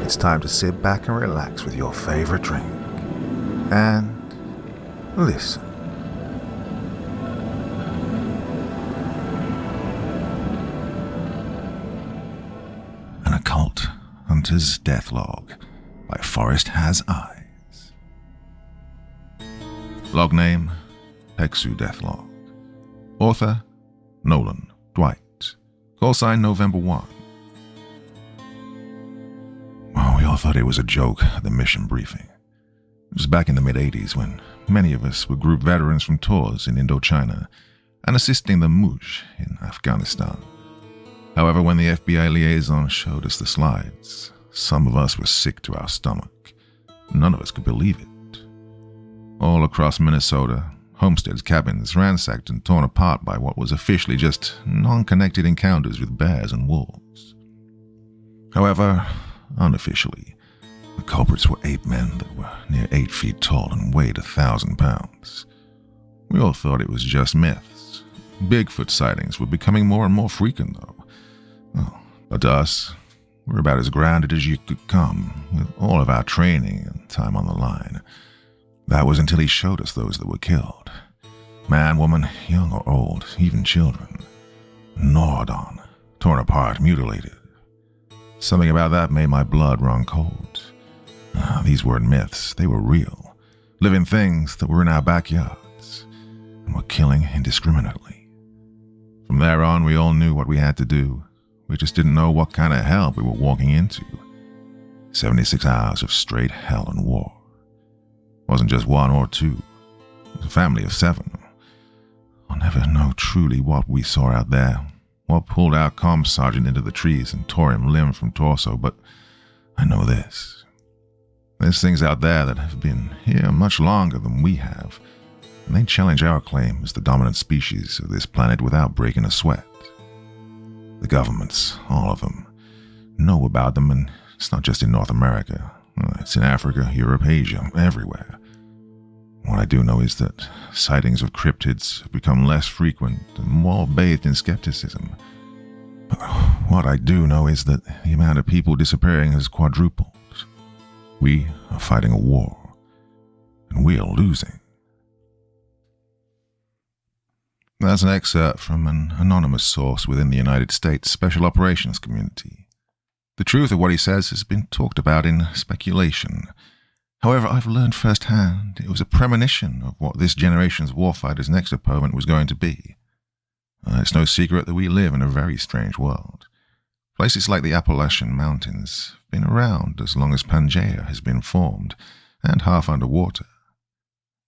it's time to sit back and relax with your favorite drink and listen. An Occult Hunter's Deathlog by Forest Has Eyes. Log name, PEXU Deathlog. Author, Nolan, Dwight. Call sign November 1. Well, we all thought it was a joke at the mission briefing. It was back in the mid-80s when many of us were group veterans from tours in Indochina and assisting the Mush in Afghanistan. However, when the FBI liaison showed us the slides, some of us were sick to our stomach. None of us could believe it. All across Minnesota, homesteads, cabins ransacked and torn apart by what was officially just non-connected encounters with bears and wolves. However, unofficially, the culprits were ape men that were near 8 feet tall and weighed 1,000 pounds. We all thought it was just myths. Bigfoot sightings were becoming more and more frequent, though. Well, but to us, we're about as grounded as you could come, with all of our training and time on the line. That was until he showed us those that were killed. Man, woman, young or old, even children. Gnawed on, torn apart, mutilated. Something about that made my blood run cold. These weren't myths, they were real. Living things that were in our backyards and were killing indiscriminately. From there on, we all knew what we had to do. We just didn't know what kind of hell we were walking into. 76 hours of straight hell and war. Wasn't just one or two. It was a family of 7. I'll never know truly what we saw out there, what pulled our comm sergeant into the trees and tore him limb from torso, but I know this. There's things out there that have been here much longer than we have, and they challenge our claim as the dominant species of this planet without breaking a sweat. The governments, all of them, know about them, and it's not just in North America. It's in Africa, Europe, Asia, everywhere. What I do know is that sightings of cryptids have become less frequent and more bathed in skepticism. What I do know is that the amount of people disappearing has quadrupled. We are fighting a war, and we are losing. That's an excerpt from an anonymous source within the United States Special Operations community. The truth of what he says has been talked about in speculation. However, I've learned firsthand it was a premonition of what this generation's warfighter's next opponent was going to be. It's no secret that we live in a very strange world. Places like the Appalachian Mountains have been around as long as Pangaea has been formed, and half underwater.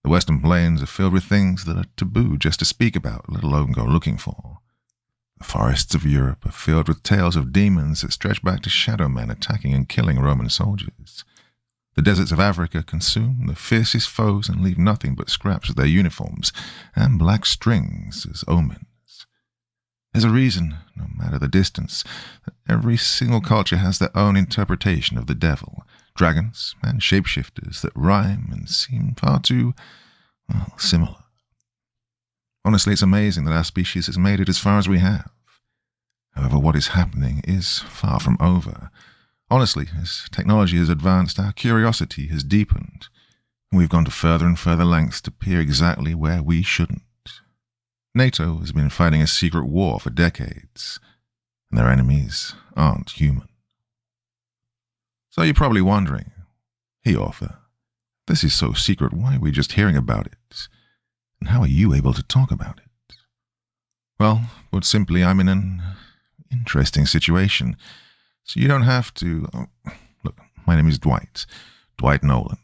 The Western Plains are filled with things that are taboo just to speak about, let alone go looking for. The forests of Europe are filled with tales of demons that stretch back to shadow men attacking and killing Roman soldiers. The deserts of Africa consume the fiercest foes and leave nothing but scraps of their uniforms and black strings as omens. There's a reason, no matter the distance, that every single culture has their own interpretation of the devil, dragons, and shapeshifters that rhyme and seem far too, similar. Honestly, it's amazing that our species has made it as far as we have. However, what is happening is far from over. Honestly, as technology has advanced, our curiosity has deepened, and we've gone to further and further lengths to peer exactly where we shouldn't. NATO has been fighting a secret war for decades, and their enemies aren't human. So you're probably wondering, hey author, this is so secret, why are we just hearing about it? And how are you able to talk about it? Well, put simply, I'm in an interesting situation, so you don't have to... Look, my name is Dwight Nolan.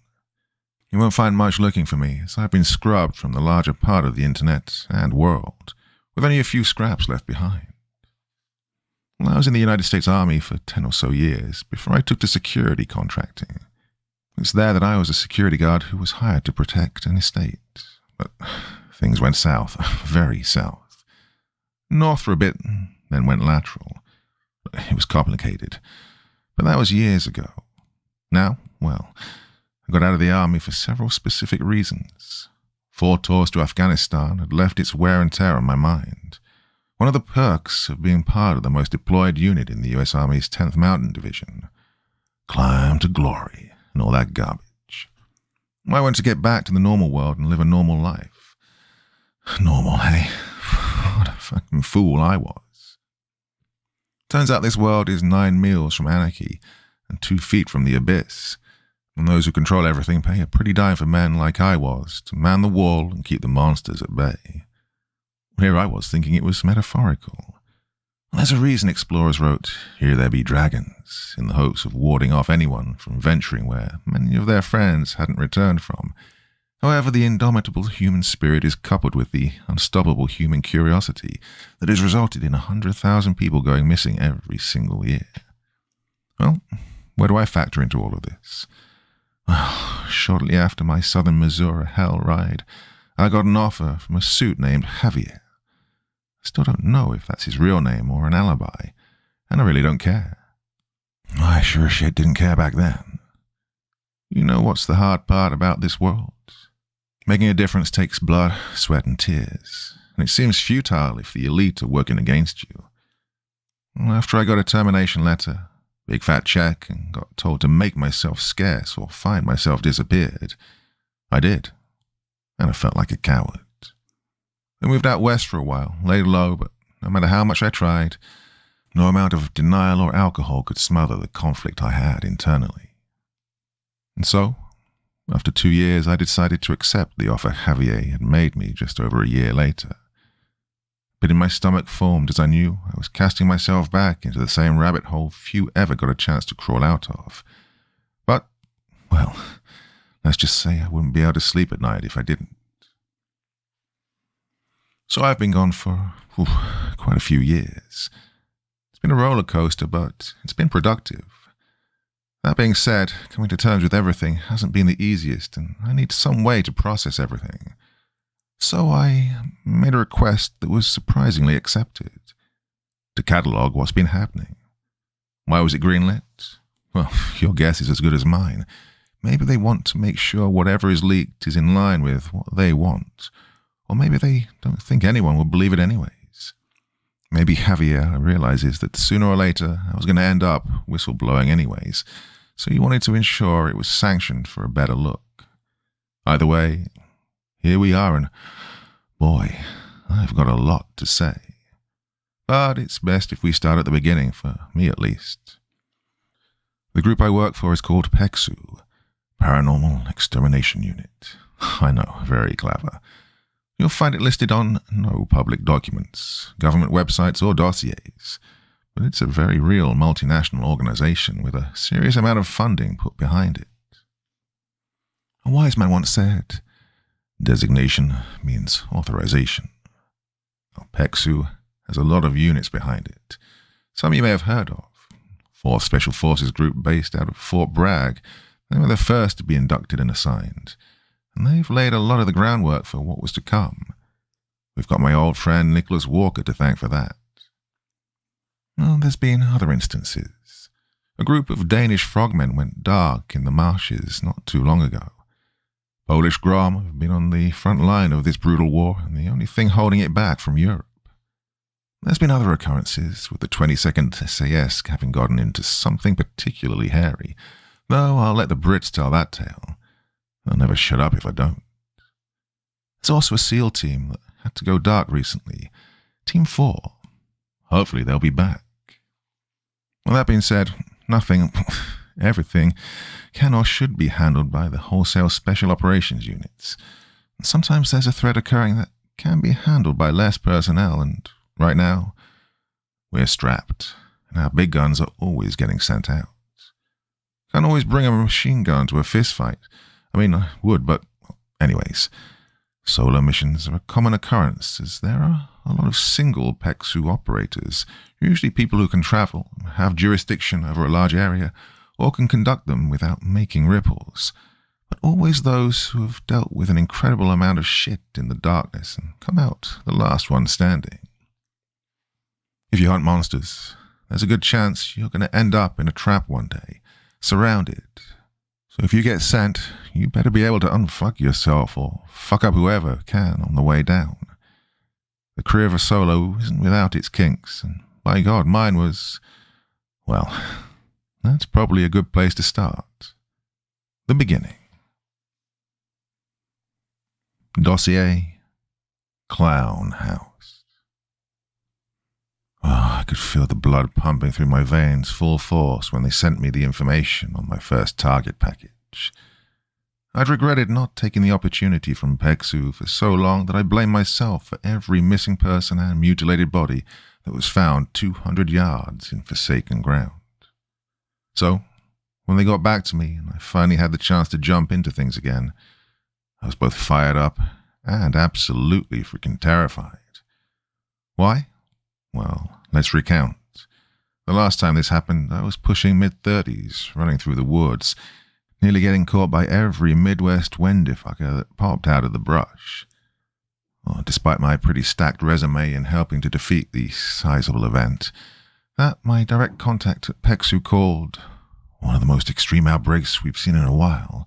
You won't find much looking for me, as I've been scrubbed from the larger part of the internet and world, with only a few scraps left behind. Well, I was in the United States Army for 10 or so years before I took to security contracting. It's there that I was a security guard who was hired to protect an estate. But things went south, very south. North for a bit, then went lateral. It was complicated, but that was years ago. Now, well, I got out of the army for several specific reasons. 4 tours to Afghanistan had left its wear and tear on my mind. One of the perks of being part of the most deployed unit in the U.S. Army's 10th Mountain Division. climb to glory, and all that garbage. I wanted to get back to the normal world and live a normal life. Normal, hey? What a fucking fool I was. Turns out this world is 9 meals from anarchy and 2 feet from the abyss, and those who control everything pay a pretty dime for men like I was to man the wall and keep the monsters at bay. Here I was thinking it was metaphorical. There's a reason explorers wrote, "Here there be dragons," in the hopes of warding off anyone from venturing where many of their friends hadn't returned from. However, the indomitable human spirit is coupled with the unstoppable human curiosity that has resulted in 100,000 people going missing every single year. Well, where do I factor into all of this? Well, shortly after my southern Missouri hell ride, I got an offer from a suit named Javier. I still don't know if that's his real name or an alibi, and I really don't care. I sure as shit didn't care back then. You know what's the hard part about this world? Making a difference takes blood, sweat, and tears, and it seems futile if the elite are working against you. Well, after I got a termination letter, big fat check, and got told to make myself scarce or find myself disappeared, I did, and I felt like a coward. I moved out west for a while, laid low, but no matter how much I tried, no amount of denial or alcohol could smother the conflict I had internally. And so, after 2 years, I decided to accept the offer Javier had made me just over a year later. But in my stomach formed as I knew I was casting myself back into the same rabbit hole few ever got a chance to crawl out of. But, well, let's just say I wouldn't be able to sleep at night if I didn't. So I've been gone for quite a few years. It's been a roller coaster, but it's been productive. That being said, coming to terms with everything hasn't been the easiest, and I need some way to process everything. So I made a request that was surprisingly accepted, to catalogue what's been happening. Why was it greenlit? Well, your guess is as good as mine. Maybe they want to make sure whatever is leaked is in line with what they want. Or maybe they don't think anyone will believe it anyways. Maybe Javier realizes that sooner or later I was going to end up whistleblowing anyways, so he wanted to ensure it was sanctioned for a better look. Either way, here we are, and boy, I've got a lot to say. But it's best if we start at the beginning, for me at least. The group I work for is called PEXU, Paranormal Extermination Unit. I know, very clever. You'll find it listed on no public documents, government websites, or dossiers, but it's a very real multinational organization with a serious amount of funding put behind it. A wise man once said, "Designation means authorization." Now, PEXU has a lot of units behind it. Some you may have heard of. 4th Special Forces Group based out of Fort Bragg. They were the first to be inducted and assigned, and they've laid a lot of the groundwork for what was to come. We've got my old friend Nicholas Walker to thank for that. Well, there's been other instances. A group of Danish frogmen went dark in the marshes not too long ago. Polish Grom have been on the front line of this brutal war, and the only thing holding it back from Europe. There's been other occurrences, with the 22nd SAS having gotten into something particularly hairy, though I'll let the Brits tell that tale. They'll never shut up if I don't. There's also a SEAL team that had to go dark recently. Team 4. Hopefully they'll be back. Well, that being said, nothing, everything, can or should be handled by the wholesale special operations units. And sometimes there's a threat occurring that can be handled by less personnel, and right now, we're strapped, and our big guns are always getting sent out. Can't always bring a machine gun to a fistfight. I mean, I would, but anyways. Solo missions are a common occurrence, as there are a lot of single PEXU operators, usually people who can travel, have jurisdiction over a large area, or can conduct them without making ripples, but always those who have dealt with an incredible amount of shit in the darkness and come out the last one standing. If you hunt monsters, there's a good chance you're going to end up in a trap one day, surrounded. So if you get sent, you better be able to unfuck yourself or fuck up whoever can on the way down. The career of a solo isn't without its kinks, and by God, mine was, well, that's probably a good place to start. The beginning. Dossier: Clown House. Oh, I could feel the blood pumping through my veins full force when they sent me the information on my first target package. I'd regretted not taking the opportunity from PEXU for so long that I blamed myself for every missing person and mutilated body that was found 200 yards in forsaken ground. So, when they got back to me and I finally had the chance to jump into things again, I was both fired up and absolutely freaking terrified. Why? Well, let's recount. The last time this happened, I was pushing mid-30s, running through the woods, nearly getting caught by every Midwest Wendifucker that popped out of the brush. Well, despite my pretty stacked resume in helping to defeat the sizable event, that my direct contact at PEXU called one of the most extreme outbreaks we've seen in a while.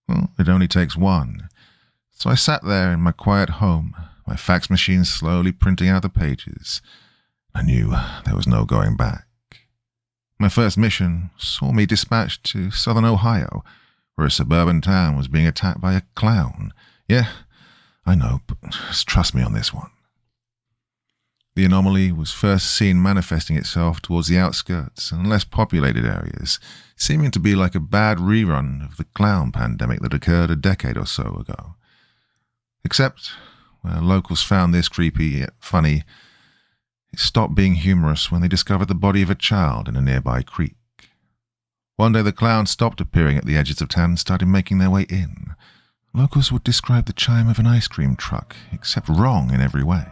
Well, it only takes one. So I sat there in my quiet home, my fax machine slowly printing out the pages. I knew there was no going back. My first mission saw me dispatched to southern Ohio, where a suburban town was being attacked by a clown. Yeah, I know, but just trust me on this one. The anomaly was first seen manifesting itself towards the outskirts and less populated areas, seeming to be like a bad rerun of the clown pandemic that occurred a decade or so ago. Except, where locals found this creepy yet funny, it stopped being humorous when they discovered the body of a child in a nearby creek. One day the clowns stopped appearing at the edges of town and started making their way in. Locals would describe the chime of an ice cream truck, except wrong in every way.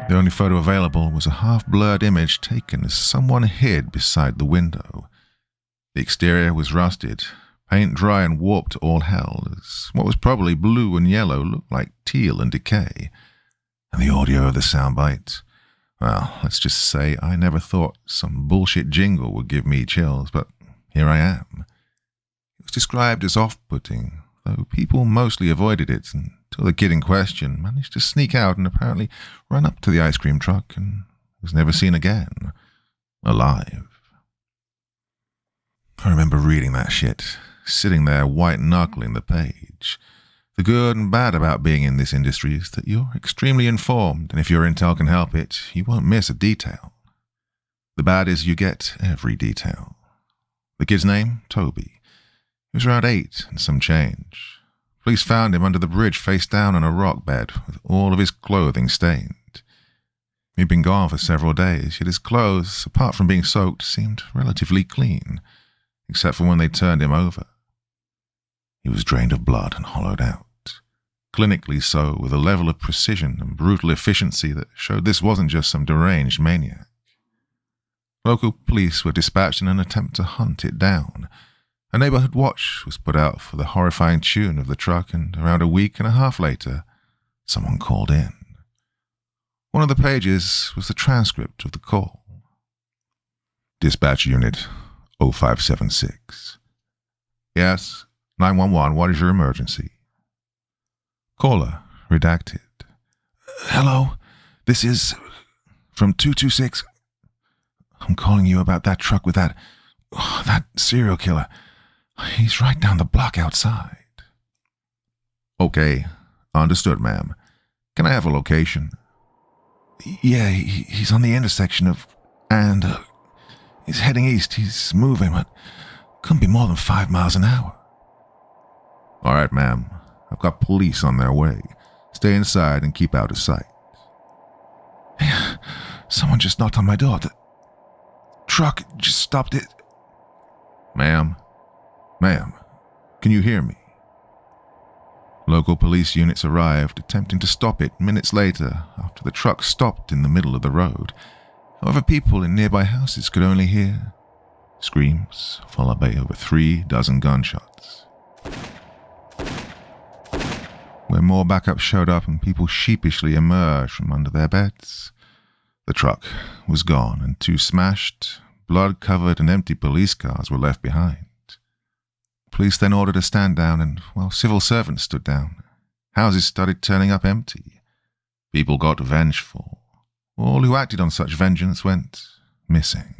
The only photo available was a half-blurred image taken as someone hid beside the window. The exterior was rusted, paint dry and warped to all hell, as what was probably blue and yellow looked like teal and decay. And the audio of the soundbite, well, let's just say I never thought some bullshit jingle would give me chills, but here I am. It was described as off-putting, though people mostly avoided it until the kid in question managed to sneak out and apparently run up to the ice cream truck and was never seen again, alive. I remember reading that shit, sitting there white-knuckling the page. The good and bad about being in this industry is that you're extremely informed, and if your intel can help it, you won't miss a detail. The bad is you get every detail. The kid's name? Toby. He was around 8 and some change. Police found him under the bridge face down on a rock bed with all of his clothing stained. He'd been gone for several days, yet his clothes, apart from being soaked, seemed relatively clean, except for when they turned him over. He was drained of blood and hollowed out, clinically so, with a level of precision and brutal efficiency that showed this wasn't just some deranged maniac. Local police were dispatched in an attempt to hunt it down. A neighborhood watch was put out for the horrifying tune of the truck, and around a week and a half later, someone called in. One of the pages was the transcript of the call. Dispatch Unit 0576. Yes, 911, what is your emergency? Caller, redacted. Hello, this is from 226. I'm calling you about that truck with that serial killer. He's right down the block outside. Okay, understood, ma'am. Can I have a location? Yeah, he's on the intersection of, and he's heading east. He's moving, but couldn't be more than 5 miles an hour. All right, ma'am. I've got police on their way. Stay inside and keep out of sight. Someone just knocked on my door. The truck just stopped it. Ma'am, can you hear me? Local police units arrived, attempting to stop it minutes later after the truck stopped in the middle of the road. However, people in nearby houses could only hear screams, followed by over 3 dozen gunshots. When more backup showed up and people sheepishly emerged from under their beds, the truck was gone and 2 smashed, blood-covered and empty police cars were left behind. Police then ordered a stand down, and while civil servants stood down, houses started turning up empty. People got vengeful. All who acted on such vengeance went missing.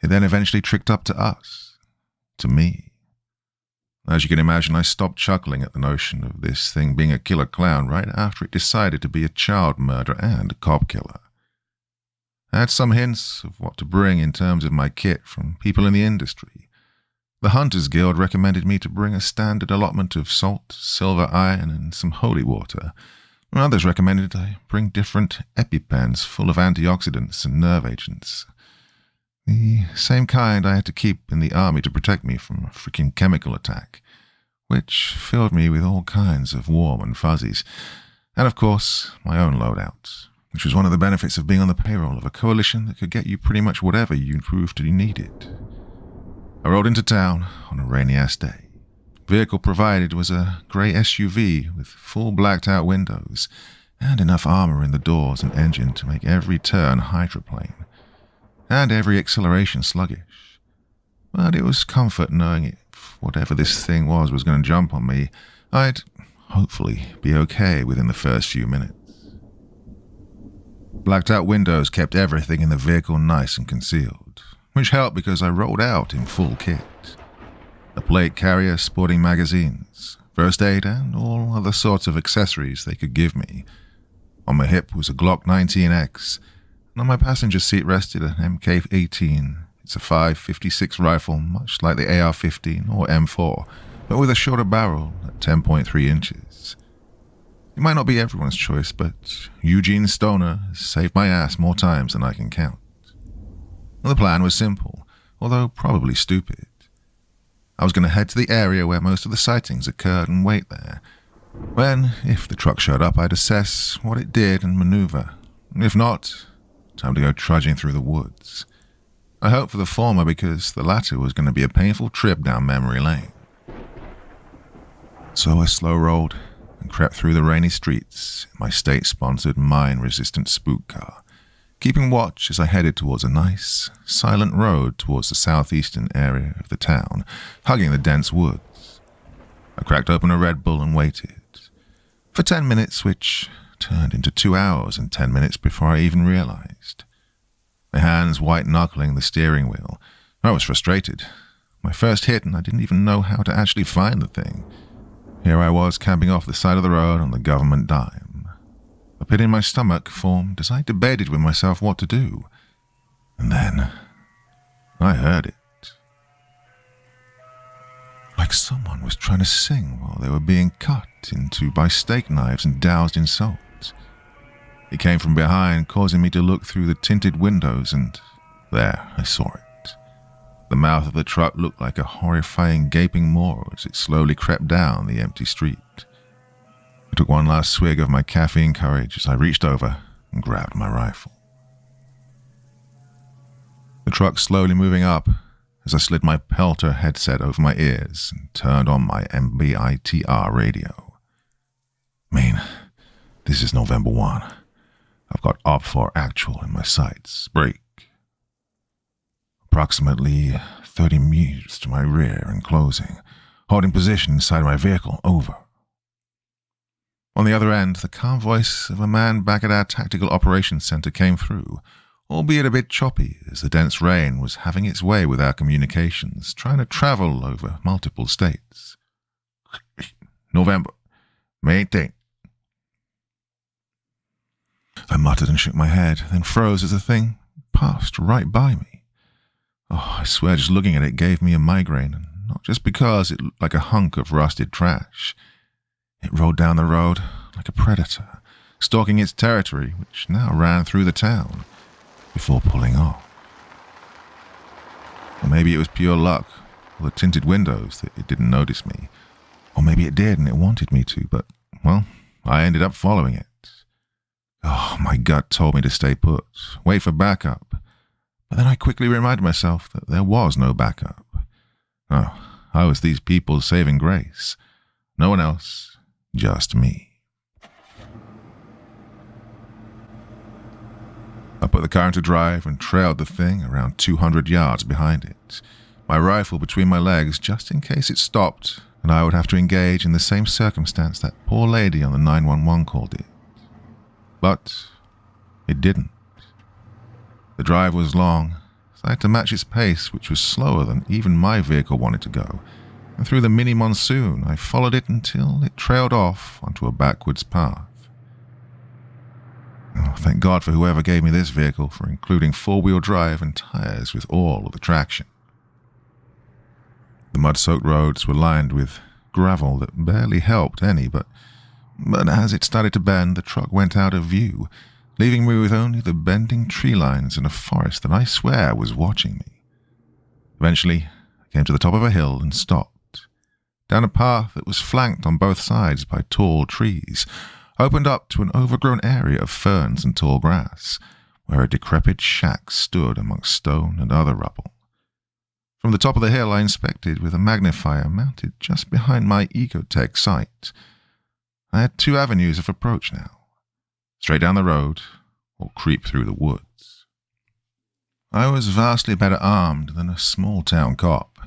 It then eventually tricked up to us, to me. As you can imagine, I stopped chuckling at the notion of this thing being a killer clown right after it decided to be a child murderer and a cop killer. I had some hints of what to bring in terms of my kit from people in the industry. The Hunters Guild recommended me to bring a standard allotment of salt, silver, iron, and some holy water. Others recommended I bring different EpiPens full of antioxidants and nerve agents. The same kind I had to keep in the army to protect me from a freaking chemical attack, which filled me with all kinds of warm and fuzzies. And of course, my own loadout, which was one of the benefits of being on the payroll of a coalition that could get you pretty much whatever you proved you needed. I rode into town on a rainy-ass day. Vehicle provided was a grey SUV with full blacked-out windows and enough armor in the doors and engine to make every turn hydroplane, and every acceleration sluggish. But it was comfort knowing if whatever this thing was going to jump on me, I'd hopefully be okay within the first few minutes. Blacked-out windows kept everything in the vehicle nice and concealed, which helped because I rolled out in full kit. A plate carrier sporting magazines, first aid, and all other sorts of accessories they could give me. On my hip was a Glock 19X, and on my passenger seat rested an MK-18. It's a 5.56 rifle, much like the AR-15 or M4, but with a shorter barrel at 10.3 inches. It might not be everyone's choice, but Eugene Stoner has saved my ass more times than I can count. The plan was simple, although probably stupid. I was going to head to the area where most of the sightings occurred and wait there. When, if the truck showed up, I'd assess what it did and maneuver. If not, time to go trudging through the woods. I hoped for the former because the latter was going to be a painful trip down memory lane. So I slow-rolled and crept through the rainy streets in my state-sponsored mine-resistant spook car, keeping watch as I headed towards a nice, silent road towards the southeastern area of the town, hugging the dense woods. I cracked open a Red Bull and waited. For 10 minutes, which turned into 2 hours and 10 minutes before I even realized. My hands white-knuckling the steering wheel. I was frustrated. My first hit, and I didn't even know how to actually find the thing. Here I was camping off the side of the road on the government dime. A pit in my stomach formed as I debated with myself what to do. And then I heard it. Like someone was trying to sing while they were being cut into by steak knives and doused in salt. It came from behind, causing me to look through the tinted windows, and there I saw it. The mouth of the truck looked like a horrifying gaping maw as it slowly crept down the empty street. I took one last swig of my caffeine courage as I reached over and grabbed my rifle. The truck slowly moving up as I slid my Pelter headset over my ears and turned on my MBITR radio. This is November 1. I've got OP4 actual in my sights. Break. Approximately 30 meters to my rear and closing. Holding position inside my vehicle. Over. On the other end, the calm voice of a man back at our Tactical Operations Center came through, albeit a bit choppy as the dense rain was having its way with our communications, trying to travel over multiple states. November. May 18th. I muttered and shook my head, then froze as the thing passed right by me. I swear just looking at it gave me a migraine, and not just because it looked like a hunk of rusted trash. It rolled down the road like a predator, stalking its territory, which now ran through the town, before pulling off. Or maybe it was pure luck, or the tinted windows that it didn't notice me. Or maybe it did and it wanted me to, but, well, I ended up following it. My gut told me to stay put, wait for backup. But then I quickly reminded myself that there was no backup. I was these people's saving grace. No one else, just me. I put the car into drive and trailed the thing around 200 yards behind it, my rifle between my legs just in case it stopped and I would have to engage in the same circumstance that poor lady on the 911 call did. But it didn't. The drive was long, so I had to match its pace, which was slower than even my vehicle wanted to go, and through the mini-monsoon I followed it until it trailed off onto a backwards path. Oh, thank God for whoever gave me this vehicle for including four-wheel drive and tires with all of the traction. The mud-soaked roads were lined with gravel that barely helped any, but as it started to bend, the truck went out of view, leaving me with only the bending tree lines and a forest that I swear was watching me. Eventually, I came to the top of a hill and stopped. Down a path that was flanked on both sides by tall trees, opened up to an overgrown area of ferns and tall grass, where a decrepit shack stood amongst stone and other rubble. From the top of the hill I inspected with a magnifier mounted just behind my Ecotech sight. I had two avenues of approach now: straight down the road, or creep through the woods. I was vastly better armed than a small-town cop.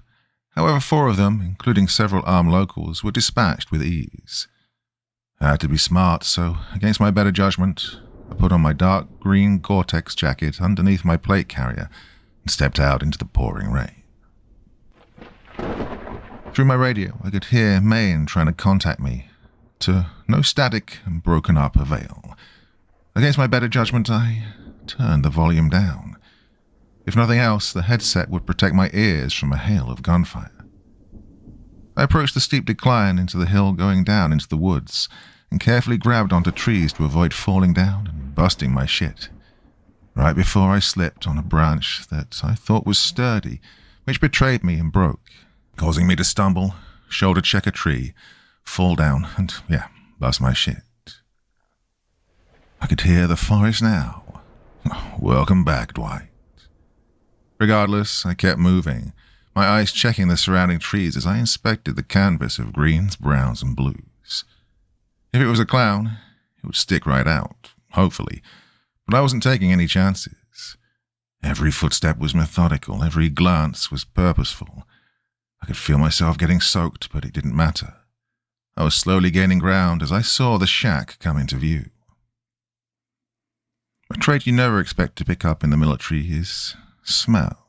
However, four of them, including several armed locals, were dispatched with ease. I had to be smart, so, against my better judgment, I put on my dark green Gore-Tex jacket underneath my plate carrier and stepped out into the pouring rain. Through my radio, I could hear Maine trying to contact me. To no static and broken up avail. Against my better judgment, I turned the volume down. If nothing else, the headset would protect my ears from a hail of gunfire. I approached the steep decline into the hill going down into the woods, and carefully grabbed onto trees to avoid falling down and busting my shit. Right before I slipped on a branch that I thought was sturdy, which betrayed me and broke, causing me to stumble, shoulder check a tree, fall down, and, bust my shit. I could hear the forest now. Welcome back, Dwight. Regardless, I kept moving, my eyes checking the surrounding trees as I inspected the canvas of greens, browns, and blues. If it was a clown, it would stick right out, hopefully, but I wasn't taking any chances. Every footstep was methodical, every glance was purposeful. I could feel myself getting soaked, but it didn't matter. I was slowly gaining ground as I saw the shack come into view. A trait you never expect to pick up in the military is smell.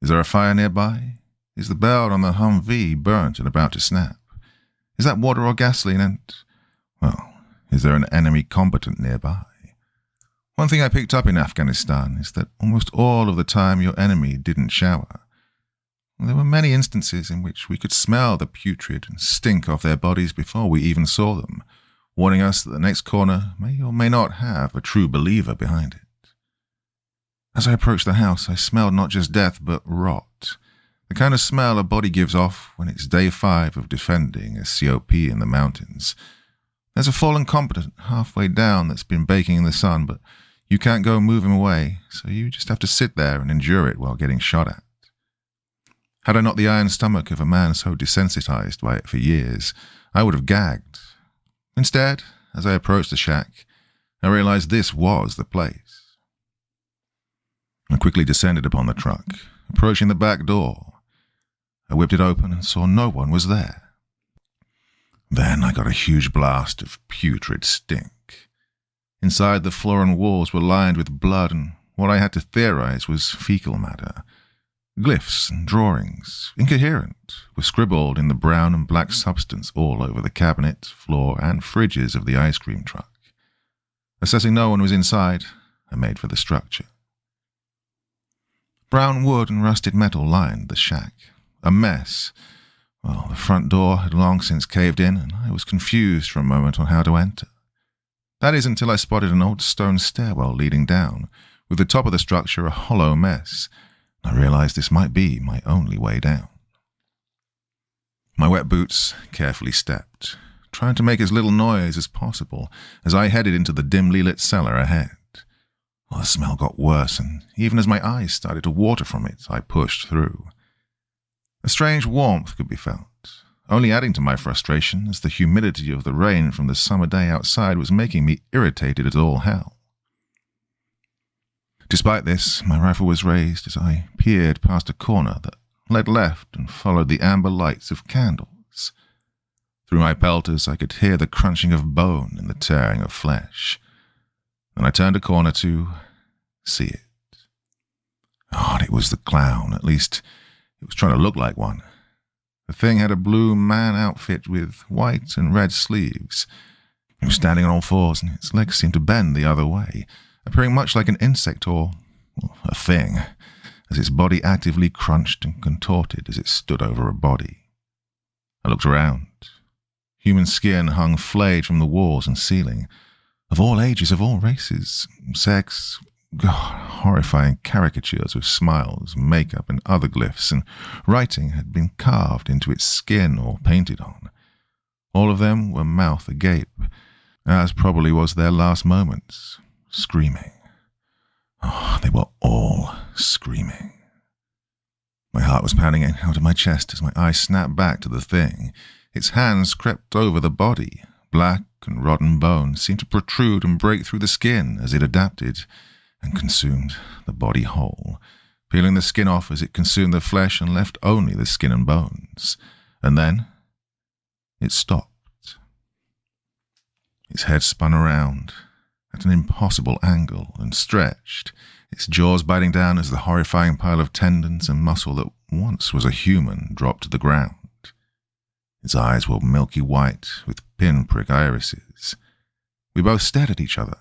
Is there a fire nearby? Is the belt on the Humvee burnt and about to snap? Is that water or gasoline and, is there an enemy combatant nearby? One thing I picked up in Afghanistan is that almost all of the time your enemy didn't shower. There were many instances in which we could smell the putrid and stink off their bodies before we even saw them, warning us that the next corner may or may not have a true believer behind it. As I approached the house, I smelled not just death, but rot. The kind of smell a body gives off when it's day 5 of defending a COP in the mountains. There's a fallen combatant halfway down that's been baking in the sun, but you can't go move him away, so you just have to sit there and endure it while getting shot at. Had I not the iron stomach of a man so desensitized by it for years, I would have gagged. Instead, as I approached the shack, I realized this was the place. I quickly descended upon the truck, approaching the back door. I whipped it open and saw no one was there. Then I got a huge blast of putrid stink. Inside, the floor and walls were lined with blood, and what I had to theorize was fecal matter. Glyphs and drawings, incoherent, were scribbled in the brown and black substance all over the cabinet, floor, and fridges of the ice cream truck. Assessing no one was inside, I made for the structure. Brown wood and rusted metal lined the shack. A mess. Well, the front door had long since caved in, and I was confused for a moment on how to enter. That is until I spotted an old stone stairwell leading down, with the top of the structure a hollow mess. I realized this might be my only way down. My wet boots carefully stepped, trying to make as little noise as possible as I headed into the dimly lit cellar ahead. Well, the smell got worse, and even as my eyes started to water from it, I pushed through. A strange warmth could be felt, only adding to my frustration as the humidity of the rain from the summer day outside was making me irritated as all hell. Despite this, my rifle was raised as I peered past a corner that led left and followed the amber lights of candles. Through my pelters, I could hear the crunching of bone and the tearing of flesh. Then I turned a corner to see it. God, it was the clown. At least, it was trying to look like one. The thing had a blue man outfit with white and red sleeves. It was standing on all fours, and its legs seemed to bend the other way, appearing much like an insect or a thing, as its body actively crunched and contorted as it stood over a body. I looked around. Human skin hung flayed from the walls and ceiling. Of all ages, of all races, sex, horrifying caricatures of smiles, makeup, and other glyphs, and writing had been carved into its skin or painted on. All of them were mouth agape, as probably was their last moments, screaming. They were all screaming. My heart was pounding out of my chest as my eyes snapped back to the thing. Its hands crept over the body. Black and rotten bones seemed to protrude and break through the skin as it adapted and consumed the body whole, peeling the skin off as it consumed the flesh and left only the skin and bones. And then it stopped. Its head spun around at an impossible angle and stretched, its jaws biting down as the horrifying pile of tendons and muscle that once was a human dropped to the ground. Its eyes were milky white with pinprick irises. We both stared at each other.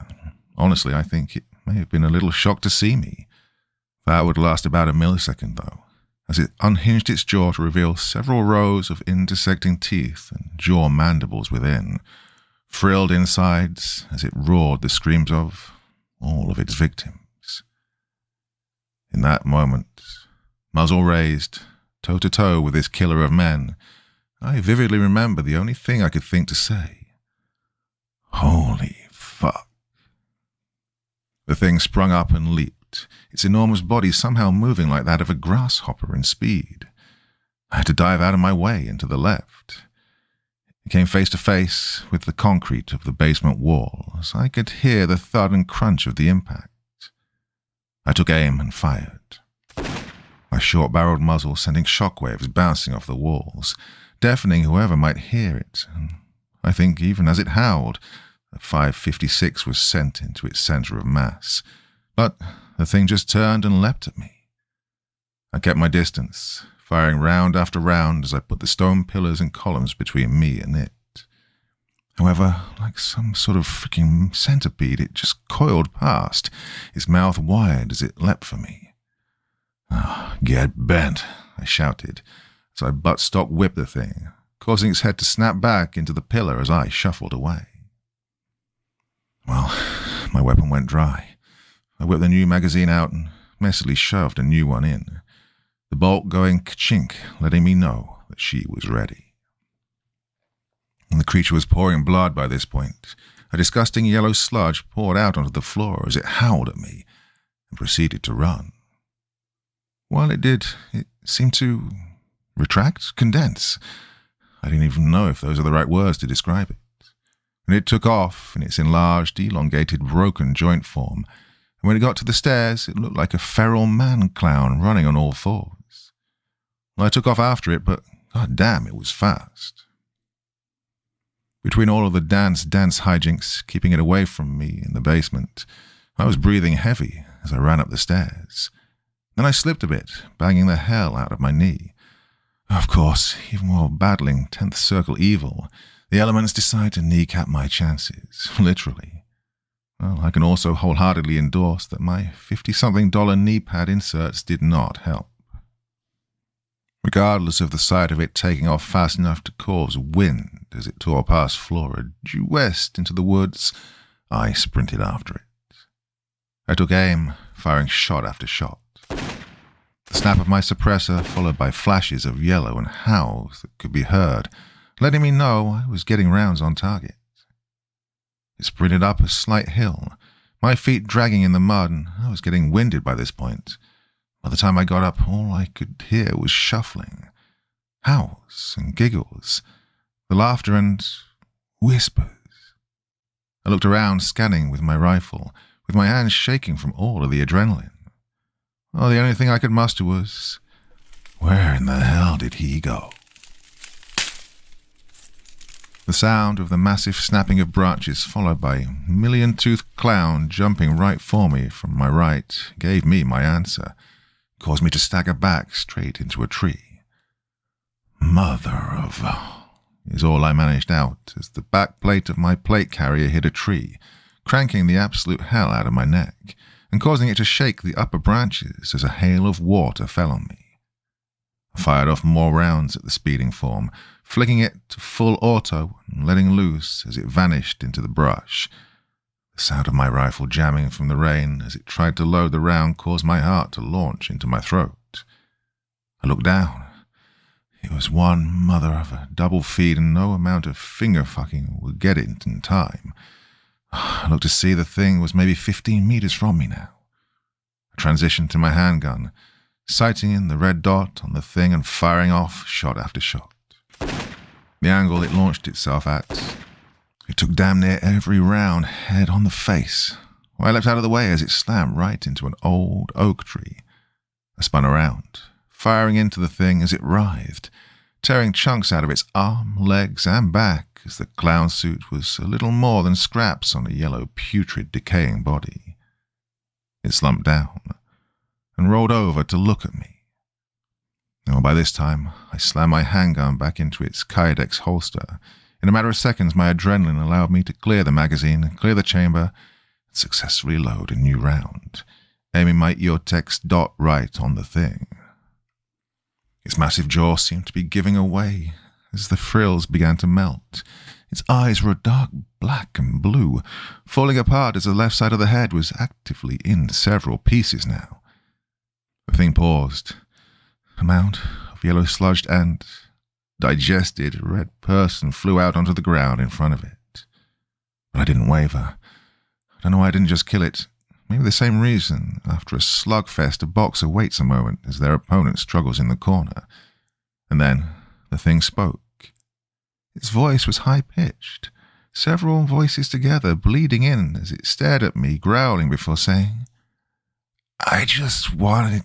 Honestly, I think it may have been a little shocked to see me. That would last about a millisecond, though, as it unhinged its jaw to reveal several rows of intersecting teeth and jaw mandibles within, frilled insides as it roared the screams of all of its victims. In that moment, muzzle raised, toe-to-toe with this killer of men, I vividly remember the only thing I could think to say. Holy fuck. The thing sprung up and leaped, its enormous body somehow moving like that of a grasshopper in speed. I had to dive out of my way and to the left. It came face to face with the concrete of the basement wall, as I could hear the thud and crunch of the impact. I took aim and fired. My short-barreled muzzle sending shockwaves bouncing off the walls, deafening whoever might hear it, and I think even as it howled, a 5.56 was sent into its center of mass. But the thing just turned and leapt at me. I kept my distance, firing round after round as I put the stone pillars and columns between me and it. However, like some sort of freaking centipede, it just coiled past, its mouth wide as it leapt for me. Get bent, I shouted, as I butt-stock whipped the thing, causing its head to snap back into the pillar as I shuffled away. Well, my weapon went dry. I whipped the new magazine out and messily shoved a new one in, the bolt going ka-chink, letting me know that she was ready. And the creature was pouring blood by this point. A disgusting yellow sludge poured out onto the floor as it howled at me and proceeded to run. While it did, it seemed to retract, condense. I didn't even know if those are the right words to describe it. And it took off in its enlarged, elongated, broken joint form, and when it got to the stairs, it looked like a feral man-clown running on all fours. Well, I took off after it, but god damn, it was fast. Between all of the dance hijinks, keeping it away from me in the basement, I was breathing heavy as I ran up the stairs. Then I slipped a bit, banging the hell out of my knee. Of course, even while battling 10th Circle evil, the elements decide to kneecap my chances, literally. Well, I can also wholeheartedly endorse that my $50-something knee pad inserts did not help. Regardless of the sight of it taking off fast enough to cause wind as it tore past Flora, due west into the woods, I sprinted after it. I took aim, firing shot after shot. The snap of my suppressor followed by flashes of yellow and howls that could be heard, letting me know I was getting rounds on target. It sprinted up a slight hill, my feet dragging in the mud, and I was getting winded by this point. By the time I got up, all I could hear was shuffling, howls and giggles, the laughter and whispers. I looked around, scanning with my rifle, with my hands shaking from all of the adrenaline. Oh, the only thing I could muster was, where in the hell did he go? The sound of the massive snapping of branches followed by a million-toothed clown jumping right for me from my right gave me my answer. caused me to stagger back straight into a tree. Mother of... is all I managed out as the back plate of my plate carrier hit a tree, cranking the absolute hell out of my neck and causing it to shake the upper branches as a hail of water fell on me. I fired off more rounds at the speeding form, flicking it to full auto and letting loose as it vanished into the brush. The sound of my rifle jamming from the rain as it tried to load the round caused my heart to launch into my throat. I looked down. It was one mother of a double feed and no amount of finger-fucking would get it in time. I looked to see the thing was maybe 15 meters from me now. I transitioned to my handgun, sighting in the red dot on the thing and firing off shot after shot. The angle it launched itself at, it took damn near every round head on the face. I leapt out of the way as it slammed right into an old oak tree. I spun around, firing into the thing as it writhed, tearing chunks out of its arm, legs, and back as the clown suit was a little more than scraps on a yellow, putrid, decaying body. It slumped down and rolled over to look at me. By this time, I slammed my handgun back into its Kydex holster. In a matter of seconds, my adrenaline allowed me to clear the magazine, clear the chamber, and successfully load a new round, aiming my Eotex dot right on the thing. Its massive jaw seemed to be giving away as the frills began to melt. Its eyes were a dark black and blue, falling apart as the left side of the head was actively in several pieces now. The thing paused. A mound of yellow sludged and digested red person flew out onto the ground in front of it. But I didn't waver. I don't know why I didn't just kill it. Maybe the same reason, after a slugfest, a boxer waits a moment as their opponent struggles in the corner. And then the thing spoke. Its voice was high-pitched, several voices together, bleeding in as it stared at me, growling before saying, "I just wanted..."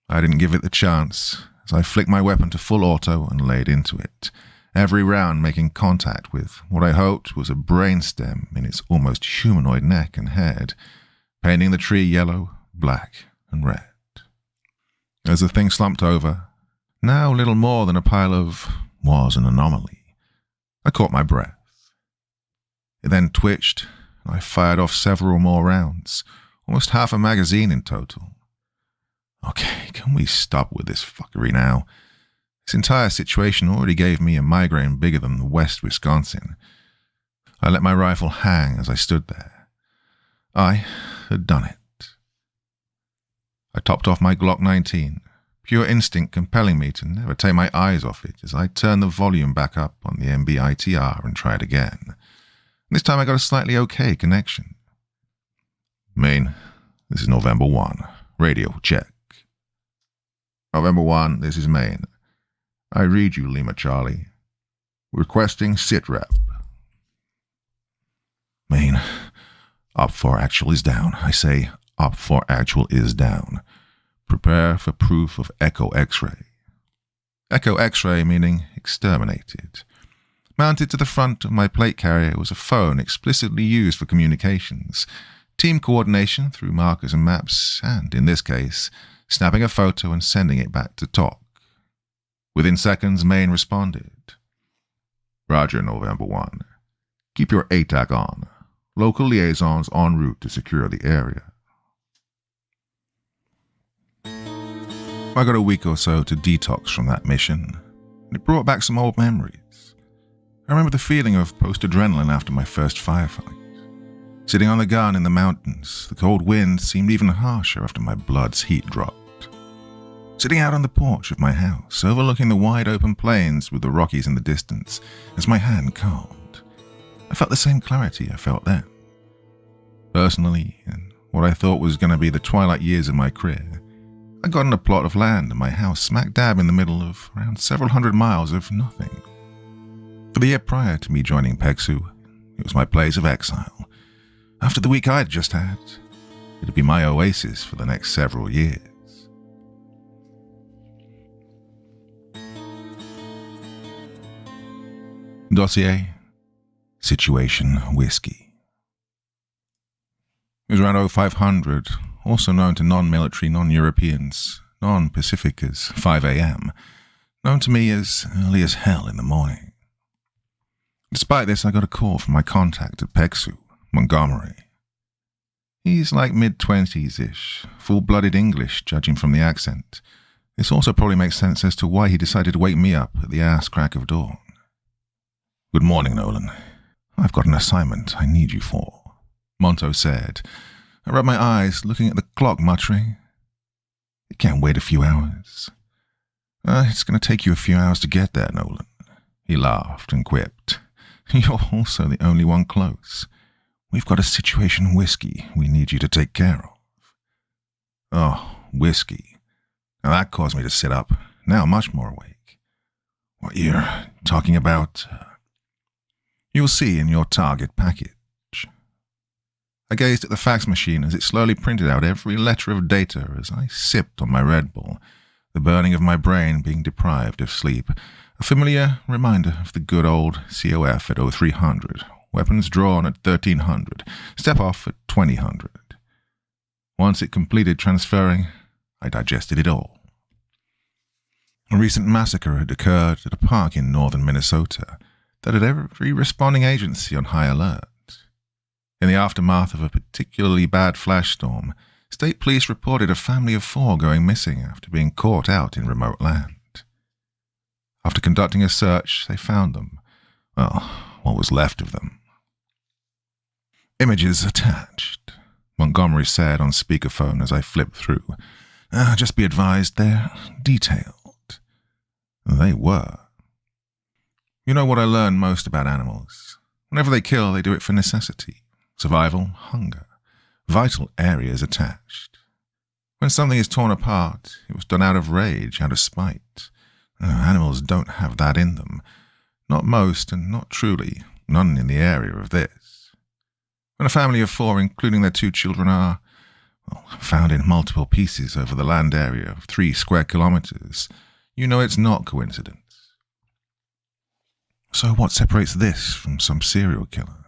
I didn't give it the chance, as I flicked my weapon to full auto and laid into it, every round making contact with what I hoped was a brainstem in its almost humanoid neck and head, painting the tree yellow, black, and red. As the thing slumped over, now little more than a pile of was an anomaly, I caught my breath. It then twitched, and I fired off several more rounds, almost half a magazine in total. Okay, can we stop with this fuckery now? This entire situation already gave me a migraine bigger than the West Wisconsin. I let my rifle hang as I stood there. I had done it. I topped off my Glock 19, pure instinct compelling me to never take my eyes off it as I turned the volume back up on the MBITR and tried again. This time I got a slightly okay connection. Maine, this is November 1. Radio, check. November 1, this is Maine. I read you, Lima Charlie. Requesting sitrep. Maine, Op 4 actual is down. I say, Op 4 actual is down. Prepare for proof of Echo X-ray. Echo X-ray meaning exterminated. Mounted to the front of my plate carrier was a phone explicitly used for communications, team coordination through markers and maps, and, in this case, snapping a photo and sending it back to TOC. Within seconds, Maine responded. Roger, November 1. Keep your ATAC on. Local liaisons en route to secure the area. I got a week or so to detox from that mission, and it brought back some old memories. I remember the feeling of post-adrenaline after my first firefight. Sitting on the gun in the mountains, the cold wind seemed even harsher after my blood's heat dropped. Sitting out on the porch of my house, overlooking the wide-open plains with the Rockies in the distance, as my hand calmed, I felt the same clarity I felt then. Personally, in what I thought was going to be the twilight years of my career, I'd gotten a plot of land and my house smack dab in the middle of around several hundred miles of nothing. For the year prior to me joining PEXU, it was my place of exile. After the week I'd just had, it'd be my oasis for the next several years. Dossier, Situation Whiskey. It was around 0500 also known to non-military non-Europeans, non-Pacific as 5 a.m., known to me as early as hell in the morning. Despite this, I got a call from my contact at PEXU, Montgomery. He's like mid-20s-ish, full-blooded English, judging from the accent. This also probably makes sense as to why he decided to wake me up at the ass crack of dawn. "Good morning, Nolan. I've got an assignment I need you for," Monto said. I rubbed my eyes, looking at the clock, muttering, "It can't wait a few hours." It's going to take you a few hours to get there, Nolan." He laughed and quipped, "You're also the only one close. We've got a situation whiskey we need you to take care of." Oh, whiskey. Now that caused me to sit up, now much more awake. "What you're talking about?" "You'll see in your target package." I gazed at the fax machine as it slowly printed out every letter of data as I sipped on my Red Bull, the burning of my brain being deprived of sleep, a familiar reminder of the good old COF at 0300, weapons drawn at 1300, step off at 2000. Once it completed transferring, I digested it all. A recent massacre had occurred at a park in northern Minnesota that had every responding agency on high alert. In the aftermath of a particularly bad flash storm, state police reported a family of 4 going missing after being caught out in remote land. After conducting a search, they found them. Well, what was left of them. "Images attached," Montgomery said on speakerphone as I flipped through. "Just be advised, they're detailed." They were. You know what I learned most about animals? Whenever they kill, they do it for necessity. Survival, hunger, vital areas attached. When something is torn apart, it was done out of rage, out of spite. Animals don't have that in them. Not most, and not truly, none in the area of this. When a family of 4, including their 2 children, are, found in multiple pieces over the land area of 3 square kilometers, you know it's not coincidence. So what separates this from some serial killer?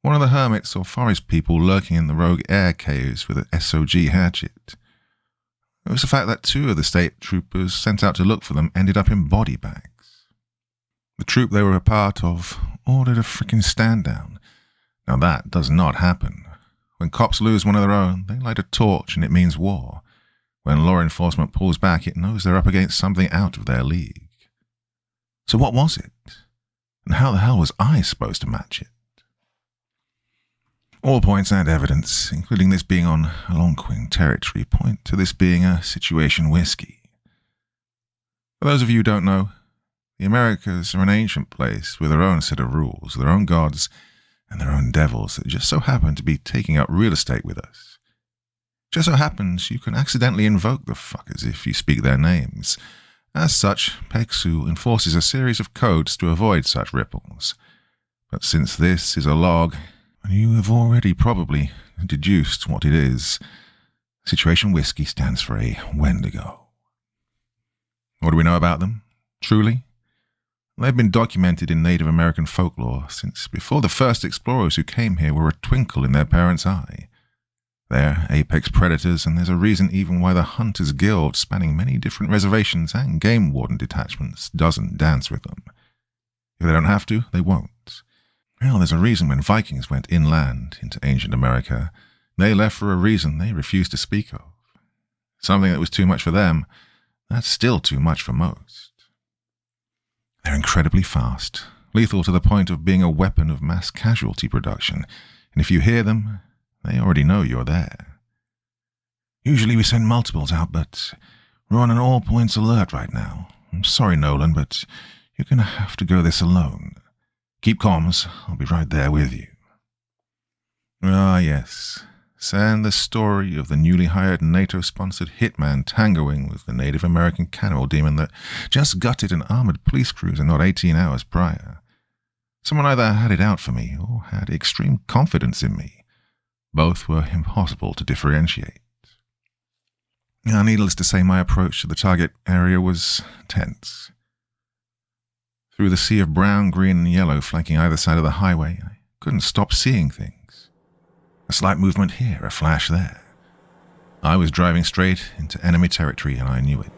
One of the hermits or forest people lurking in the rogue air caves with an SOG hatchet. It was the fact that 2 of the state troopers sent out to look for them ended up in body bags. The troop they were a part of ordered a frickin' stand down. Now that does not happen. When cops lose one of their own, they light a torch and it means war. When law enforcement pulls back, it knows they're up against something out of their league. So what was it? And how the hell was I supposed to match it? All points and evidence, including this being on Algonquin territory, point to this being a situation whiskey. For those of you who don't know, the Americas are an ancient place with their own set of rules, their own gods, and their own devils that just so happen to be taking up real estate with us. Just so happens you can accidentally invoke the fuckers if you speak their names. As such, PEXU enforces a series of codes to avoid such ripples. But since this is a log, you have already probably deduced what it is. Situation whiskey stands for a Wendigo. What do we know about them? Truly? They've been documented in Native American folklore since before the first explorers who came here were a twinkle in their parents' eye. They're apex predators, and there's a reason even why the Hunters Guild, spanning many different reservations and game warden detachments, doesn't dance with them. If they don't have to, they won't. Well, there's a reason when Vikings went inland into ancient America, they left for a reason they refused to speak of. Something that was too much for them, that's still too much for most. They're incredibly fast, lethal to the point of being a weapon of mass casualty production, and if you hear them, they already know you're there. Usually we send multiples out, but we're on an all points alert right now. I'm sorry, Nolan, but you're going to have to go this alone. Keep comms, I'll be right there with you. Ah, yes. Send the story of the newly hired NATO-sponsored hitman tangoing with the Native American cannibal demon that just gutted an armored police cruiser not 18 hours prior. Someone either had it out for me or had extreme confidence in me. Both were impossible to differentiate. Needless to say, my approach to the target area was tense. Through the sea of brown, green, and yellow flanking either side of the highway, I couldn't stop seeing things. A slight movement here, a flash there. I was driving straight into enemy territory and I knew it.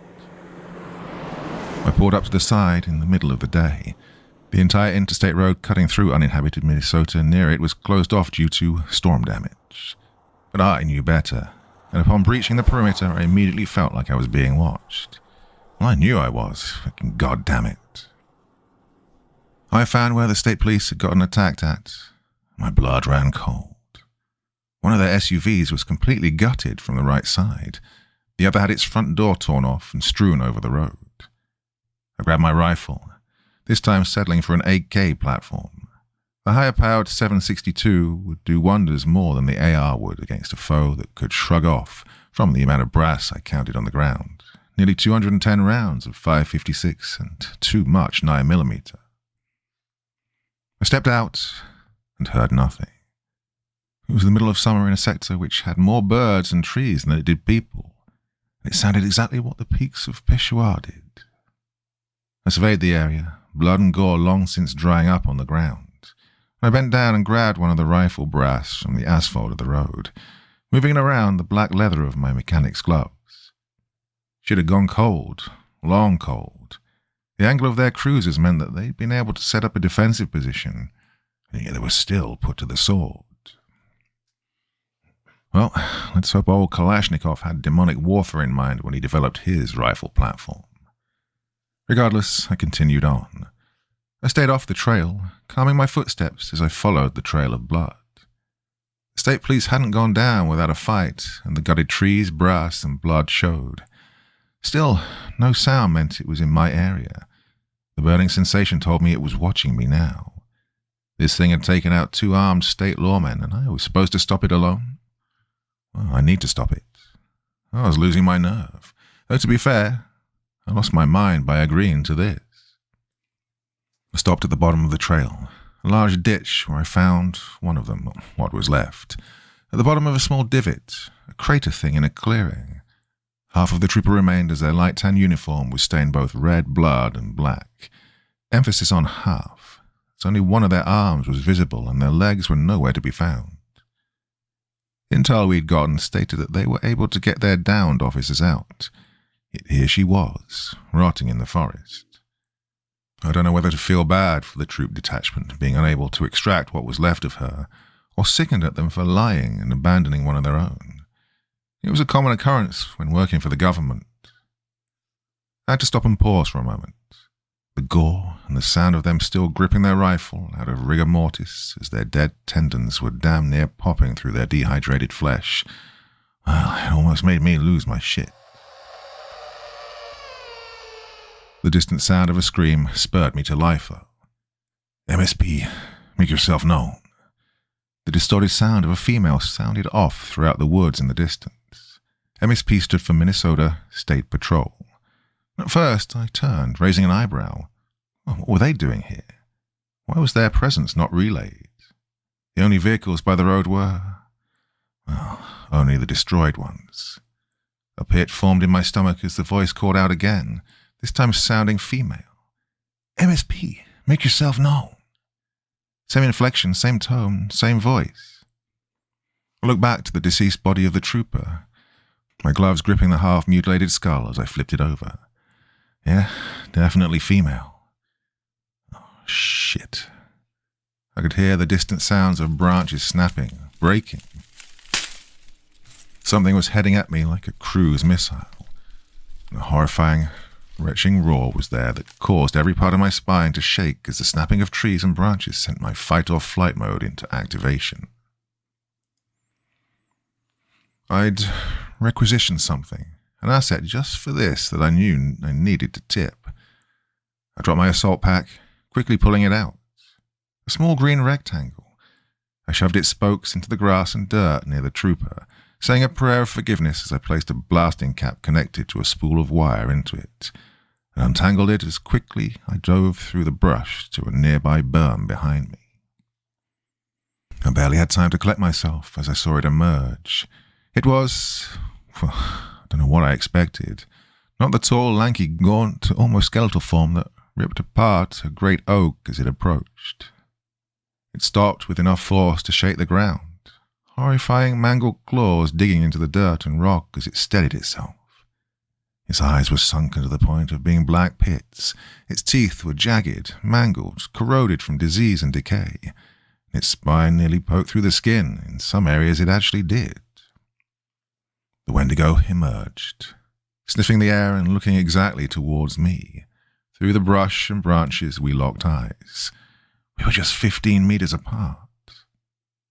I pulled up to the side in the middle of the day. The entire interstate road cutting through uninhabited Minnesota near it was closed off due to storm damage. But I knew better, and upon breaching the perimeter, I immediately felt like I was being watched. Well, I knew I was. Fucking goddamn it. I found where the state police had gotten attacked at. My blood ran cold. One of their SUVs was completely gutted from the right side. The other had its front door torn off and strewn over the road. I grabbed my rifle, this time settling for an 8K platform. The higher-powered 7.62 would do wonders more than the AR would against a foe that could shrug off from the amount of brass I counted on the ground. Nearly 210 rounds of 5.56 and too much 9mm. I stepped out and heard nothing. It was the middle of summer in a sector which had more birds and trees than it did people, and it sounded exactly what the peaks of PEXU did. I surveyed the area, blood and gore long since drying up on the ground. I bent down and grabbed one of the rifle brass from the asphalt of the road, moving around the black leather of my mechanic's gloves. She'd had gone cold, long cold. The angle of their cruisers meant that they'd been able to set up a defensive position, and yet they were still put to the sword. Well, let's hope old Kalashnikov had demonic warfare in mind when he developed his rifle platform. Regardless, I continued on. I stayed off the trail, calming my footsteps as I followed the trail of blood. The state police hadn't gone down without a fight, and the gutted trees, brass, and blood showed. Still, no sound meant it was in my area. The burning sensation told me it was watching me now. This thing had taken out 2 armed state lawmen, and I was supposed to stop it alone? Well, I need to stop it. I was losing my nerve. Though to be fair, I lost my mind by agreeing to this. I stopped at the bottom of the trail, a large ditch where I found one of them, what was left. At the bottom of a small divot, a crater thing in a clearing. Half of the trooper remained as their light tan uniform was stained both red blood and black. Emphasis on half, as only one of their arms was visible and their legs were nowhere to be found. Intel we'd gotten stated that they were able to get their downed officers out. Yet here she was, rotting in the forest. I don't know whether to feel bad for the troop detachment being unable to extract what was left of her, or sickened at them for lying and abandoning one of their own. It was a common occurrence when working for the government. I had to stop and pause for a moment. The gore and the sound of them still gripping their rifle out of rigor mortis as their dead tendons were damn near popping through their dehydrated flesh. Well, it almost made me lose my shit. The distant sound of a scream spurred me to life, though. MSP, make yourself known. The distorted sound of a female sounded off throughout the woods in the distance. MSP stood for Minnesota State Patrol. At first, I turned, raising an eyebrow. What were they doing here? Why was their presence not relayed? The only vehicles by the road were, well, only the destroyed ones. A pit formed in my stomach as the voice called out again, this time sounding female. MSP, make yourself known. Same inflection, same tone, same voice. I looked back to the deceased body of the trooper, my gloves gripping the half-mutilated skull as I flipped it over. Yeah, definitely female. Oh, shit. I could hear the distant sounds of branches snapping, breaking. Something was heading at me like a cruise missile. A horrifying, retching roar was there that caused every part of my spine to shake as the snapping of trees and branches sent my fight-or-flight mode into activation. I'd requisitioned something, an asset just for this that I knew I needed to tip. I dropped my assault pack, quickly pulling it out. A small green rectangle. I shoved its spokes into the grass and dirt near the trooper, saying a prayer of forgiveness as I placed a blasting cap connected to a spool of wire into it, and untangled it as quickly I dove through the brush to a nearby berm behind me. I barely had time to collect myself as I saw it emerge. It was, well, I don't know what I expected. Not the tall, lanky, gaunt, almost skeletal form that ripped apart a great oak as it approached. It stopped with enough force to shake the ground, horrifying mangled claws digging into the dirt and rock as it steadied itself. Its eyes were sunken to the point of being black pits. Its teeth were jagged, mangled, corroded from disease and decay. Its spine nearly poked through the skin. In some areas it actually did. The Wendigo emerged, sniffing the air and looking exactly towards me. Through the brush and branches we locked eyes. We were just 15 meters apart.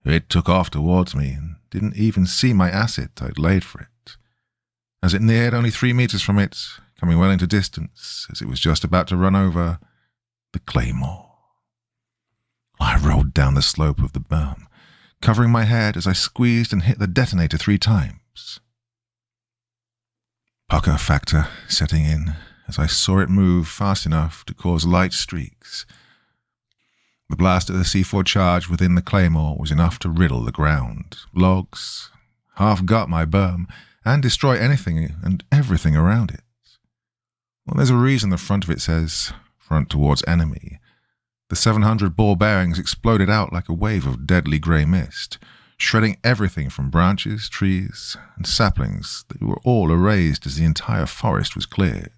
It took off towards me and didn't even see my asset I'd laid for it. As it neared only 3 meters from it, coming well into distance, as it was just about to run over the claymore. I rolled down the slope of the berm, covering my head as I squeezed and hit the detonator 3 times. Pucker factor setting in as I saw it move fast enough to cause light streaks. The blast of the C4 charge within the claymore was enough to riddle the ground, logs, half gut my berm, and destroy anything and everything around it. Well, there's a reason the front of it says, front towards enemy. The 700 ball bearings exploded out like a wave of deadly grey mist, shredding everything from branches, trees, and saplings that were all erased as the entire forest was cleared.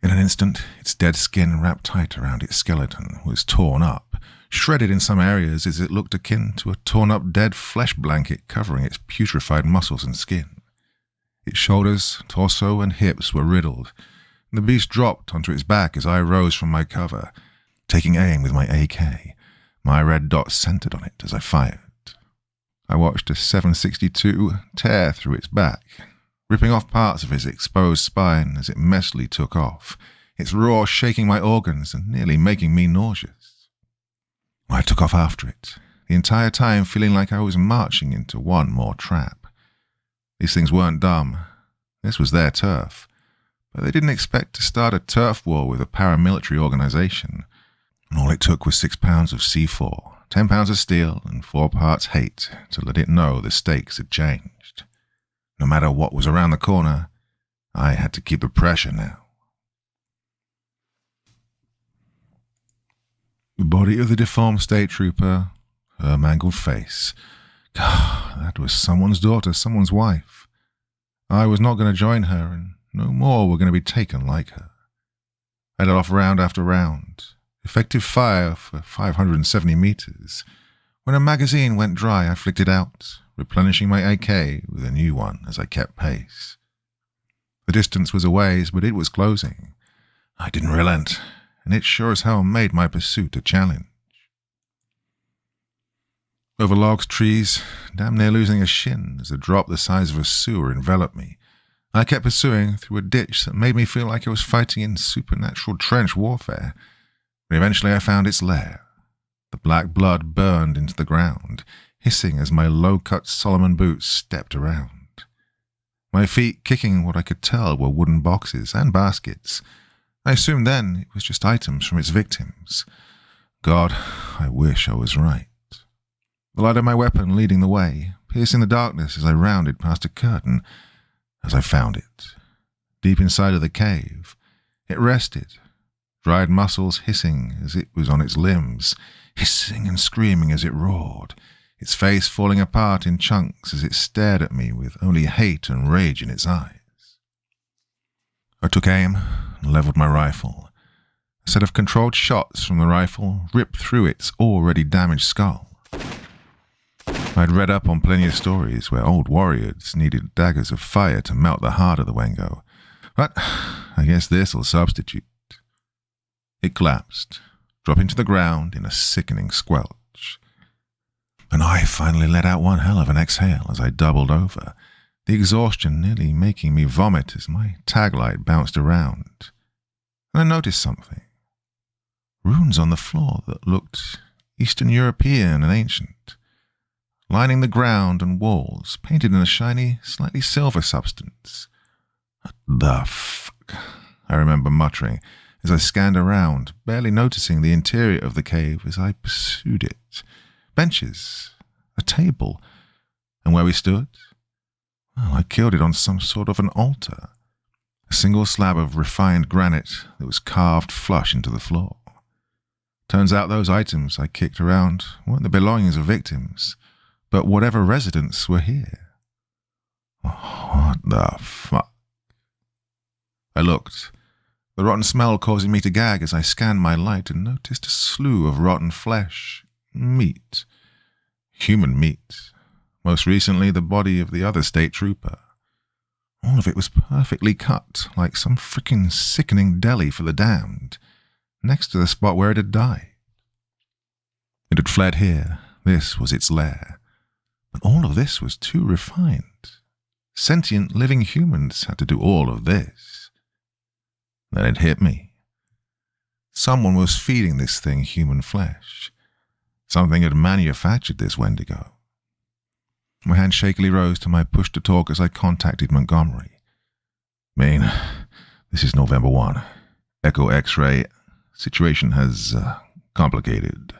In an instant, its dead skin wrapped tight around its skeleton was torn up, shredded in some areas as it looked akin to a torn-up dead flesh blanket covering its putrefied muscles and skin. Its shoulders, torso, and hips were riddled, and the beast dropped onto its back as I rose from my cover, taking aim with my AK, my red dot centered on it as I fired. I watched a 7.62 tear through its back, ripping off parts of its exposed spine as it messily took off, its roar shaking my organs and nearly making me nauseous. I took off after it, the entire time feeling like I was marching into one more trap. These things weren't dumb. This was their turf. But they didn't expect to start a turf war with a paramilitary organization. And all it took was 6 pounds of C4, 10 pounds of steel, and 4 parts hate to let it know the stakes had changed. No matter what was around the corner, I had to keep the pressure now. The body of the deformed state trooper, her mangled face. God, that was someone's daughter, someone's wife. I was not going to join her, and no more were going to be taken like her. I let off round after round, effective fire for 570 meters. When a magazine went dry, I flicked it out, replenishing my AK with a new one as I kept pace. The distance was a ways, but it was closing. I didn't relent, and it sure as hell made my pursuit a challenge. Over logs, trees, damn near losing a shin as a drop the size of a sewer enveloped me, I kept pursuing through a ditch that made me feel like I was fighting in supernatural trench warfare. But eventually I found its lair. The black blood burned into the ground, hissing as my low-cut Solomon boots stepped around. My feet kicking what I could tell were wooden boxes and baskets. I assumed then it was just items from its victims. God, I wish I was right. The light of my weapon leading the way, piercing the darkness as I rounded past a curtain, as I found it. Deep inside of the cave, it rested, dried muscles hissing as it was on its limbs, hissing and screaming as it roared, its face falling apart in chunks as it stared at me with only hate and rage in its eyes. I took aim and leveled my rifle. A set of controlled shots from the rifle ripped through its already damaged skull. I'd read up on plenty of stories where old warriors needed daggers of fire to melt the heart of the Wendigo, but I guess this'll substitute. It collapsed, dropping to the ground in a sickening squelch. And I finally let out one hell of an exhale as I doubled over, the exhaustion nearly making me vomit as my taglight bounced around. And I noticed something. Runes on the floor that looked Eastern European and ancient, lining the ground and walls, painted in a shiny, slightly silver substance. What the fuck? I remember muttering as I scanned around, barely noticing the interior of the cave as I pursued it. Benches, a table, and where we stood? Well, I killed it on some sort of an altar, a single slab of refined granite that was carved flush into the floor. Turns out those items I kicked around weren't the belongings of victims, but whatever residents were here. What the fuck? I looked, the rotten smell causing me to gag as I scanned my light and noticed a slew of rotten flesh, meat, human meat, most recently the body of the other state trooper. All of it was perfectly cut, like some frickin' sickening deli for the damned, next to the spot where it had died. It had fled here, this was its lair, but all of this was too refined. Sentient living humans had to do all of this. Then it hit me. Someone was feeding this thing human flesh. Something had manufactured this Wendigo. My hand shakily rose to my push-to-talk as I contacted Montgomery. Maine, this is November 1. Echo X-ray. Situation has complicated,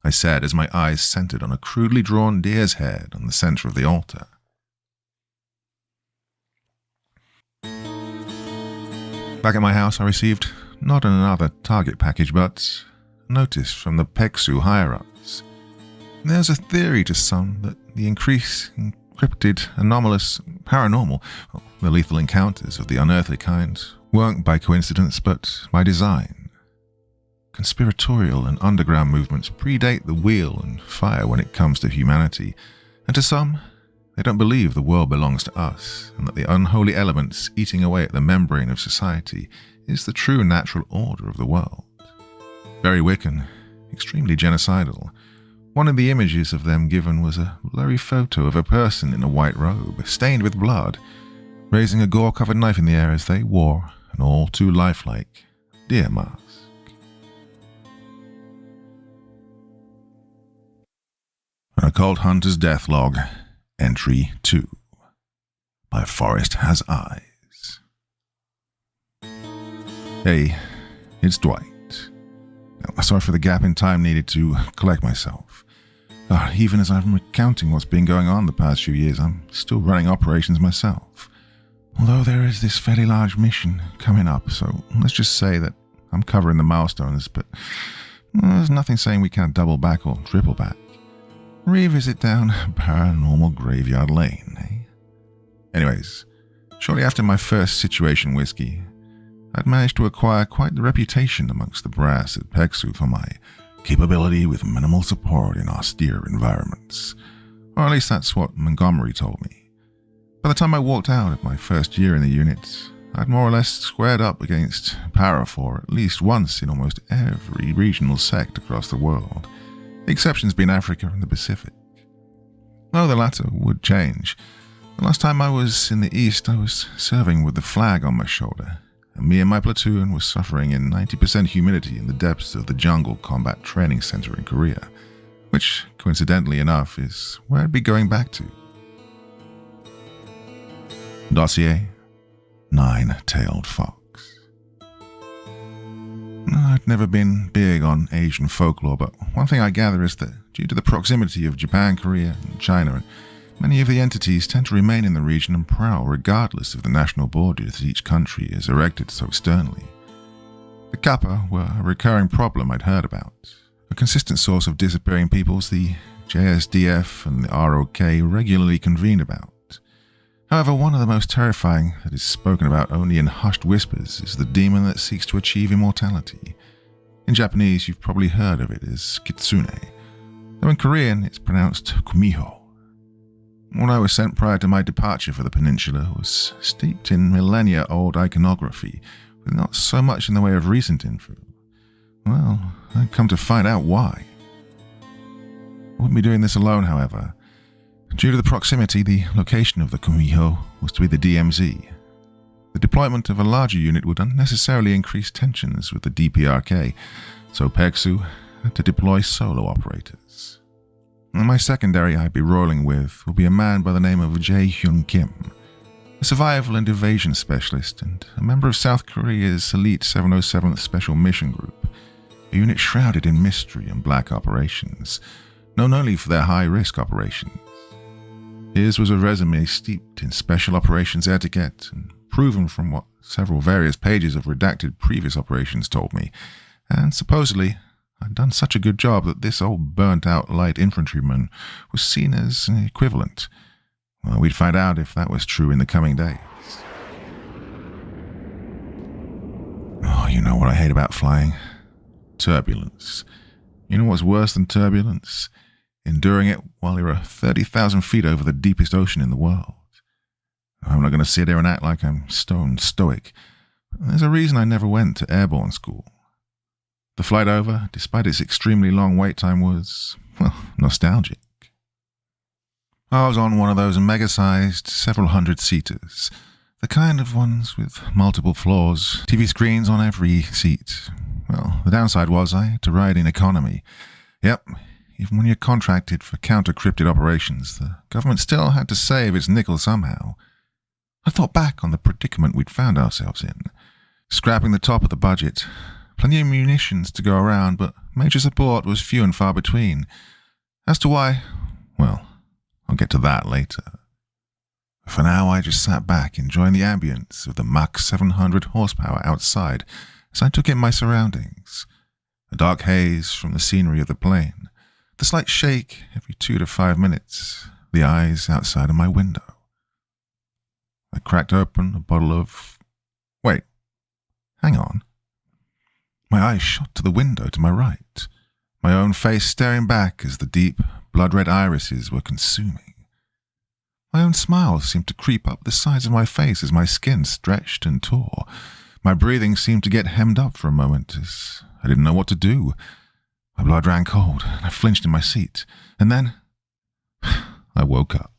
I said as my eyes centered on a crudely drawn deer's head on the center of the altar. Back at my house, I received not another target package, but a notice from the PEXU higher-ups. There's a theory to some that the increased encrypted, anomalous, paranormal, the lethal encounters of the unearthly kind weren't by coincidence, but by design. Conspiratorial and underground movements predate the wheel and fire when it comes to humanity, and to some, they don't believe the world belongs to us, and that the unholy elements eating away at the membrane of society is the true natural order of the world. Very Wiccan, extremely genocidal. One of the images of them given was a blurry photo of a person in a white robe, stained with blood, raising a gore-covered knife in the air as they wore an all too lifelike deer mask. An Occult Hunter's Deathlog, Entry 2, by Forest Has Eyes. Hey, it's Dwight. Sorry for the gap in time needed to collect myself. Even as I'm recounting what's been going on the past few years, I'm still running operations myself. Although there is this fairly large mission coming up, so let's just say that I'm covering the milestones, but there's nothing saying we can't double back or triple back. Revisit down Paranormal Graveyard Lane, eh? Anyways, shortly after my first situation whiskey, I'd managed to acquire quite the reputation amongst the brass at PEXU for my capability with minimal support in austere environments. Or at least that's what Montgomery told me. By the time I walked out of my first year in the unit, I'd more or less squared up against Parafor at least once in almost every regional sect across the world, the exceptions being Africa and the Pacific. Though the latter would change. The last time I was in the East, I was serving with the flag on my shoulder, and me and my platoon were suffering in 90% humidity in the depths of the Jungle Combat Training Center in Korea, which, coincidentally enough, is where I'd be going back to. Dossier: Nine-Tailed Fox. I've never been big on Asian folklore, but one thing I gather is that due to the proximity of Japan, Korea, and China, many of the entities tend to remain in the region and prowl regardless of the national borders that each country has erected so sternly. The Kappa were a recurring problem I'd heard about. A consistent source of disappearing peoples the JSDF and the ROK regularly convened about. However, one of the most terrifying that is spoken about only in hushed whispers is the demon that seeks to achieve immortality. In Japanese, you've probably heard of it as kitsune, though in Korean it's pronounced kumiho. What I was sent prior to my departure for the peninsula was steeped in millennia-old iconography, with not so much in the way of recent info. Well, I'd come to find out why. I wouldn't be doing this alone, however. Due to the proximity, the location of the kumiho was to be the DMZ. The deployment of a larger unit would unnecessarily increase tensions with the DPRK, so PEXU had to deploy solo operators. And my secondary I'd be rolling with will be a man by the name of Jae-Hyun Kim, a survival and evasion specialist and a member of South Korea's elite 707th Special Mission Group, a unit shrouded in mystery and black operations, known only for their high-risk operations. His was a resume steeped in special operations etiquette and proven from what several various pages of redacted previous operations told me, and supposedly I'd done such a good job that this old burnt-out light infantryman was seen as an equivalent. Well, we'd find out if that was true in the coming days. Oh, you know what I hate about flying? Turbulence. You know what's worse than turbulence? Enduring it while you're 30,000 feet over the deepest ocean in the world. I'm not going to sit here and act like I'm stone stoic. There's a reason I never went to airborne school. The flight over, despite its extremely long wait time, was, well, nostalgic. I was on one of those mega-sized, several hundred-seaters, the kind of ones with multiple floors, TV screens on every seat. Well, the downside was I had to ride in economy. Yep, even when you're contracted for counter-cryptid operations, the government still had to save its nickel somehow. I thought back on the predicament we'd found ourselves in, scrapping the top of the budget. Plenty of munitions to go around, but major support was few and far between. As to why, well, I'll get to that later. For now, I just sat back, enjoying the ambience of the Mach 700 horsepower outside as I took in my surroundings. A dark haze from the scenery of the plane, the slight shake every 2 to 5 minutes, the eyes outside of my window. I cracked open a bottle of... Wait, hang on. My eyes shot to the window to my right, my own face staring back as the deep, blood-red irises were consuming. My own smile seemed to creep up the sides of my face as my skin stretched and tore. My breathing seemed to get hemmed up for a moment as I didn't know what to do. My blood ran cold, and I flinched in my seat. And then I woke up.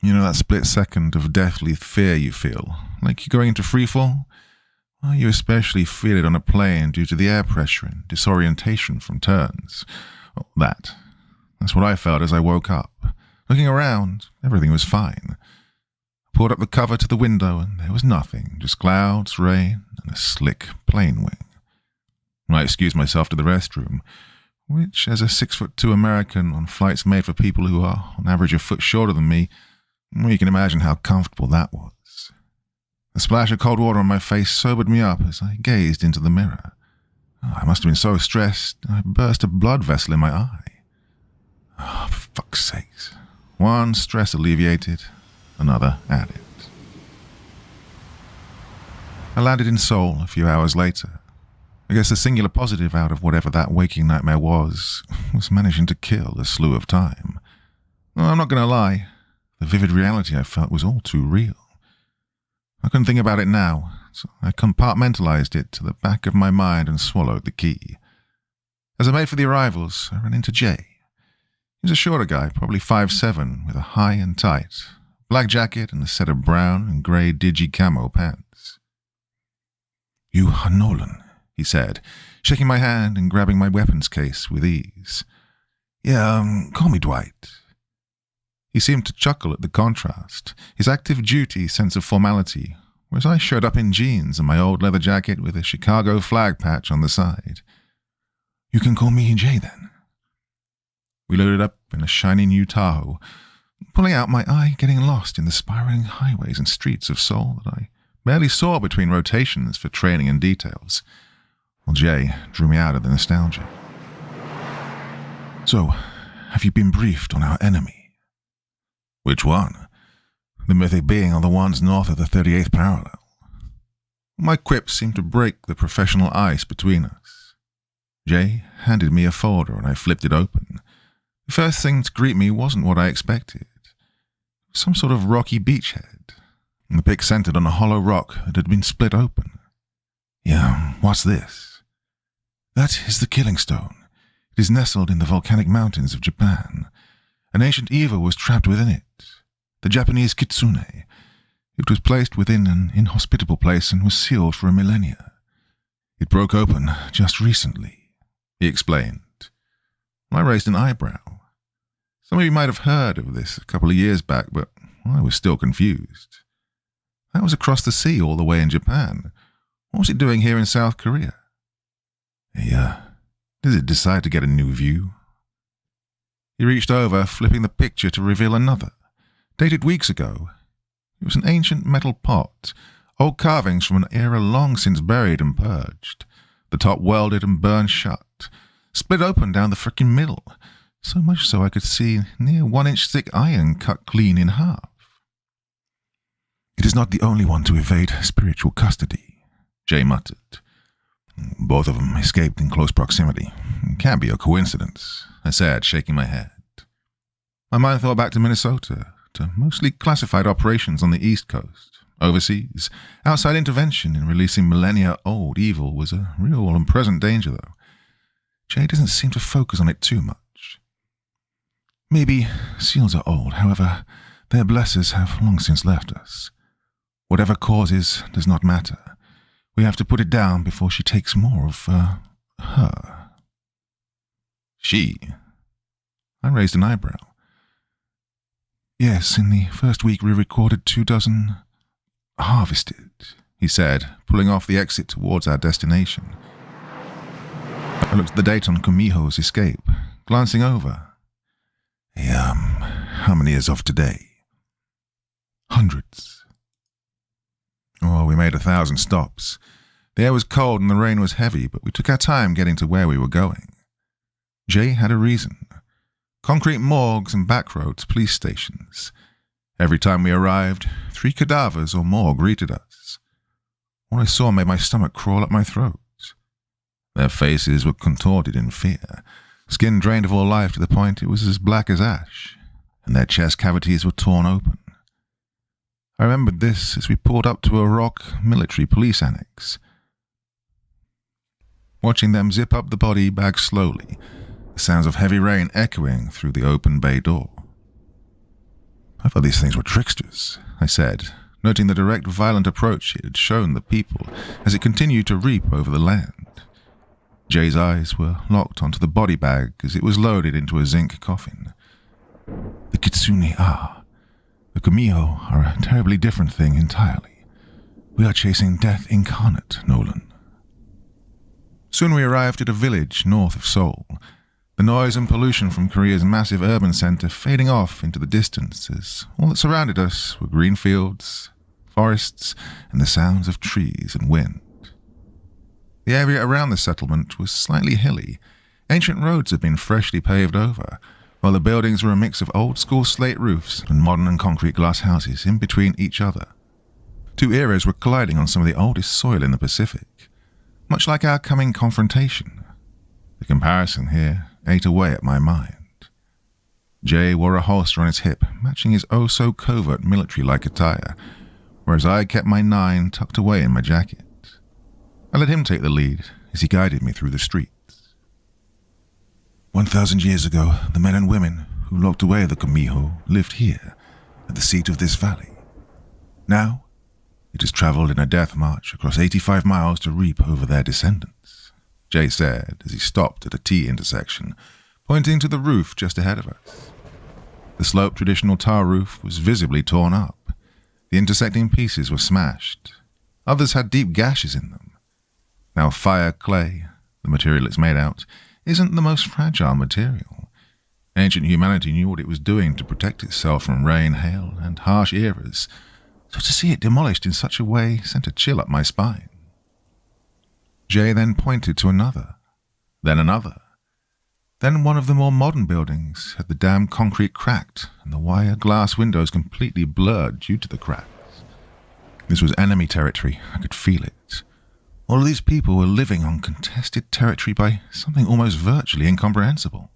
You know that split second of deathly fear you feel, like you're going into freefall? Well, you especially feel it on a plane due to the air pressure and disorientation from turns. Well, that's what I felt as I woke up. Looking around, everything was fine. I pulled up the cover to the window and there was nothing, just clouds, rain, and a slick plane wing. I excused myself to the restroom, which, as a 6'2" American on flights made for people who are on average a foot shorter than me, well, you can imagine how comfortable that was. The splash of cold water on my face sobered me up as I gazed into the mirror. Oh, I must have been so stressed, I burst a blood vessel in my eye. Oh, for fuck's sakes. One stress alleviated, another added. I landed in Seoul a few hours later. I guess the singular positive out of whatever that waking nightmare was managing to kill a slew of time. Well, I'm not going to lie. The vivid reality I felt was all too real. I couldn't think about it now, so I compartmentalized it to the back of my mind and swallowed the key. As I made for the arrivals, I ran into Jay. He was a shorter guy, probably 5'7", with a high and tight, black jacket and a set of brown and grey digi camo pants. "You are Nolan," he said, shaking my hand and grabbing my weapons case with ease. "Yeah, call me Dwight." He seemed to chuckle at the contrast, his active duty sense of formality, whereas I showed up in jeans and my old leather jacket with a Chicago flag patch on the side. "You can call me Jay, then." We loaded up in a shiny new Tahoe, pulling out, my eye getting lost in the spiraling highways and streets of Seoul that I barely saw between rotations for training and details, while Jay drew me out of the nostalgia. "So, have you been briefed on our enemy?" "Which one?" "The mythic being on the ones north of the 38th parallel." My quips seemed to break the professional ice between us. Jay handed me a folder and I flipped it open. The first thing to greet me wasn't what I expected. Some sort of rocky beachhead, and the pic centered on a hollow rock that had been split open. "Yeah, what's this?" "That is the Killing Stone. It is nestled in the volcanic mountains of Japan. An ancient evil was trapped within it, the Japanese kitsune. It was placed within an inhospitable place and was sealed for a millennia. It broke open just recently," he explained. I raised an eyebrow. Some of you might have heard of this a couple of years back, but I was still confused. That was across the sea all the way in Japan. What was it doing here in South Korea? Did it decide to get a new view? He reached over, flipping the picture to reveal another, dated weeks ago. It was an ancient metal pot, old carvings from an era long since buried and purged, the top welded and burned shut, split open down the frickin' middle, so much so I could see near 1-inch thick iron cut clean in half. "It is not the only one to evade spiritual custody," Jay muttered. "Both of them escaped in close proximity. Can't be a coincidence," I said, shaking my head. My mind thought back to Minnesota, to mostly classified operations on the East Coast. Overseas, outside intervention in releasing millennia-old evil was a real and present danger, though. Jay doesn't seem to focus on it too much. Maybe seals are old, however, their blessers have long since left us. Whatever causes does not matter. We have to put it down before she takes more of, her. She? I raised an eyebrow. "Yes, in the first week we recorded 24 harvested," he said, pulling off the exit towards our destination. I looked at the date on Kumiho's escape, glancing over. How many is off today?" "Hundreds." "Oh, we made 1,000 stops. The air was cold and the rain was heavy, but we took our time getting to where we were going." Jay had a reason. Concrete morgues and backroads police stations. Every time we arrived, 3 cadavers or more greeted us. What I saw made my stomach crawl up my throat. Their faces were contorted in fear, skin drained of all life to the point it was as black as ash, and their chest cavities were torn open. I remembered this as we pulled up to a rock military police annex. Watching them zip up the body bag slowly, the sounds of heavy rain echoing through the open bay door. "I thought these things were tricksters," I said, noting the direct, violent approach it had shown the people as it continued to reap over the land. Jay's eyes were locked onto the body bag as it was loaded into a zinc coffin. "The Kitsune are. The Kumiho are a terribly different thing entirely. We are chasing death incarnate, Nolan." Soon we arrived at a village north of Seoul, the noise and pollution from Korea's massive urban center fading off into the distance as all that surrounded us were green fields, forests, and the sounds of trees and wind. The area around the settlement was slightly hilly. Ancient roads had been freshly paved over, while the buildings were a mix of old-school slate roofs and modern and concrete glass houses in between each other. 2 eras were colliding on some of the oldest soil in the Pacific, much like our coming confrontation. The comparison here ate away at my mind. Jay wore a holster on his hip, matching his oh-so-covert military-like attire, whereas I kept my 9 tucked away in my jacket. I let him take the lead as he guided me through the streets. 1,000 years ago, the men and women who locked away the Kumiho lived here, at the seat of this valley. Now, it has traveled in a death march across 85 miles to reap over their descendants," Jay said as he stopped at a T intersection, pointing to the roof just ahead of us. The sloped traditional tar roof was visibly torn up. The intersecting pieces were smashed. Others had deep gashes in them. Now fire clay, the material it's made out, isn't the most fragile material. Ancient humanity knew what it was doing to protect itself from rain, hail, and harsh eras, so to see it demolished in such a way sent a chill up my spine. Jay then pointed to another, then another. Then one of the more modern buildings had the damned concrete cracked and the wire glass windows completely blurred due to the cracks. This was enemy territory, I could feel it. All of these people were living on contested territory by something almost virtually incomprehensible.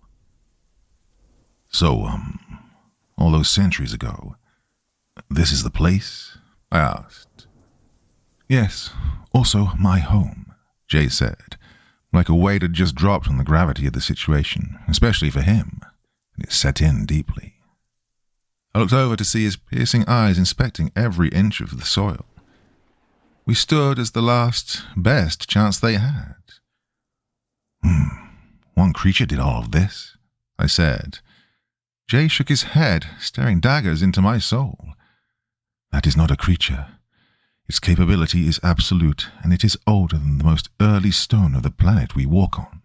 "So, all those centuries ago, this is the place?" I asked. "Yes, also my home," Jay said, like a weight had just dropped on the gravity of the situation, especially for him, and it set in deeply. I looked over to see his piercing eyes inspecting every inch of the soil. We stood as the last, best chance they had. One creature did all of this," I said. Jay shook his head, staring daggers into my soul. "That is not a creature. Its capability is absolute, and it is older than the most early stone of the planet we walk on."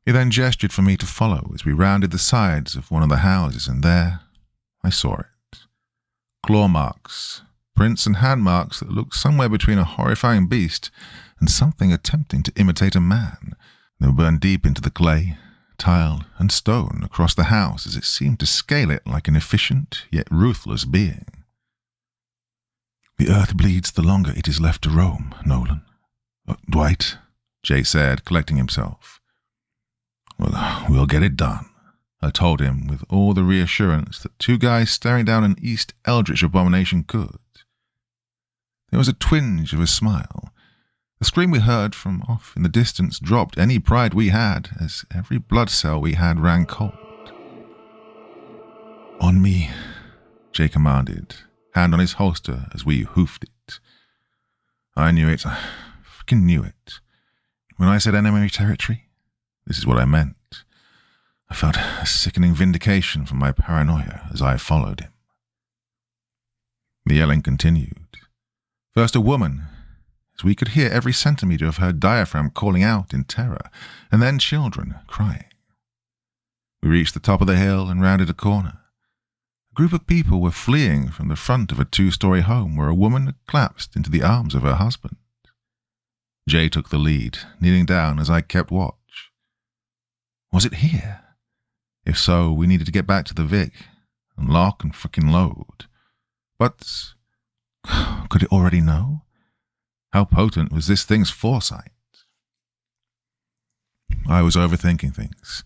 He then gestured for me to follow as we rounded the sides of one of the houses, and there I saw it. Claw marks, prints and hand marks that looked somewhere between a horrifying beast and something attempting to imitate a man. They were burned deep into the clay, tile, and stone across the house as it seemed to scale it like an efficient yet ruthless being. "The earth bleeds the longer it is left to roam, Nolan." "Dwight," Jay said, collecting himself. "Well, we'll get it done," I told him with all the reassurance that two guys staring down an East Eldritch abomination could. There was a twinge of a smile. The scream we heard from off in the distance dropped any pride we had as every blood cell we had ran cold. "On me," Jay commanded, hand on his holster as we hoofed it. I knew it. I freaking knew it. When I said enemy territory, this is what I meant. I felt a sickening vindication from my paranoia as I followed him. The yelling continued. First a woman, as we could hear every centimetre of her diaphragm calling out in terror, and then children crying. We reached the top of the hill and rounded a corner. A group of people were fleeing from the front of a 2-story home where a woman had collapsed into the arms of her husband. Jay took the lead, kneeling down as I kept watch. Was it here? If so, we needed to get back to the Vic and lock and frickin' load. But could it already know? How potent was this thing's foresight? I was overthinking things.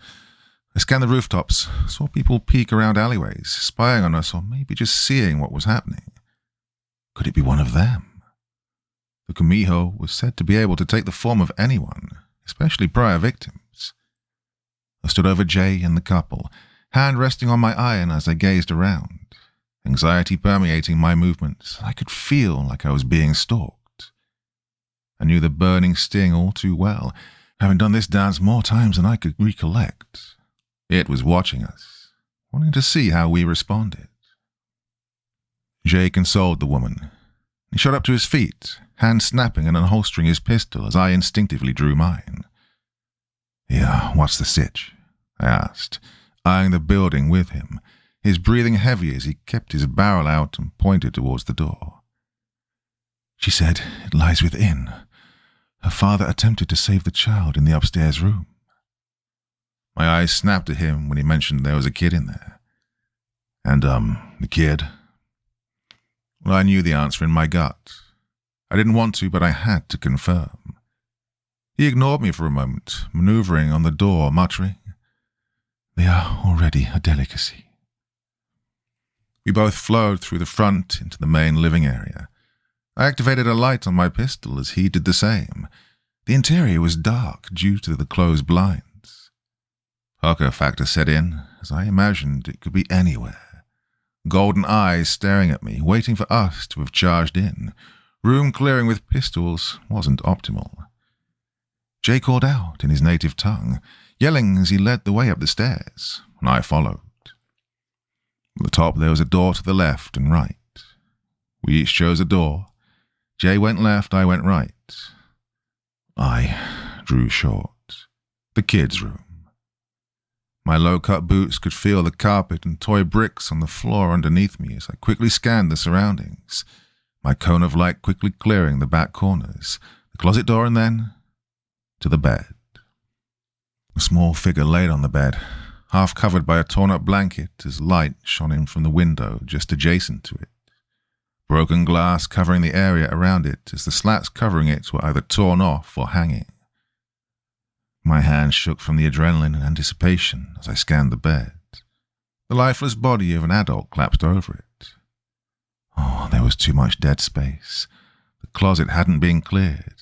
I scanned the rooftops, saw people peek around alleyways, spying on us or maybe just seeing what was happening. Could it be one of them? The Kumiho was said to be able to take the form of anyone, especially prior victims. I stood over Jay and the couple, hand resting on my iron as I gazed around, anxiety permeating my movements. I could feel like I was being stalked. I knew the burning sting all too well, having done this dance more times than I could recollect. It was watching us, wanting to see how we responded. Jay consoled the woman. He shot up to his feet, hand snapping and unholstering his pistol as I instinctively drew mine. "Yeah, what's the sitch?" I asked, eyeing the building with him, his breathing heavy as he kept his barrel out and pointed towards the door. "She said it lies within. Her father attempted to save the child in the upstairs room." My eyes snapped at him when he mentioned there was a kid in there. "And, the kid?" Well, I knew the answer in my gut. I didn't want to, but I had to confirm. He ignored me for a moment, maneuvering on the door, muttering, "They are already a delicacy." We both flowed through the front into the main living area. I activated a light on my pistol as he did the same. The interior was dark due to the closed blinds. Poker factor set in, as I imagined it could be anywhere. Golden eyes staring at me, waiting for us to have charged in. Room clearing with pistols wasn't optimal. Jay called out in his native tongue, yelling as he led the way up the stairs, and I followed. At the top there was a door to the left and right. We each chose a door. Jay went left, I went right. I drew short. The kids' room. My low-cut boots could feel the carpet and toy bricks on the floor underneath me as I quickly scanned the surroundings, my cone of light quickly clearing the back corners, the closet door, and then to the bed. A small figure laid on the bed, half covered by a torn-up blanket as light shone in from the window just adjacent to it. Broken glass covering the area around it as the slats covering it were either torn off or hanging. My hands shook from the adrenaline and anticipation as I scanned the bed. The lifeless body of an adult collapsed over it. Oh, there was too much dead space. The closet hadn't been cleared.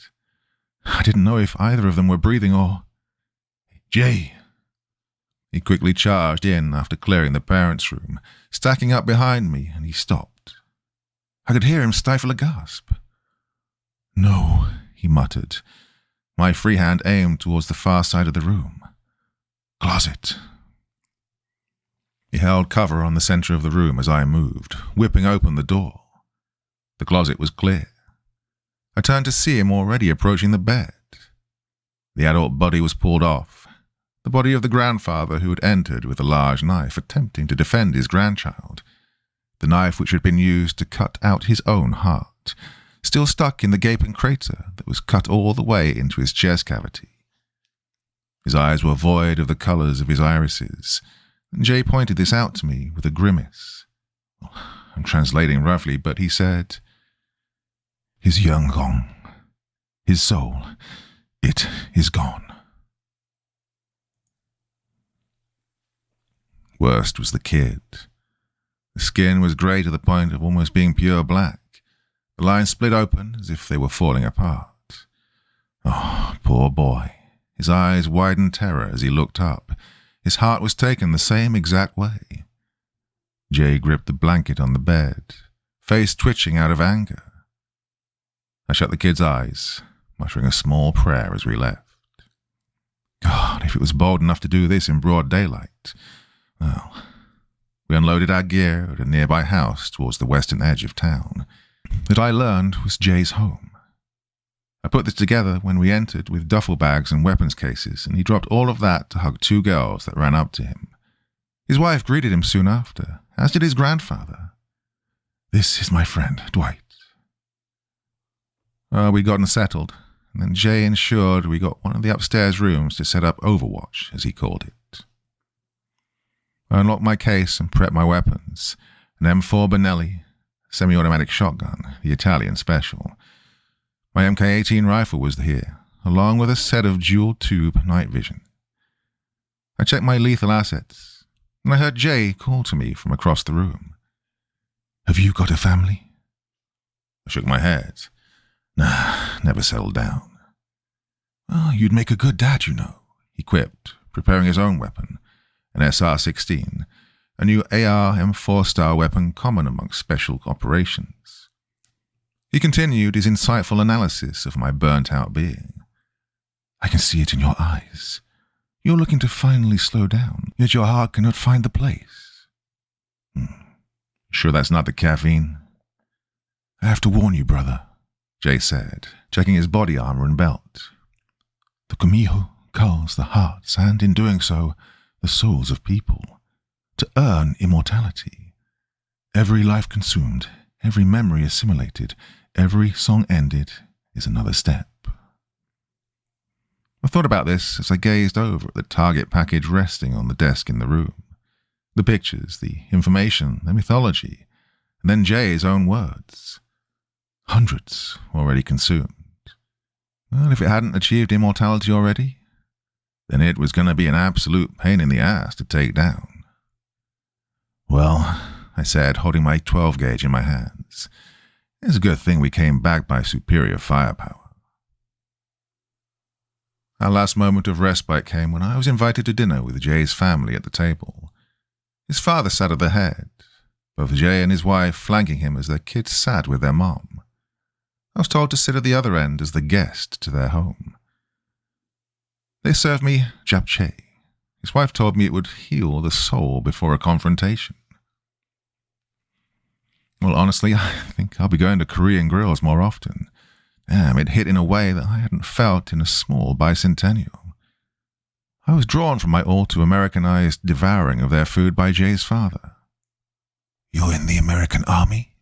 I didn't know if either of them were breathing or... "Jay!" He quickly charged in after clearing the parents' room, stacking up behind me, and he stopped. I could hear him stifle a gasp. "No," he muttered. My free hand aimed towards the far side of the room. "Closet." He held cover on the center of the room as I moved, whipping open the door. The closet was clear. I turned to see him already approaching the bed. The adult body was pulled off, the body of the grandfather who had entered with a large knife, attempting to defend his grandchild, the knife which had been used to cut out his own heart, still stuck in the gaping crater that was cut all the way into his chest cavity. His eyes were void of the colours of his irises, and Jay pointed this out to me with a grimace. I'm translating roughly, but he said, "His young gone. His soul, it is gone." Worst was the kid. The skin was grey to the point of almost being pure black. The lines split open as if they were falling apart. Oh, poor boy. His eyes widened terror as he looked up. His heart was taken the same exact way. Jay gripped the blanket on the bed, face twitching out of anger. I shut the kid's eyes, muttering a small prayer as we left. God, if it was bold enough to do this in broad daylight. Well, we unloaded our gear at a nearby house towards the western edge of town that I learned was Jay's home. I put this together when we entered with duffel bags and weapons cases, and he dropped all of that to hug two girls that ran up to him. His wife greeted him soon after, as did his grandfather. "This is my friend, Dwight." We'd gotten settled, and then Jay ensured we got one of the upstairs rooms to set up Overwatch, as he called it. I unlocked my case and prepped my weapons, an M4 Benelli, semi-automatic shotgun, the Italian special. My MK-18 rifle was here, along with a set of dual-tube night vision. I checked my lethal assets, and I heard Jay call to me from across the room. "Have you got a family?" I shook my head. "Nah, never settled down." "Oh, you'd make a good dad, you know," he quipped, preparing his own weapon, an SR-16, a new AR M4-style weapon common amongst special operations. He continued his insightful analysis of my burnt-out being. "I can see it in your eyes. You're looking to finally slow down, yet your heart cannot find the place." Sure that's not the caffeine?" "I have to warn you, brother," Jay said, checking his body armor and belt. "The Kumiho culls the hearts, and in doing so, the souls of people, to earn immortality. Every life consumed, every memory assimilated, every song ended is another step." I thought about this as I gazed over at the target package resting on the desk in the room. The pictures, the information, the mythology, and then Jay's own words. Hundreds already consumed. Well, if it hadn't achieved immortality already, then it was going to be an absolute pain in the ass to take down. "Well," I said, holding my 12 gauge in my hands, "it's a good thing we came back by superior firepower." Our last moment of respite came when I was invited to dinner with Jay's family at the table. His father sat at the head, both Jay and his wife flanking him as their kids sat with their mom. I was told to sit at the other end as the guest to their home. They served me japchae. His wife told me it would heal the soul before a confrontation. Well, honestly, I think I'll be going to Korean grills more often. Damn, it hit in a way that I hadn't felt in a small bicentennial. I was drawn from my all-too-Americanized devouring of their food by Jay's father. "You're in the American Army?"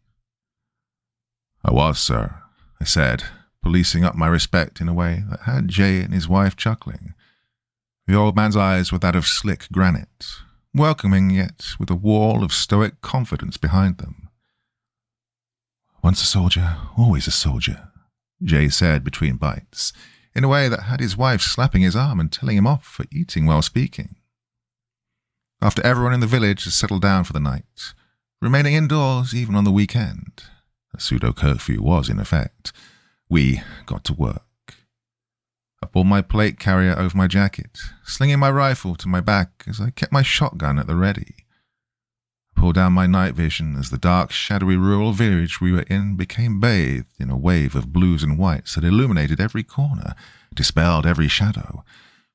"I was, sir," I said, policing up my respect in a way that had Jay and his wife chuckling. The old man's eyes were that of slick granite, welcoming yet with a wall of stoic confidence behind them. "Once a soldier, always a soldier," Jay said between bites, in a way that had his wife slapping his arm and telling him off for eating while speaking. After everyone in the village had settled down for the night, remaining indoors even on the weekend, a pseudo-curfew was in effect, we got to work. I pulled my plate carrier over my jacket, slinging my rifle to my back as I kept my shotgun at the ready. I pulled down my night vision as the dark, shadowy rural village we were in became bathed in a wave of blues and whites that illuminated every corner, dispelled every shadow.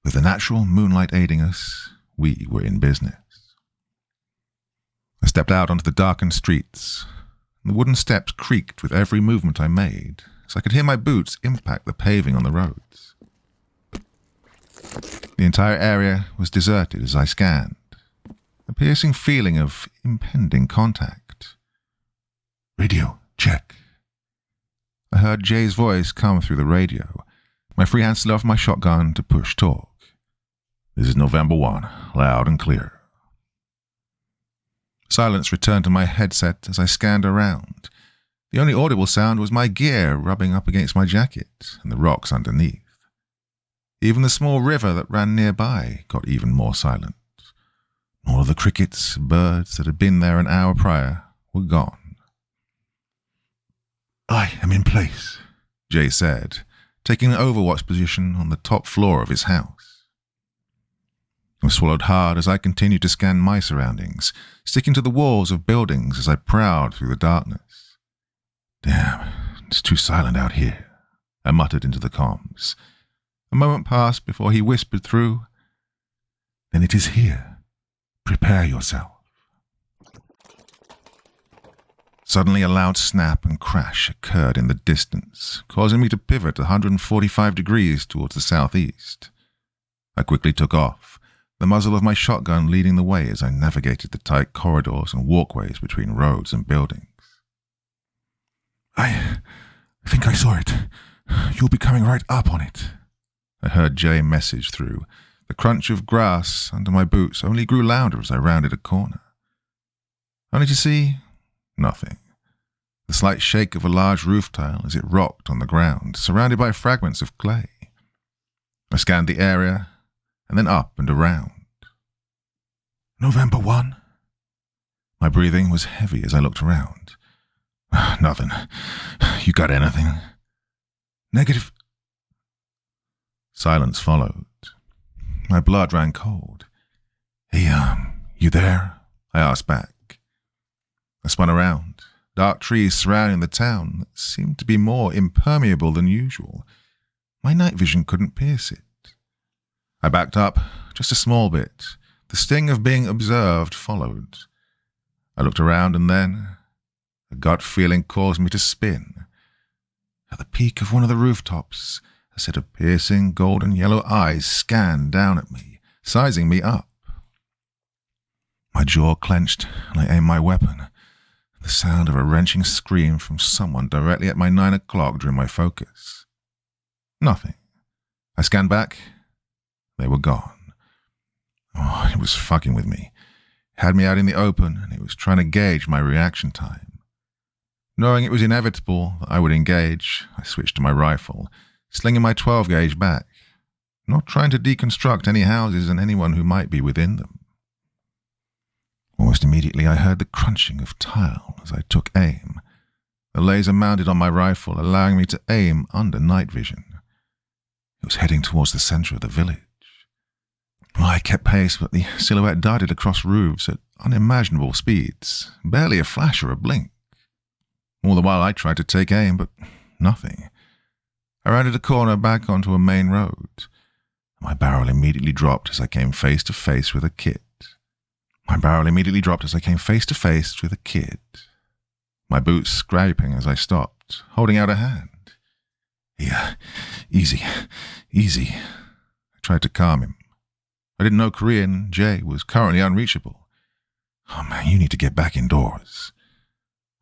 With the natural moonlight aiding us, we were in business. I stepped out onto the darkened streets. The wooden steps creaked with every movement I made, so I could hear my boots impact the paving on the roads. The entire area was deserted as I scanned, a piercing feeling of impending contact. "Radio, check." I heard Jay's voice come through the radio. My free hand slid off my shotgun to push talk. "This is November 1, loud and clear." Silence returned to my headset as I scanned around. The only audible sound was my gear rubbing up against my jacket and the rocks underneath. Even the small river that ran nearby got even more silent. All of the crickets, birds that had been there an hour prior were gone. "I am in place," Jay said, taking an overwatch position on the top floor of his house. I swallowed hard as I continued to scan my surroundings, sticking to the walls of buildings as I prowled through the darkness. "Damn, it's too silent out here," I muttered into the comms. A moment passed before he whispered through, "Then it is here. Prepare yourself." Suddenly a loud snap and crash occurred in the distance, causing me to pivot 145 degrees towards the southeast. I quickly took off, the muzzle of my shotgun leading the way as I navigated the tight corridors and walkways between roads and buildings. I think I saw it. You'll be coming right up on it," I heard Jay message through. The crunch of grass under my boots only grew louder as I rounded a corner. Only to see nothing. The slight shake of a large roof tile as it rocked on the ground, surrounded by fragments of clay. I scanned the area, and then up and around. "November 1? My breathing was heavy as I looked around. "Nothing. You got anything?" "Negative." Silence followed. My blood ran cold. "Hey, you there?" I asked back. I spun around. Dark trees surrounding the town that seemed to be more impermeable than usual. My night vision couldn't pierce it. I backed up just a small bit. The sting of being observed followed. I looked around and then a gut feeling caused me to spin. At the peak of one of the rooftops, a set of piercing golden yellow eyes scanned down at me, sizing me up. My jaw clenched and I aimed my weapon. The sound of a wrenching scream from someone directly at my 9 o'clock drew my focus. Nothing. I scanned back. They were gone. Oh, it was fucking with me. It had me out in the open, and it was trying to gauge my reaction time. Knowing it was inevitable that I would engage, I switched to my rifle, slinging my 12-gauge back, not trying to deconstruct any houses and anyone who might be within them. Almost immediately I heard the crunching of tile as I took aim, the laser mounted on my rifle allowing me to aim under night vision. It was heading towards the center of the village. I kept pace, but the silhouette darted across roofs at unimaginable speeds, barely a flash or a blink. All the while I tried to take aim, but nothing. I rounded a corner back onto a main road. My barrel immediately dropped as I came face to face with a kid. My boots scraping as I stopped, holding out a hand. "Yeah, easy. I tried to calm him. I didn't know Korean Jay was currently unreachable. "Oh man, you need to get back indoors."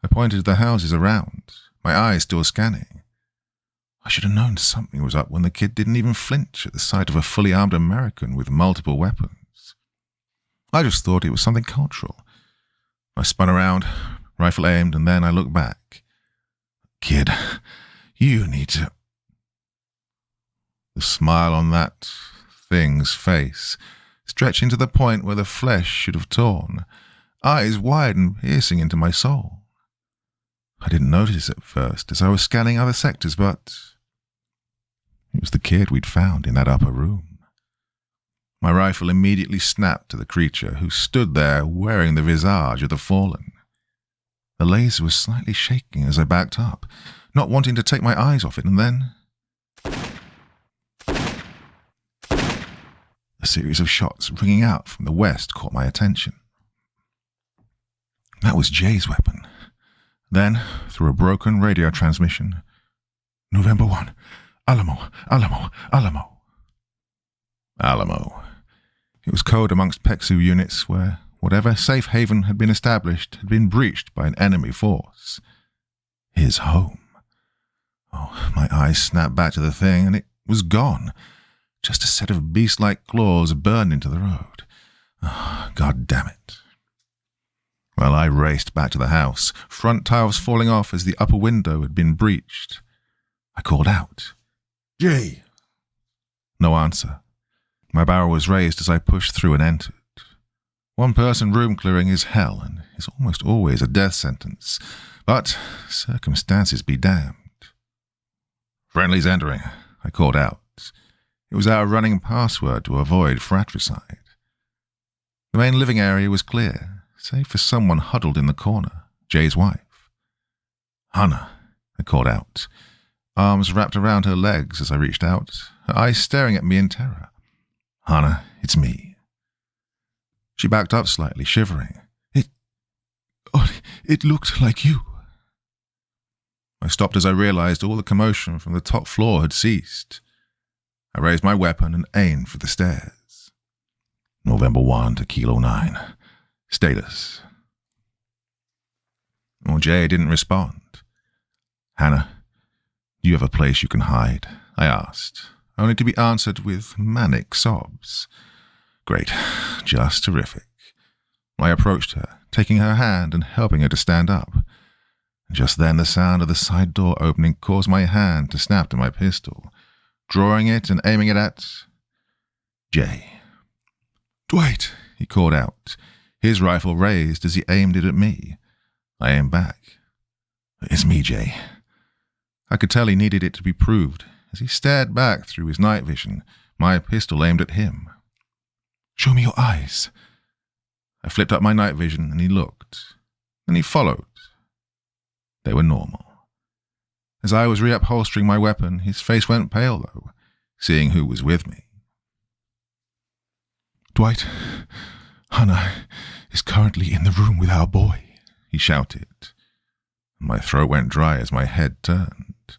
I pointed to the houses around, my eyes still scanning. I should have known something was up when the kid didn't even flinch at the sight of a fully armed American with multiple weapons. I just thought it was something cultural. I spun around, rifle aimed, and then I looked back. "Kid, you need to..." The smile on that thing's face, stretching to the point where the flesh should have torn, eyes wide and piercing into my soul. I didn't notice at first as I was scanning other sectors, but it was the kid we'd found in that upper room. My rifle immediately snapped to the creature who stood there wearing the visage of the fallen. The laser was slightly shaking as I backed up, not wanting to take my eyes off it, and then a series of shots ringing out from the west caught my attention. That was Jay's weapon. Then, through a broken radio transmission, "November 1, Alamo. Alamo. It was code amongst PEXU units where whatever safe haven had been established had been breached by an enemy force. His home. Oh, my eyes snapped back to the thing, and it was gone. Just a set of beast-like claws burned into the road. Oh, God damn it. Well, I raced back to the house, front tiles falling off as the upper window had been breached. I called out, "Jay!" No answer. My barrel was raised as I pushed through and entered. One-person room clearing is hell and is almost always a death sentence, but circumstances be damned. "Friendly's entering," I called out. It was our running password to avoid fratricide. The main living area was clear, save for someone huddled in the corner, Jay's wife. "Hannah," I called out, arms wrapped around her legs as I reached out, her eyes staring at me in terror. "Hannah, it's me." She backed up slightly, shivering. It looked like you." I stopped as I realized all the commotion from the top floor had ceased. I raised my weapon and aimed for the stairs. November 1 to Kilo 9. Status. Well, Jay didn't respond. "Hannah, do you have a place you can hide?" I asked, only to be answered with manic sobs. Great. Just terrific. I approached her, taking her hand and helping her to stand up. Just then the sound of the side door opening caused my hand to snap to my pistol, drawing it and aiming it at Jay. "Dwight," he called out, his rifle raised as he aimed it at me. I aimed back. "It's me, Jay." I could tell he needed it to be proved as he stared back through his night vision, my pistol aimed at him. "Show me your eyes." I flipped up my night vision and he looked. Then he followed. They were normal. As I was reupholstering my weapon, his face went pale though, seeing who was with me. "Dwight, Hannah is currently in the room with our boy," he shouted. My throat went dry as my head turned,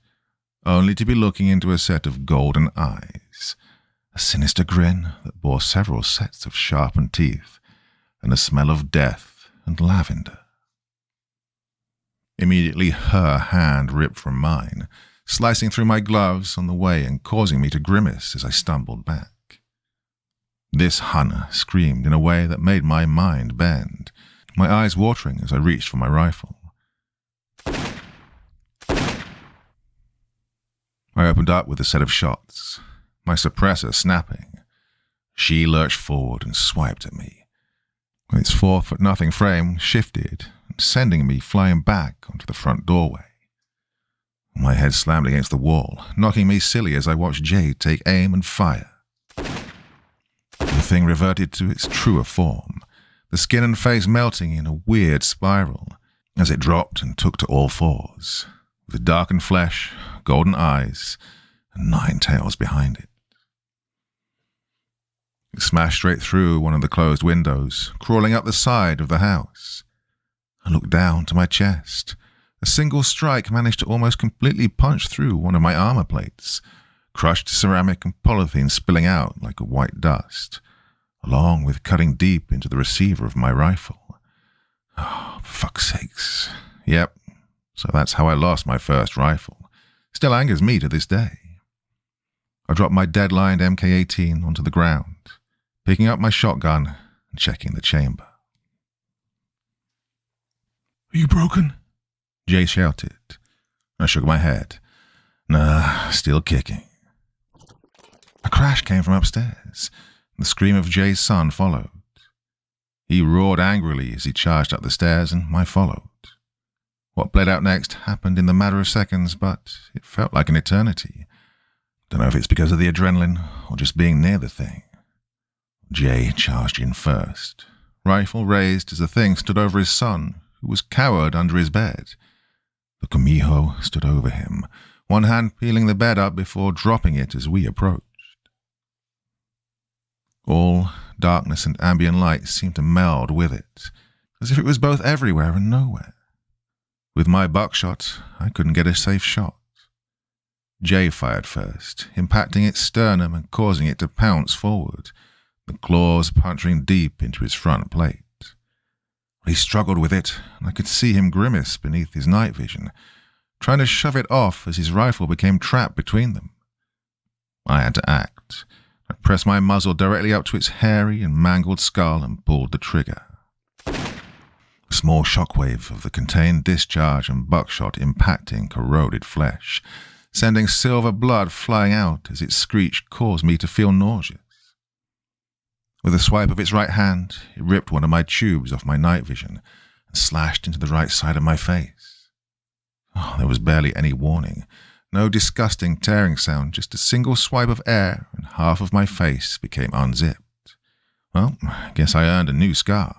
only to be looking into a set of golden eyes, a sinister grin that bore several sets of sharpened teeth, and a smell of death and lavender. Immediately her hand ripped from mine, slicing through my gloves on the way and causing me to grimace as I stumbled back. This Hannah screamed in a way that made my mind bend, my eyes watering as I reached for my rifle. I opened up with a set of shots, my suppressor snapping. She lurched forward and swiped at me. Its 4-foot-nothing frame shifted, sending me flying back onto the front doorway. My head slammed against the wall, knocking me silly as I watched Jay take aim and fire. The thing reverted to its truer form, the skin and face melting in a weird spiral as it dropped and took to all fours, with darkened flesh, golden eyes, and 9 tails behind it. It smashed straight through one of the closed windows, crawling up the side of the house. I looked down to my chest. A single strike managed to almost completely punch through one of my armor plates, crushed ceramic and polythene spilling out like a white dust, along with cutting deep into the receiver of my rifle. Oh, for fuck's sakes. Yep, so that's how I lost my first rifle. Still angers me to this day. I dropped my dead-lined MK-18 onto the ground, picking up my shotgun and checking the chamber. "Are you broken?" Jay shouted. I shook my head. Nah, still kicking. A crash came from upstairs, and the scream of Jay's son followed. He roared angrily as he charged up the stairs, and I followed. What played out next happened in the matter of seconds, but it felt like an eternity. Don't know if it's because of the adrenaline or just being near the thing. Jay charged in first, rifle raised as the thing stood over his son, who was cowered under his bed. The Comijo stood over him, one hand peeling the bed up before dropping it as we approached. All darkness and ambient light seemed to meld with it, as if it was both everywhere and nowhere. With my buckshot, I couldn't get a safe shot. Jay fired first, impacting its sternum and causing it to pounce forward, the claws puncturing deep into his front plate. He struggled with it, and I could see him grimace beneath his night vision, trying to shove it off as his rifle became trapped between them. I had to act. I pressed my muzzle directly up to its hairy and mangled skull and pulled the trigger. A small shockwave of the contained discharge and buckshot impacting corroded flesh, sending silver blood flying out as its screech caused me to feel nauseous. With a swipe of its right hand, it ripped one of my tubes off my night vision and slashed into the right side of my face. Oh, there was barely any warning. No disgusting tearing sound, just a single swipe of air and half of my face became unzipped. Well, I guess I earned a new scar.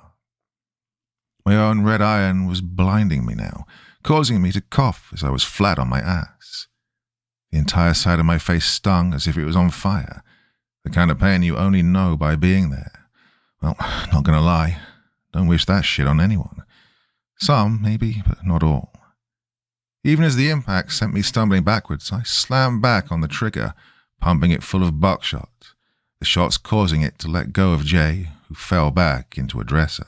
My own red iron was blinding me now, causing me to cough as I was flat on my ass. The entire side of my face stung as if it was on fire, the kind of pain you only know by being there. Well, not gonna lie, don't wish that shit on anyone. Some, maybe, but not all. Even as the impact sent me stumbling backwards, I slammed back on the trigger, pumping it full of buckshot, the shots causing it to let go of Jay, who fell back into a dresser.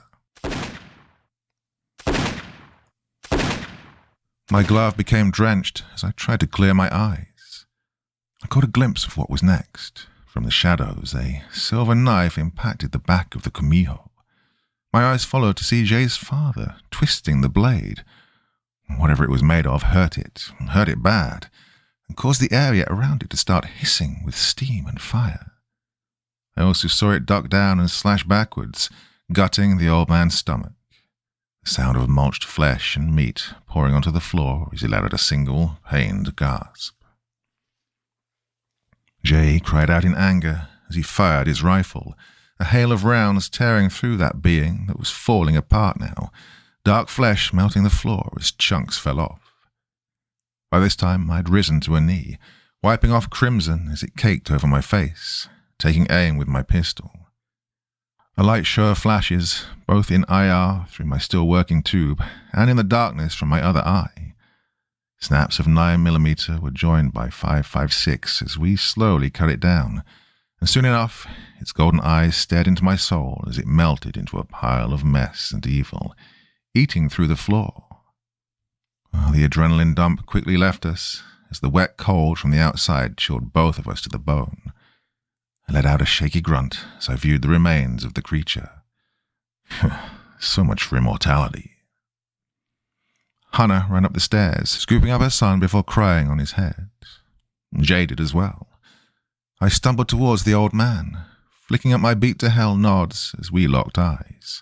My glove became drenched as I tried to clear my eyes. I caught a glimpse of what was next. From the shadows, a silver knife impacted the back of the Kumiho. My eyes followed to see Jay's father twisting the blade. Whatever it was made of hurt it bad, and caused the area around it to start hissing with steam and fire. I also saw it duck down and slash backwards, gutting the old man's stomach. The sound of mulched flesh and meat pouring onto the floor as he let out a single, pained gasp. Jay cried out in anger as he fired his rifle, a hail of rounds tearing through that being that was falling apart now, dark flesh melting the floor as chunks fell off. By this time I'd risen to a knee, wiping off crimson as it caked over my face, taking aim with my pistol. A light show of flashes, both in IR through my still-working tube and in the darkness from my other eye. Snaps of 9mm were joined by 5.56 as we slowly cut it down, and soon enough its golden eyes stared into my soul as it melted into a pile of mess and evil, eating through the floor. The adrenaline dump quickly left us as the wet cold from the outside chilled both of us to the bone. I let out a shaky grunt as I viewed the remains of the creature. So much for immortality. Hannah ran up the stairs, scooping up her son before crying on his head. Jay did as well. I stumbled towards the old man, flicking up my beat-to-hell nods as we locked eyes.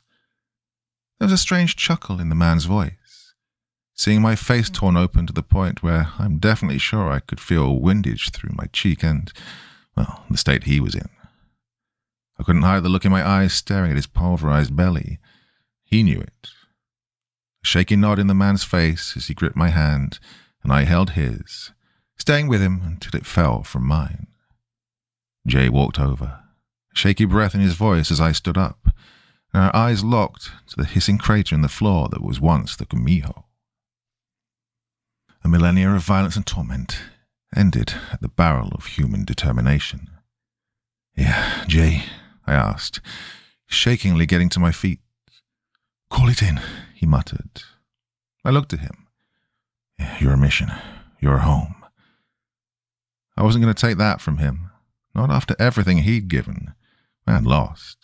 There was a strange chuckle in the man's voice, seeing my face torn open to the point where I'm definitely sure I could feel windage through my cheek and, well, the state he was in. I couldn't hide the look in my eyes staring at his pulverized belly. He knew it. A shaky nod in the man's face as he gripped my hand, and I held his, staying with him until it fell from mine. Jay walked over, a shaky breath in his voice as I stood up, and our eyes locked to the hissing crater in the floor that was once the Kumiho. A millennia of violence and torment ended at the barrel of human determination. "Yeah, Jay?" I asked, shakingly getting to my feet. "Call it in," he muttered. I looked at him. "You're a mission. You're home." I wasn't going to take that from him, not after everything he'd given and lost.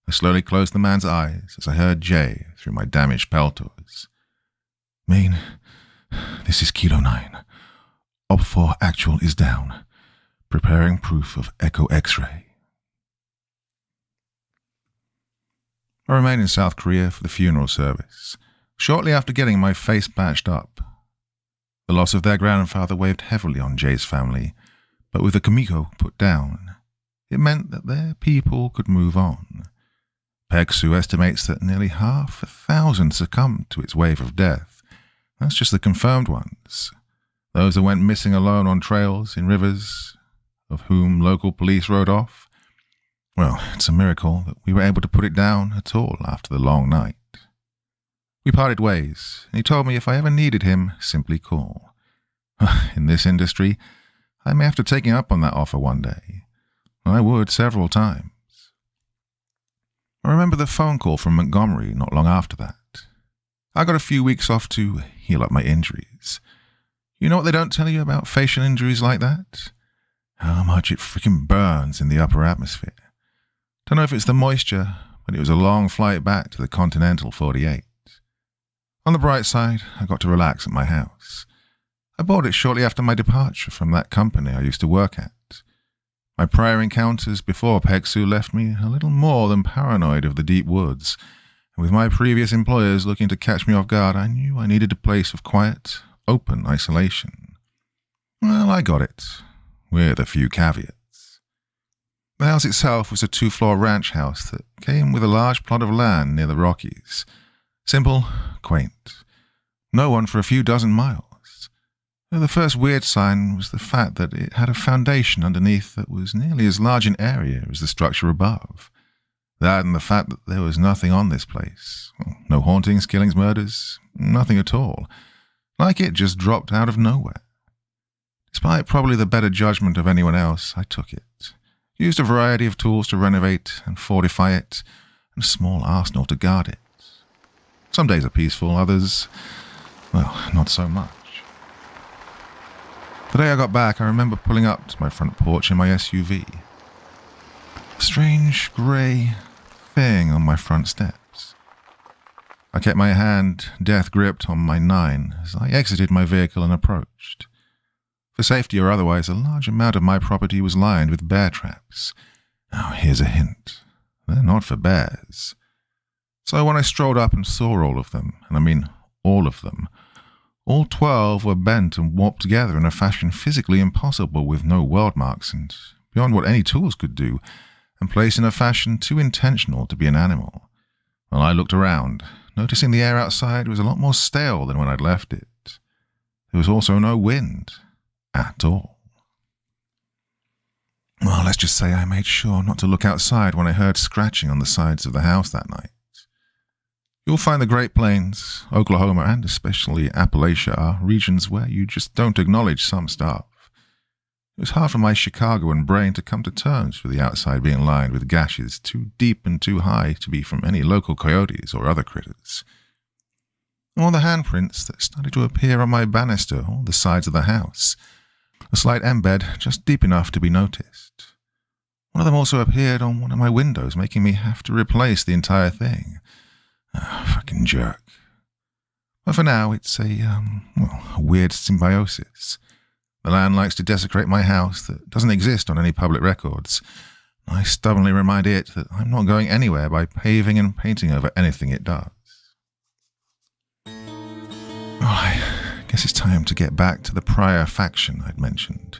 I slowly closed the man's eyes as I heard Jay through my damaged peltors. "Main, this is Kilo 9. Op 4 actual is down. Preparing proof of echo X-ray." I remained in South Korea for the funeral service, shortly after getting my face patched up. The loss of their grandfather weighed heavily on Jay's family, but with the Kumiho put down, it meant that their people could move on. PEXU estimates that nearly 500,000 succumbed to its wave of death. That's just the confirmed ones. Those that went missing alone on trails, in rivers, of whom local police wrote off. Well, it's a miracle that we were able to put it down at all after the long night. We parted ways, and he told me if I ever needed him, simply call. In this industry, I may have to take him up on that offer one day. I would several times. I remember the phone call from Montgomery not long after that. I got a few weeks off to heal up my injuries. You know what they don't tell you about facial injuries like that? How much it freaking burns in the upper atmosphere. Don't know if it's the moisture, but it was a long flight back to the continental 48. On the bright side, I got to relax at my house. I bought it shortly after my departure from that company I used to work at. My prior encounters before PEXU left me a little more than paranoid of the deep woods, and with my previous employers looking to catch me off guard, I knew I needed a place of quiet, open isolation. Well, I got it, with a few caveats. The house itself was a 2-floor ranch house that came with a large plot of land near the Rockies. Simple, quaint. No one for a few dozen miles. The first weird sign was the fact that it had a foundation underneath that was nearly as large in area as the structure above. That and the fact that there was nothing on this place. No hauntings, killings, murders, nothing at all. Like it just dropped out of nowhere. Despite probably the better judgment of anyone else, I took it. Used a variety of tools to renovate and fortify it, and a small arsenal to guard it. Some days are peaceful, others, well, not so much. The day I got back, I remember pulling up to my front porch in my SUV. A strange, grey thing on my front steps. I kept my hand death-gripped on my 9 as I exited my vehicle and approached. For safety or otherwise, a large amount of my property was lined with bear traps. Now, here's a hint. They're not for bears. So when I strolled up and saw all of them, and I mean all of them, all 12 were bent and warped together in a fashion physically impossible with no weld marks and beyond what any tools could do, and placed in a fashion too intentional to be an animal. Well, I looked around, noticing the air outside was a lot more stale than when I'd left it. There was also no wind. At all. Well, let's just say I made sure not to look outside when I heard scratching on the sides of the house that night. You'll find the Great Plains, Oklahoma, and especially Appalachia are regions where you just don't acknowledge some stuff. It was hard for my Chicagoan brain to come to terms with the outside being lined with gashes too deep and too high to be from any local coyotes or other critters. Or the handprints that started to appear on my banister or the sides of the house. A slight embed just deep enough to be noticed. One of them also appeared on one of my windows, making me have to replace the entire thing. Fucking jerk. But for now, it's a weird symbiosis. The land likes to desecrate my house that doesn't exist on any public records. I stubbornly remind it that I'm not going anywhere by paving and painting over anything it does. Well, I guess it's time to get back to the prior faction I'd mentioned.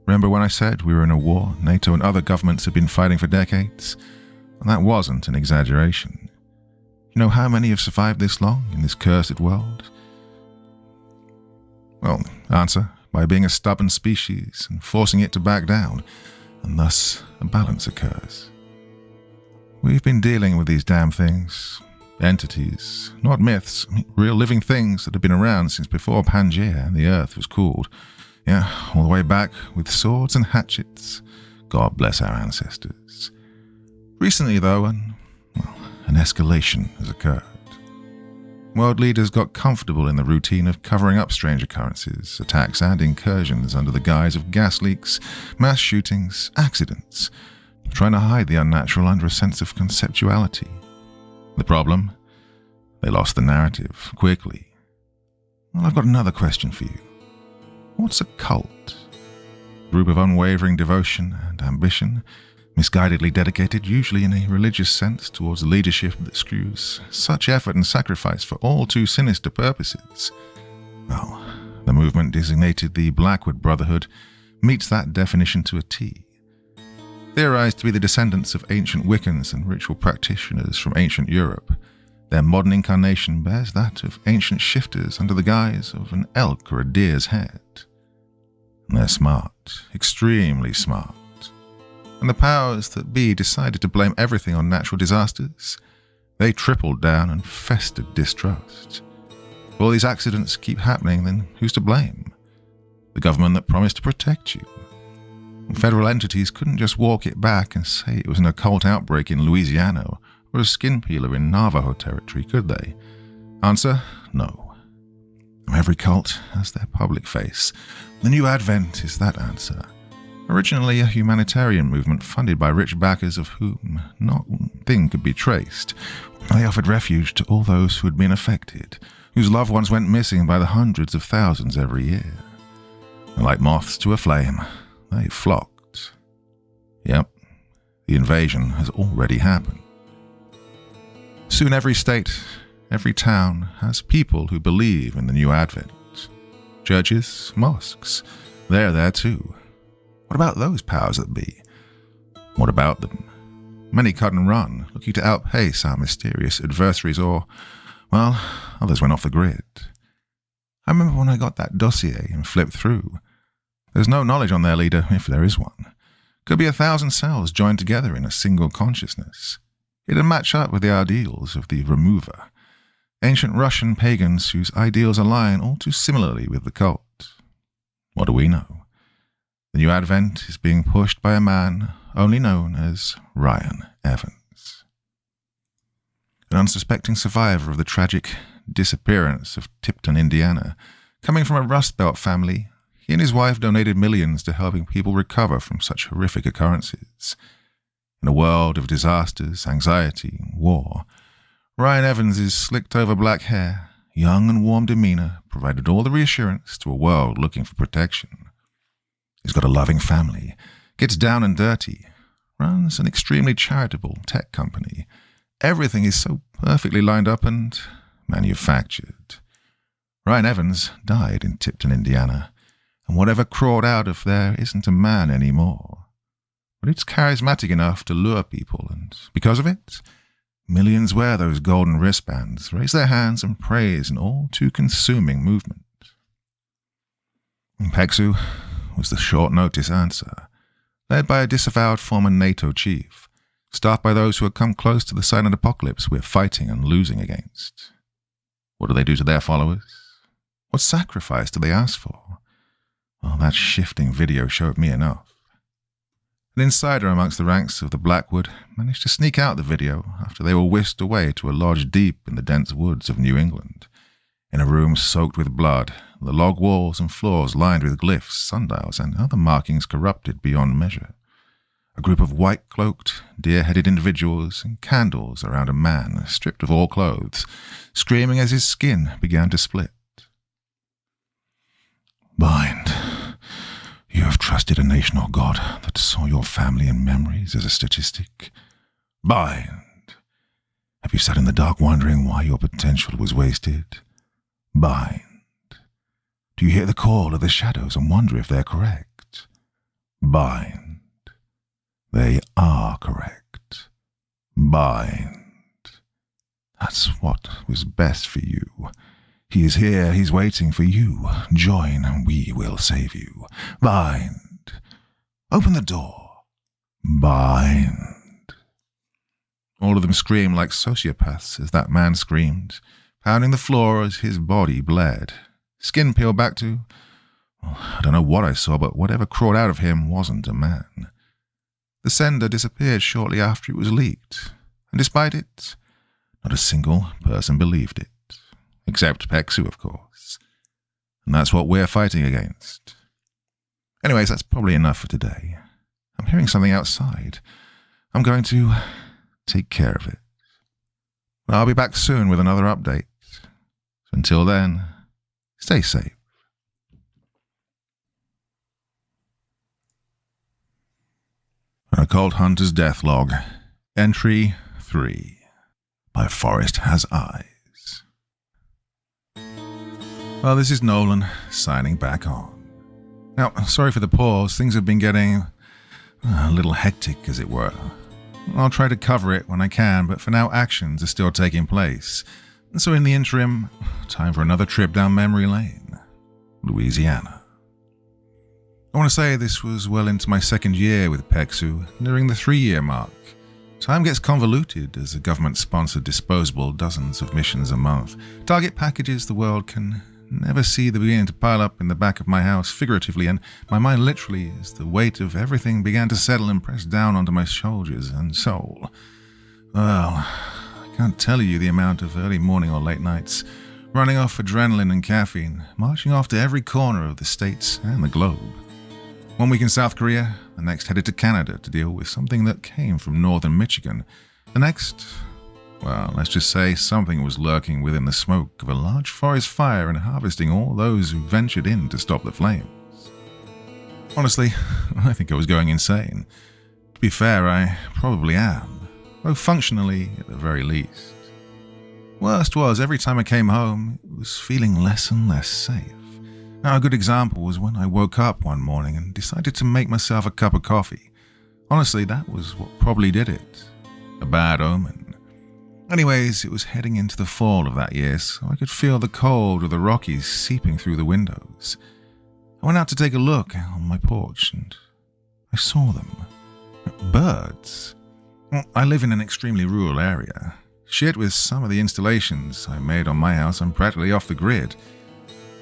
Remember when I said we were in a war NATO and other governments had been fighting for decades? And that wasn't an exaggeration. You know how many have survived this long in this cursed world? Well, answer, by being a stubborn species and forcing it to back down, and thus a balance occurs. We've been dealing with these damn things. Entities, not myths, real living things that have been around since before Pangea and the Earth was cooled. Yeah, all the way back with swords and hatchets. God bless our ancestors. Recently, though, an escalation has occurred. World leaders got comfortable in the routine of covering up strange occurrences, attacks and incursions under the guise of gas leaks, mass shootings, accidents, trying to hide the unnatural under a sense of conceptuality. The problem? They lost the narrative quickly. Well, I've got another question for you. What's a cult? A group of unwavering devotion and ambition, misguidedly dedicated, usually in a religious sense, towards a leadership that screws such effort and sacrifice for all too sinister purposes. Well, the movement designated the Blackwood Brotherhood meets that definition to a T. Theorized to be the descendants of ancient Wiccans and ritual practitioners from ancient Europe, their modern incarnation bears that of ancient shifters under the guise of an elk or a deer's head. And they're smart, extremely smart. And the powers that be decided to blame everything on natural disasters. They tripled down and festered distrust. If all these accidents keep happening, then who's to blame? The government that promised to protect you. Federal entities couldn't just walk it back and say it was an occult outbreak in Louisiana or a skin peeler in Navajo territory, could they? Answer, no. Every cult has their public face. The New Advent is that answer. Originally a humanitarian movement funded by rich backers of whom not one thing could be traced, they offered refuge to all those who had been affected, whose loved ones went missing by the hundreds of thousands every year. And like moths to a flame, they flocked. Yep, the invasion has already happened. Soon every state, every town has people who believe in the New Advent. Churches, mosques, they're there too. What about those powers that be? What about them? Many cut and run, looking to outpace our mysterious adversaries, or, well, others went off the grid. I remember when I got that dossier and flipped through. There's no knowledge on their leader, if there is one. Could be 1,000 cells joined together in a single consciousness. It'd match up with the ideals of the Remover, ancient Russian pagans whose ideals align all too similarly with the cult. What do we know? The New Advent is being pushed by a man only known as Ryan Evans. An unsuspecting survivor of the tragic disappearance of Tipton, Indiana. Coming from a Rust Belt family, he and his wife donated millions to helping people recover from such horrific occurrences. In a world of disasters, anxiety, and war, Ryan Evans' slicked-over black hair, young and warm demeanor provided all the reassurance to a world looking for protection. He's got a loving family, gets down and dirty, runs an extremely charitable tech company. Everything is so perfectly lined up and manufactured. Ryan Evans died in Tipton, Indiana, and whatever crawled out of there isn't a man anymore. But it's charismatic enough to lure people, and because of it, millions wear those golden wristbands, raise their hands and praise an all-too-consuming movement. PEXU was the short-notice answer, led by a disavowed former NATO chief, staffed by those who had come close to the silent apocalypse we're fighting and losing against. What do they do to their followers? What sacrifice do they ask for? Well, that shifting video showed me enough. An insider amongst the ranks of the Blackwood managed to sneak out the video after they were whisked away to a lodge deep in the dense woods of New England. In a room soaked with blood, the log walls and floors lined with glyphs, sundials, and other markings corrupted beyond measure. A group of white-cloaked, deer-headed individuals and candles around a man stripped of all clothes, screaming as his skin began to split. Bind. You have trusted a nation or God that saw your family and memories as a statistic. Bind. Have you sat in the dark wondering why your potential was wasted? Bind. Do you hear the call of the shadows and wonder if they're correct? Bind. They are correct. Bind. That's what was best for you. He is here, he's waiting for you. Join, and we will save you. Bind. Open the door. Bind. All of them screamed like sociopaths as that man screamed, pounding the floor as his body bled. Skin peeled back to, I don't know what I saw, but whatever crawled out of him wasn't a man. The sender disappeared shortly after it was leaked, and despite it, not a single person believed it. Except PEXU, of course. And that's what we're fighting against. Anyways, that's probably enough for today. I'm hearing something outside. I'm going to take care of it. But I'll be back soon with another update. So until then, stay safe. An Occult Hunter's Deathlog, Entry 3, by Forest Has Eyes. Well, this is Nolan, signing back on. Now, sorry for the pause, things have been getting a little hectic, as it were. I'll try to cover it when I can, but for now actions are still taking place. And so in the interim, time for another trip down memory lane, Louisiana. I want to say this was well into my second year with PEXU, nearing the 3-year mark. Time gets convoluted as the government-sponsored disposable dozens of missions a month. Target packages the world can never see the beginning to pile up in the back of my house figuratively, and my mind literally as the weight of everything began to settle and press down onto my shoulders and soul. Well, I can't tell you the amount of early morning or late nights, running off adrenaline and caffeine, marching off to every corner of the States and the globe. 1 week in South Korea, the next headed to Canada to deal with something that came from northern Michigan. The next, well, let's just say something was lurking within the smoke of a large forest fire and harvesting all those who ventured in to stop the flames. Honestly, I think I was going insane. To be fair, I probably am, though functionally at the very least. Worst was, every time I came home, it was feeling less and less safe. Now, a good example was when I woke up one morning and decided to make myself a cup of coffee. Honestly, that was what probably did it. A bad omen. Anyways, it was heading into the fall of that year, so I could feel the cold of the Rockies seeping through the windows. I went out to take a look on my porch, and I saw them. Birds. Well, I live in an extremely rural area. Shit, with some of the installations I made on my house, I'm practically off the grid.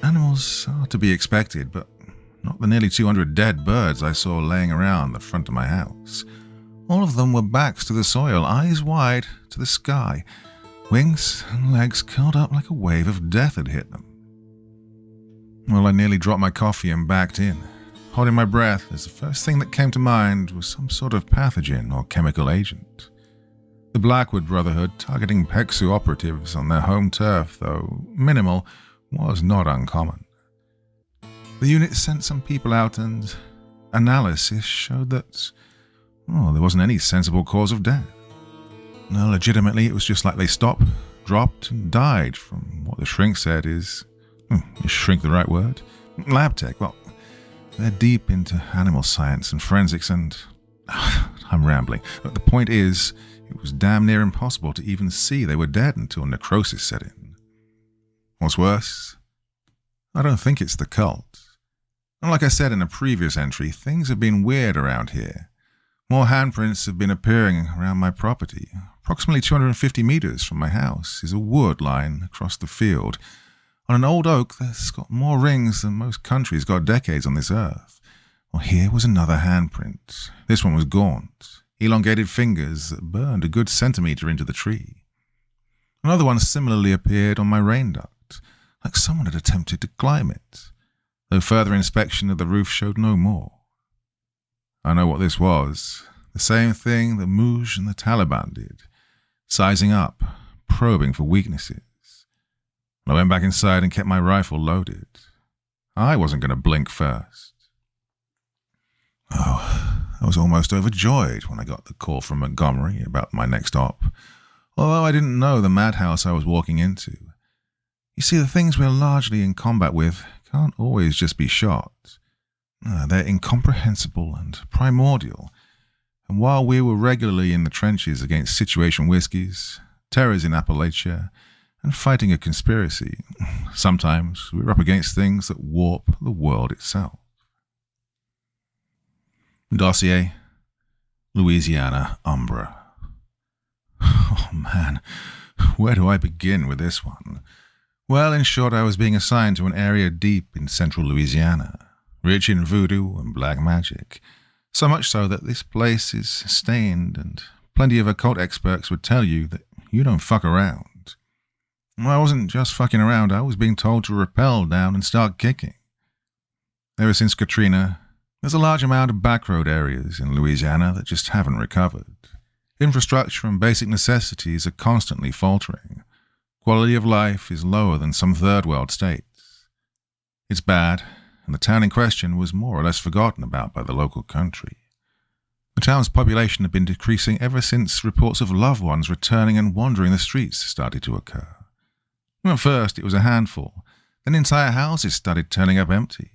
Animals are to be expected, but not the nearly 200 dead birds I saw laying around the front of my house. All of them were backs to the soil, eyes wide to the sky, wings and legs curled up like a wave of death had hit them. Well, I nearly dropped my coffee and backed in, holding my breath as the first thing that came to mind was some sort of pathogen or chemical agent. The Blackwood Brotherhood targeting PEXU operatives on their home turf, though minimal, was not uncommon. The unit sent some people out and analysis showed that, there wasn't any sensible cause of death. No, legitimately, it was just like they stopped, dropped, and died from what the shrink said is shrink the right word? Lab tech. Well, they're deep into animal science and forensics and I'm rambling. But the point is, it was damn near impossible to even see they were dead until necrosis set in. What's worse, I don't think it's the cult. And like I said in a previous entry, things have been weird around here. More handprints have been appearing around my property. Approximately 250 meters from my house is a wood line across the field. On an old oak that's got more rings than most countries got decades on this earth. Well, here was another handprint. This one was gaunt, elongated fingers that burned a good centimeter into the tree. Another one similarly appeared on my rain duct, like someone had attempted to climb it, though further inspection of the roof showed no more. I know what this was. The same thing the Mujahideen and the Taliban did, sizing up, probing for weaknesses. I went back inside and kept my rifle loaded. I wasn't going to blink first. I was almost overjoyed when I got the call from Montgomery about my next op, although I didn't know the madhouse I was walking into. You see, the things we're largely in combat with can't always just be shot. They're incomprehensible and primordial, and while we were regularly in the trenches against situation whiskies, terrors in Appalachia, and fighting a conspiracy, sometimes we're up against things that warp the world itself. Dossier: Louisiana Umbra. Oh man, where do I begin with this one? Well, in short, I was being assigned to an area deep in central Louisiana, rich in voodoo and black magic, so much so that this place is stained, and plenty of occult experts would tell you that you don't fuck around. I wasn't just fucking around, I was being told to rappel down and start kicking. Ever since Katrina, there's a large amount of backroad areas in Louisiana that just haven't recovered. Infrastructure and basic necessities are constantly faltering. Quality of life is lower than some third world states. It's bad, and the town in question was more or less forgotten about by the local country. The town's population had been decreasing ever since reports of loved ones returning and wandering the streets started to occur. At first, it was a handful. Then entire houses started turning up empty.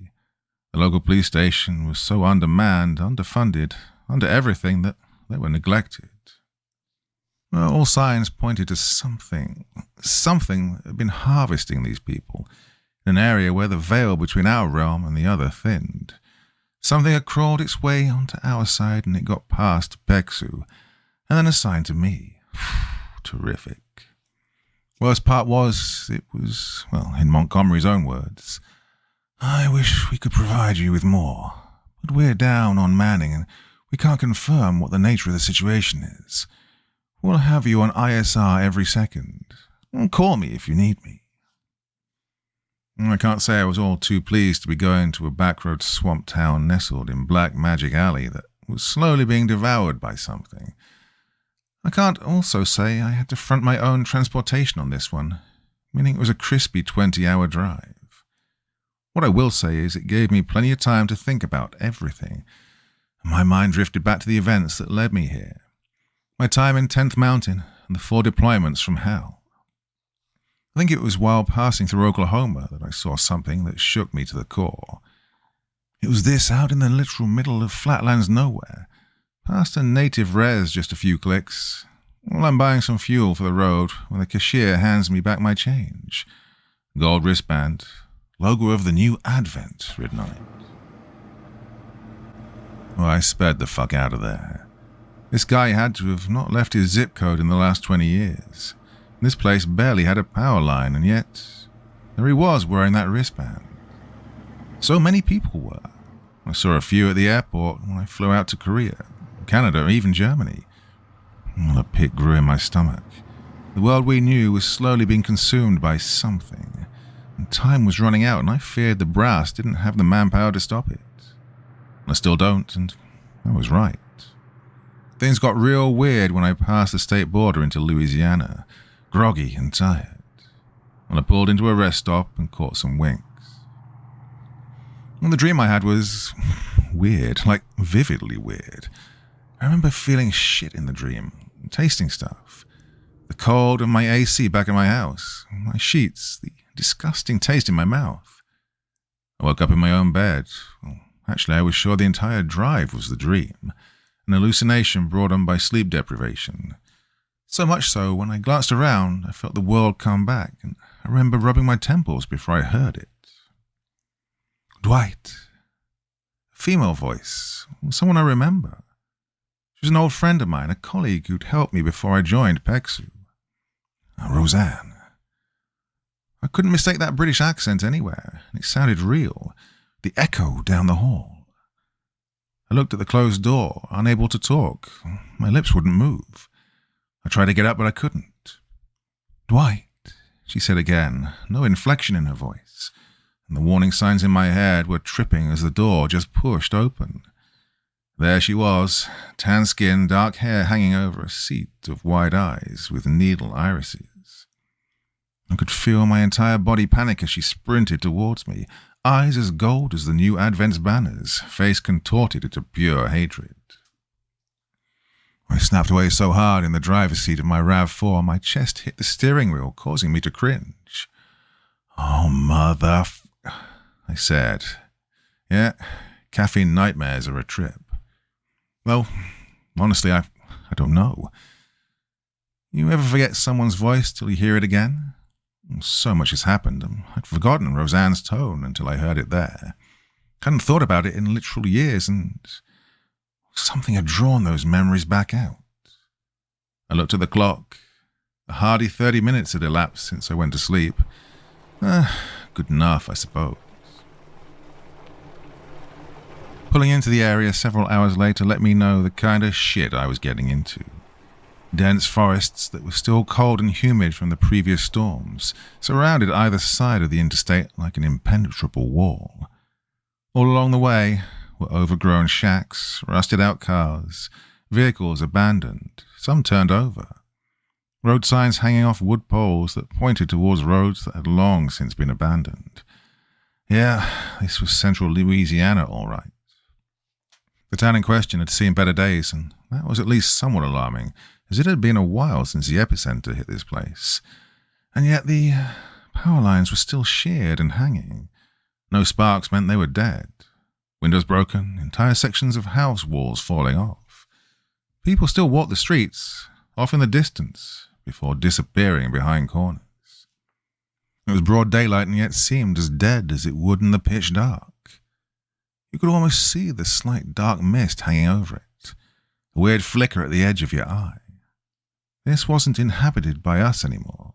The local police station was so undermanned, underfunded, under everything that they were neglected. All signs pointed to something that had been harvesting these people in an area where the veil between our realm and the other thinned. Something had crawled its way onto our side and it got past PEXU and then assigned to me. Terrific. Worst part was, it was, in Montgomery's own words, "I wish we could provide you with more, but we're down on manning and we can't confirm what the nature of the situation is. We'll have you on ISR every second. Call me if you need me. I can't say I was all too pleased to be going to a backroad swamp town nestled in Black Magic Alley that was slowly being devoured by something. I can't also say I had to front my own transportation on this one, meaning it was a crispy 20-hour drive. What I will say is it gave me plenty of time to think about everything. My mind drifted back to the events that led me here. My time in 10th Mountain and the 4 deployments from hell. I think it was while passing through Oklahoma that I saw something that shook me to the core. It was this out in the literal middle of flatlands nowhere, past a native res just a few clicks. While I'm buying some fuel for the road when the cashier hands me back my change. Gold wristband, logo of the new Advent written on it. Oh, I sped the fuck out of there. This guy had to have not left his zip code in the last 20 years. This place barely had a power line, and yet there he was wearing that wristband. So many people were. I saw a few at the airport when I flew out to Korea, Canada, even Germany. The pit grew in my stomach. The world we knew was slowly being consumed by something, and time was running out, and I feared the brass didn't have the manpower to stop it. I still don't, and I was right. Things got real weird when I passed the state border into Louisiana, groggy and tired. When I pulled into a rest stop and caught some winks. And the dream I had was weird, like vividly weird. I remember feeling shit in the dream, tasting stuff. The cold of my AC back in my house, my sheets, the disgusting taste in my mouth. I woke up in my own bed. Well, actually, I was sure the entire drive was the dream, an hallucination brought on by sleep deprivation. So much so, when I glanced around, I felt the world come back, and I remember rubbing my temples before I heard it. Dwight. A female voice, someone I remember. She was an old friend of mine, a colleague who'd helped me before I joined PEXU. Roseanne. I couldn't mistake that British accent anywhere, and it sounded real, the echo down the hall. I looked at the closed door, unable to talk. My lips wouldn't move. I tried to get up, but I couldn't. Dwight, she said again, no inflection in her voice, and the warning signs in my head were tripping as the door just pushed open. There she was, tan skin, dark hair hanging over a seat of wide eyes with needle irises. I could feel my entire body panic as she sprinted towards me, eyes as gold as the new Advent's banners, face contorted into pure hatred. I snapped away so hard in the driver's seat of my RAV4, my chest hit the steering wheel, causing me to cringe. Oh, I said. Yeah, caffeine nightmares are a trip. Well, honestly, I don't know. You ever forget someone's voice till you hear it again? So much has happened. I'd forgotten Roseanne's tone until I heard it there. Hadn't thought about it in literal years, and something had drawn those memories back out. I looked at the clock. A hardy 30 minutes had elapsed since I went to sleep. Good enough, I suppose. Pulling into the area several hours later let me know the kind of shit I was getting into. Dense forests that were still cold and humid from the previous storms surrounded either side of the interstate like an impenetrable wall. All along the way were overgrown shacks, rusted-out cars, vehicles abandoned, some turned over. Road signs hanging off wood poles that pointed towards roads that had long since been abandoned. Yeah, this was central Louisiana, all right. The town in question had seen better days, and that was at least somewhat alarming, as it had been a while since the epicenter hit this place. And yet the power lines were still sheared and hanging. No sparks meant they were dead. Windows broken, entire sections of house walls falling off. People still walked the streets, off in the distance, before disappearing behind corners. It was broad daylight and yet seemed as dead as it would in the pitch dark. You could almost see the slight dark mist hanging over it, a weird flicker at the edge of your eye. This wasn't inhabited by us anymore.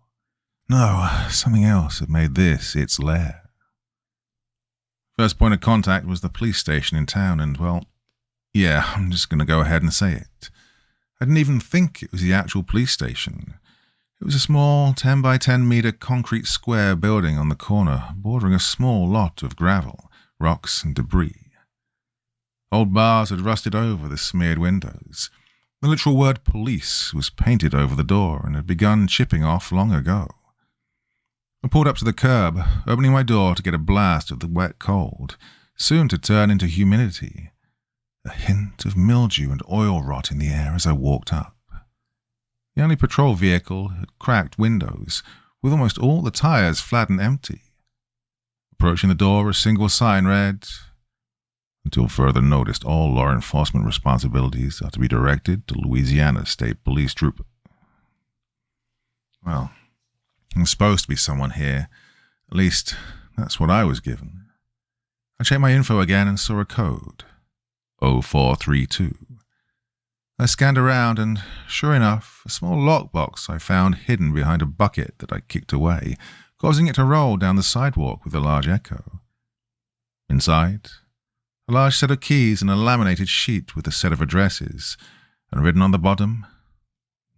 No, something else had made this its lair. First point of contact was the police station in town, and, well, yeah, I'm just going to go ahead and say it. I didn't even think it was the actual police station. It was a small 10 by 10 meter concrete square building on the corner, bordering a small lot of gravel, rocks and debris. Old bars had rusted over the smeared windows. The literal word police was painted over the door and had begun chipping off long ago. I pulled up to the curb, opening my door to get a blast of the wet cold, soon to turn into humidity. A hint of mildew and oil rot in the air as I walked up. The only patrol vehicle had cracked windows, with almost all the tires flat and empty. Approaching the door, a single sign read, "Until further notice, all law enforcement responsibilities are to be directed to Louisiana State Police Trooper." Well, there's supposed to be someone here. At least, that's what I was given. I checked my info again and saw a code. 0432. I scanned around and, sure enough, a small lockbox I found hidden behind a bucket that I kicked away, causing it to roll down the sidewalk with a large echo. Inside, a large set of keys and a laminated sheet with a set of addresses, and written on the bottom,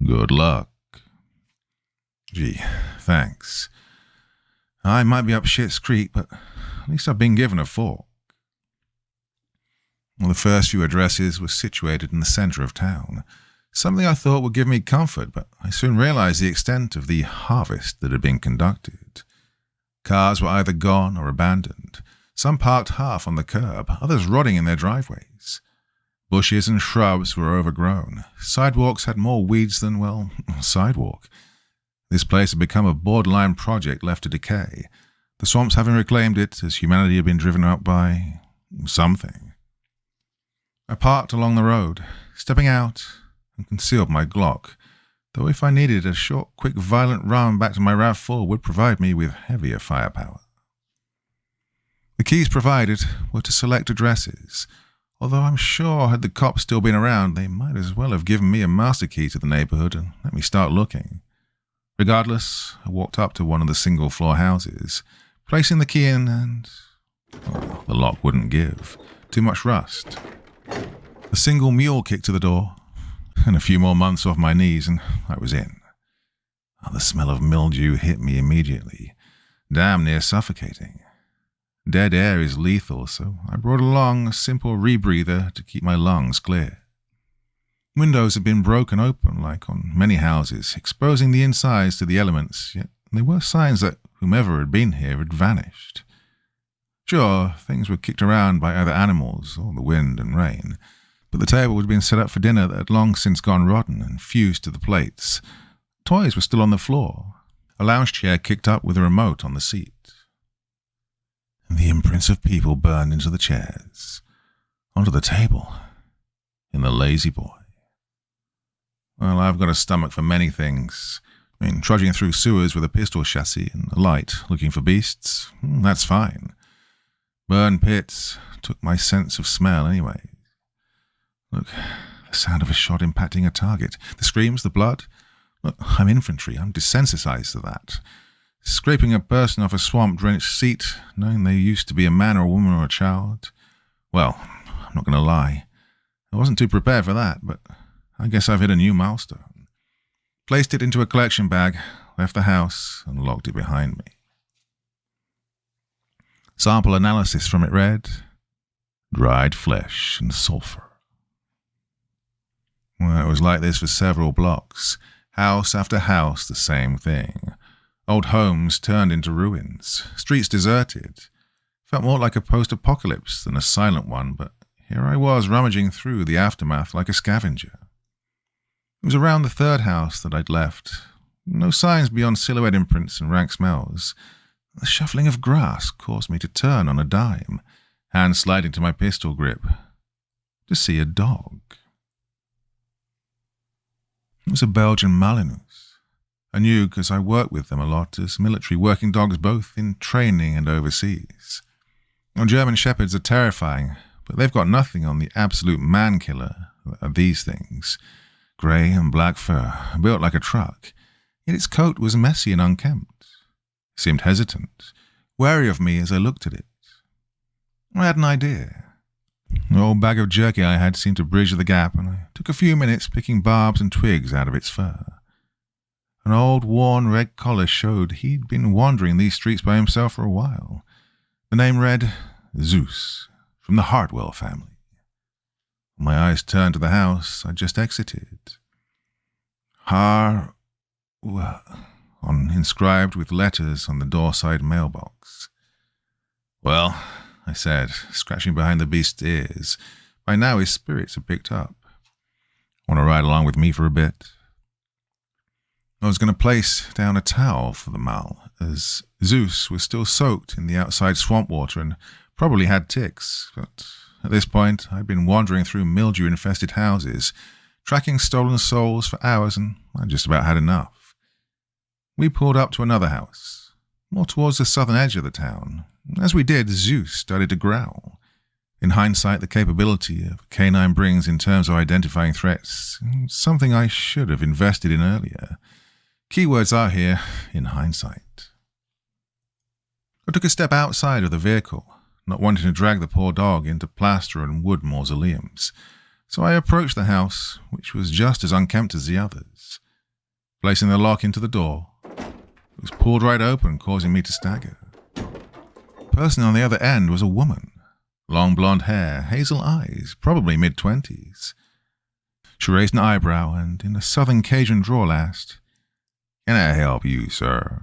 "Good luck." Gee, thanks. I might be up shit's creek, but at least I've been given a fork. Well, the first few addresses were situated in the center of town, something I thought would give me comfort, but I soon realized the extent of the harvest that had been conducted. Cars were either gone or abandoned, some parked half on the curb, others rotting in their driveways. Bushes and shrubs were overgrown. Sidewalks had more weeds than, well, sidewalk. This place had become a borderline project left to decay, the swamps having reclaimed it as humanity had been driven out by something. I parked along the road, stepping out, and concealed my Glock, though if I needed a short, quick, violent run back to my RAV4 would provide me with heavier firepower. The keys provided were to select addresses, although I'm sure had the cops still been around, they might as well have given me a master key to the neighborhood and let me start looking. Regardless, I walked up to one of the single-floor houses, placing the key in and, well, the lock wouldn't give. Too much rust. A single mule kick to the door, and a few more months off my knees, and I was in. Oh, the smell of mildew hit me immediately, damn near suffocating. Dead air is lethal, so I brought along a simple rebreather to keep my lungs clear. Windows had been broken open, like on many houses, exposing the insides to the elements, yet there were signs that whomever had been here had vanished. Sure, things were kicked around by either animals or the wind and rain, but the table had been set up for dinner that had long since gone rotten and fused to the plates. Toys were still on the floor, a lounge chair kicked up with a remote on the seat. The imprints of people burned into the chairs, onto the table, in the lazy boy. Well, I've got a stomach for many things. Trudging through sewers with a pistol chassis and a light, looking for beasts, that's fine. Burned pits took my sense of smell anyway. Look, the sound of a shot impacting a target. The screams, the blood. Look, I'm infantry. I'm desensitized to that. Scraping a person off a swamp-drenched seat, knowing they used to be a man or a woman or a child. Well, I'm not going to lie. I wasn't too prepared for that, but I guess I've hit a new milestone. Placed it into a collection bag, left the house, and locked it behind me. Sample analysis from it read, dried flesh and sulfur. Well, it was like this for several blocks. House after house, the same thing. Old homes turned into ruins. Streets deserted. Felt more like a post-apocalypse than a silent one, but here I was rummaging through the aftermath like a scavenger. It was around the third house that I'd left. No signs beyond silhouette imprints and rank smells. The shuffling of grass caused me to turn on a dime, hand sliding to my pistol grip, to see a dog. It was a Belgian Malinois. I knew because I worked with them a lot as military working dogs both in training and overseas. Well, German Shepherds are terrifying, but they've got nothing on the absolute man-killer of these things. Grey and black fur, built like a truck, yet its coat was messy and unkempt. It seemed hesitant, wary of me as I looked at it. I had an idea. The old bag of jerky I had seemed to bridge the gap, and I took a few minutes picking barbs and twigs out of its fur. An old, worn red collar showed he'd been wandering these streets by himself for a while. The name read Zeus, from the Hartwell family. When my eyes turned to the house I just exited. Inscribed with letters on the doorside mailbox. "Well," I said, scratching behind the beast's ears. By now his spirits had picked up. "Want to ride along with me for a bit?" I was going to place down a towel for the mal, as Zeus was still soaked in the outside swamp water and probably had ticks, but at this point I'd been wandering through mildew-infested houses, tracking stolen souls for hours, and I just about had enough. We pulled up to another house, more towards the southern edge of the town. As we did, Zeus started to growl. In hindsight, the capability a canine brings in terms of identifying threats, something I should have invested in earlier. Keywords are here, in hindsight. I took a step outside of the vehicle, not wanting to drag the poor dog into plaster and wood mausoleums, so I approached the house, which was just as unkempt as the others. Placing the lock into the door, it was pulled right open, causing me to stagger. The person on the other end was a woman. Long blonde hair, hazel eyes, probably mid-20s. She raised an eyebrow and, in a southern Cajun drawl, asked, "Can I help you, sir?"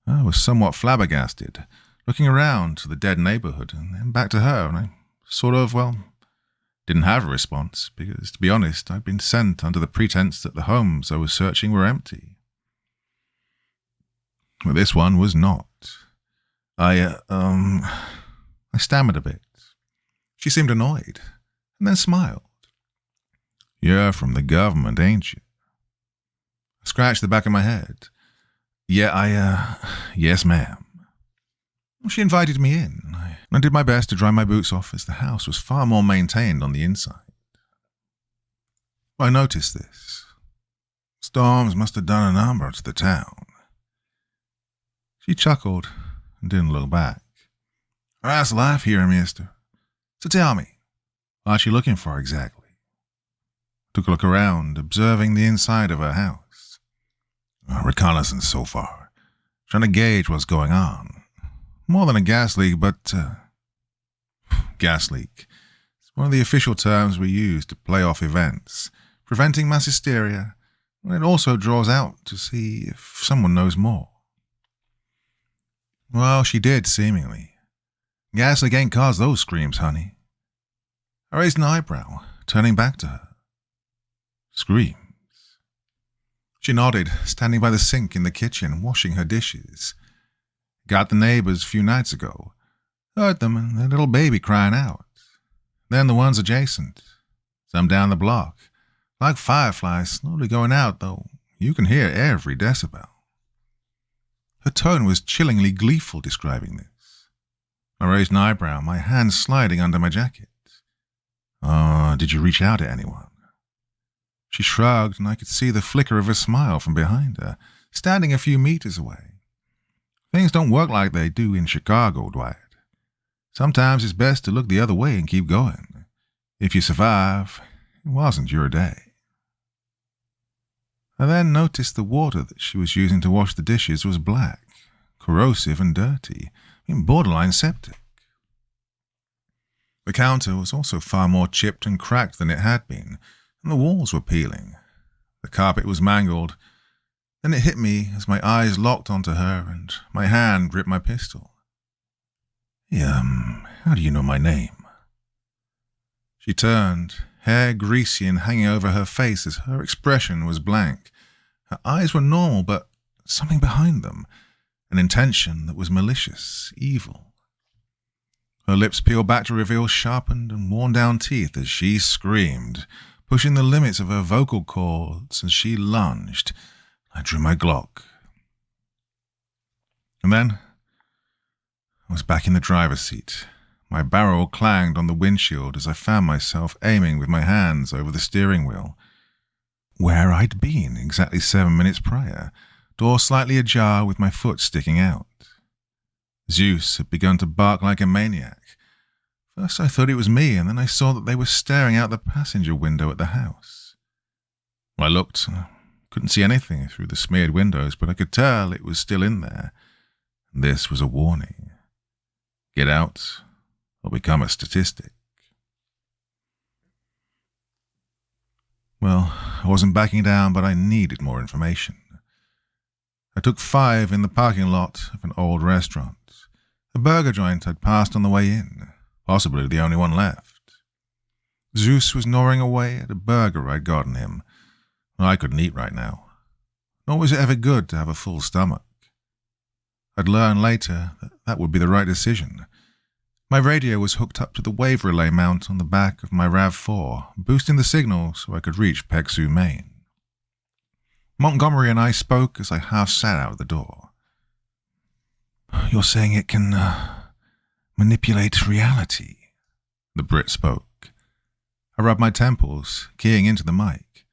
I was somewhat flabbergasted, looking around to the dead neighborhood and then back to her, and I didn't have a response because, to be honest, I'd been sent under the pretense that the homes I was searching were empty. But this one was not. I stammered a bit. She seemed annoyed, and then smiled. "You're from the government, ain't you?" I scratched the back of my head. Yes, ma'am." She invited me in. I did my best to dry my boots off, as the house was far more maintained on the inside. I noticed this. Storms must have done a number to the town. She chuckled and didn't look back. "That's life here, mister. So tell me, what you looking for exactly?" Took a look around, observing the inside of her house. "Reconnaissance so far. Trying to gauge what's going on. More than a gas leak, but gas leak. It's one of the official terms we use to play off events, preventing mass hysteria, and it also draws out to see if someone knows more." Well, she did, seemingly. "Gas leak ain't caused those screams, honey." I raised an eyebrow, turning back to her. "Screams?" She nodded, standing by the sink in the kitchen, washing her dishes. "Got the neighbors a few nights ago. Heard them and their little baby crying out. Then the ones adjacent. Some down the block. Like fireflies slowly going out, though you can hear every decibel." Her tone was chillingly gleeful describing this. I raised an eyebrow, my hand sliding under my jacket. Did you reach out to anyone?" She shrugged, and I could see the flicker of a smile from behind her, standing a few meters away. "Things don't work like they do in Chicago, Dwight. Sometimes it's best to look the other way and keep going. If you survive, it wasn't your day." I then noticed the water that she was using to wash the dishes was black, corrosive and dirty, borderline septic. The counter was also far more chipped and cracked than it had been, and the walls were peeling. The carpet was mangled. Then it hit me as my eyes locked onto her and my hand gripped my pistol. How do you know my name?" She turned, hair greasy and hanging over her face as her expression was blank. Her eyes were normal, but something behind them, an intention that was malicious, evil. Her lips peeled back to reveal sharpened and worn-down teeth as she screamed, pushing the limits of her vocal cords as she lunged. I drew my Glock. And then I was back in the driver's seat. My barrel clanged on the windshield as I found myself aiming with my hands over the steering wheel. Where I'd been exactly 7 minutes prior, door slightly ajar with my foot sticking out. Zeus had begun to bark like a maniac, First I thought it was me, and then I saw that they were staring out the passenger window at the house. I looked. Couldn't see anything through the smeared windows, but I could tell it was still in there. This was a warning. Get out, or become a statistic. Well, I wasn't backing down, but I needed more information. I took 5 in the parking lot of an old restaurant, a burger joint I'd passed on the way in, possibly the only one left. Zeus was gnawing away at a burger I'd gotten him. I couldn't eat right now, nor was it ever good to have a full stomach. I'd learn later that that would be the right decision. My radio was hooked up to the wave relay mount on the back of my RAV4, boosting the signal so I could reach PEXU Maine. Montgomery and I spoke as I half sat out the door. "You're saying it can, manipulate reality?" the Brit spoke. I rubbed my temples, keying into the mic.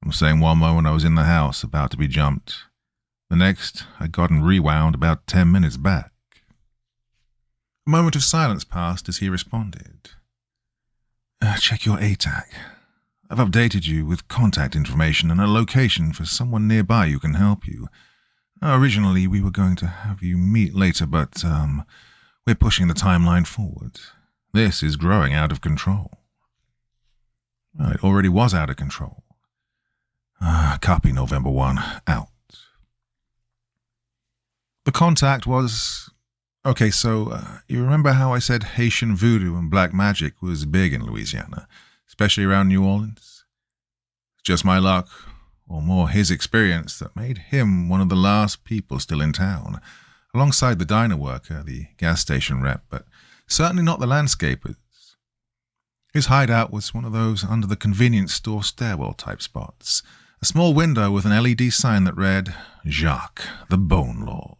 I'm saying one moment I was in the house, about to be jumped. The next, I'd gotten rewound about 10 minutes back. A moment of silence passed as he responded. "Check your ATAC. I've updated you with contact information and a location for someone nearby who can help you. Originally, we were going to have you meet later, but we're pushing the timeline forward. This is growing out of control." Well, it already was out of control. Copy November 1, out. The contact was... Okay, so you remember how I said Haitian voodoo and black magic was big in Louisiana, especially around New Orleans? It's just my luck, or more his experience, that made him one of the last people still in town, alongside the diner worker, the gas station rep, but certainly not the landscapers. His hideout was one of those under the convenience store stairwell type spots, a small window with an LED sign that read, "Jacques, the Bone Lord."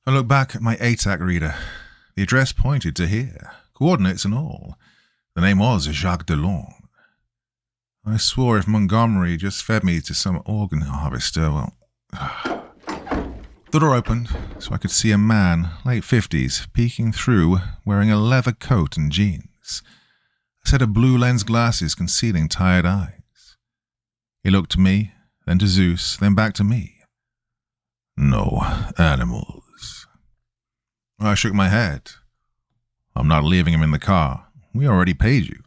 I looked back at my ATAC reader. The address pointed to here, coordinates and all. The name was Jacques Delon. I swore if Montgomery just fed me to some organ harvester, well... The door opened, so I could see a man, late 50s, peeking through, wearing a leather coat and jeans. A set of blue lens glasses concealing tired eyes. He looked to me, then to Zeus, then back to me. "No animals." I shook my head. "I'm not leaving him in the car. We already paid you."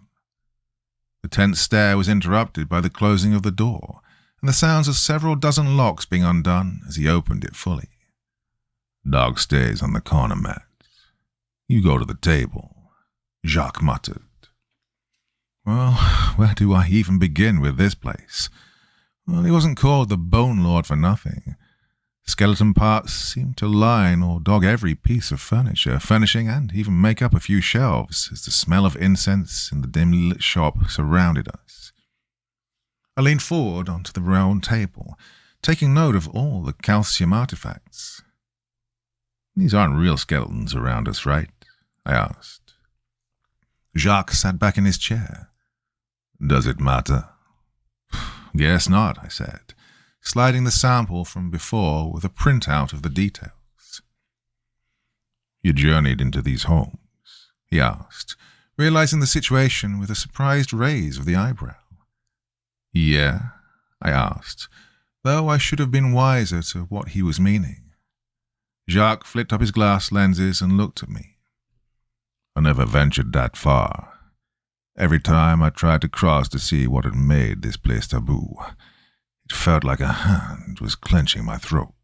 The tense stare was interrupted by the closing of the door, and the sounds of several dozen locks being undone as he opened it fully. "Dog stays on the corner mat. You go to the table," Jacques muttered. Well, where do I even begin with this place? Well, he wasn't called the Bone Lord for nothing. Skeleton parts seemed to line or dog every piece of furniture, furnishing, and even make up a few shelves as the smell of incense in the dimly lit shop surrounded us. I leaned forward onto the round table, taking note of all the calcium artifacts. "These aren't real skeletons around us, right?" I asked. Jacques sat back in his chair. "Does it matter?" "Guess not," I said, sliding the sample from before with a printout of the details. "You journeyed into these homes?" he asked, realizing the situation with a surprised raise of the eyebrow. "Yeah?" I asked, though I should have been wiser to what he was meaning. Jacques flipped up his glass lenses and looked at me. "I never ventured that far. Every time I tried to cross to see what had made this place taboo, it felt like a hand was clenching my throat,"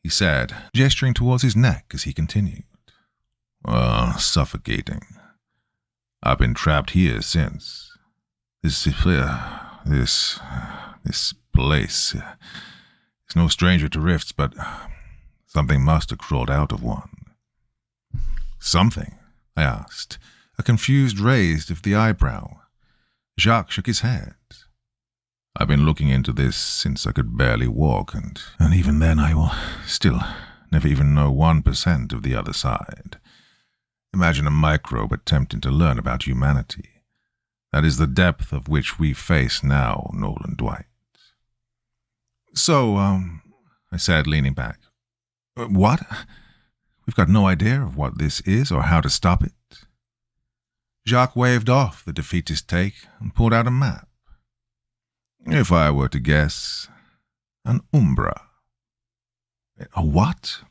he said, gesturing towards his neck as he continued. "Suffocating. I've been trapped here since. This place is no stranger to rifts, but something must have crawled out of one." "Something?" I asked, a confused raise of the eyebrow. Jacques shook his head. "I've been looking into this since I could barely walk, and even then I will still never even know 1% of the other side. Imagine a microbe attempting to learn about humanity. That is the depth of which we face now, Nolan Dwight." "So, I said, leaning back. "What? We've got no idea of what this is or how to stop it." Jacques waved off the defeatist take and pulled out a map. "If I were to guess, an umbra." "A what?"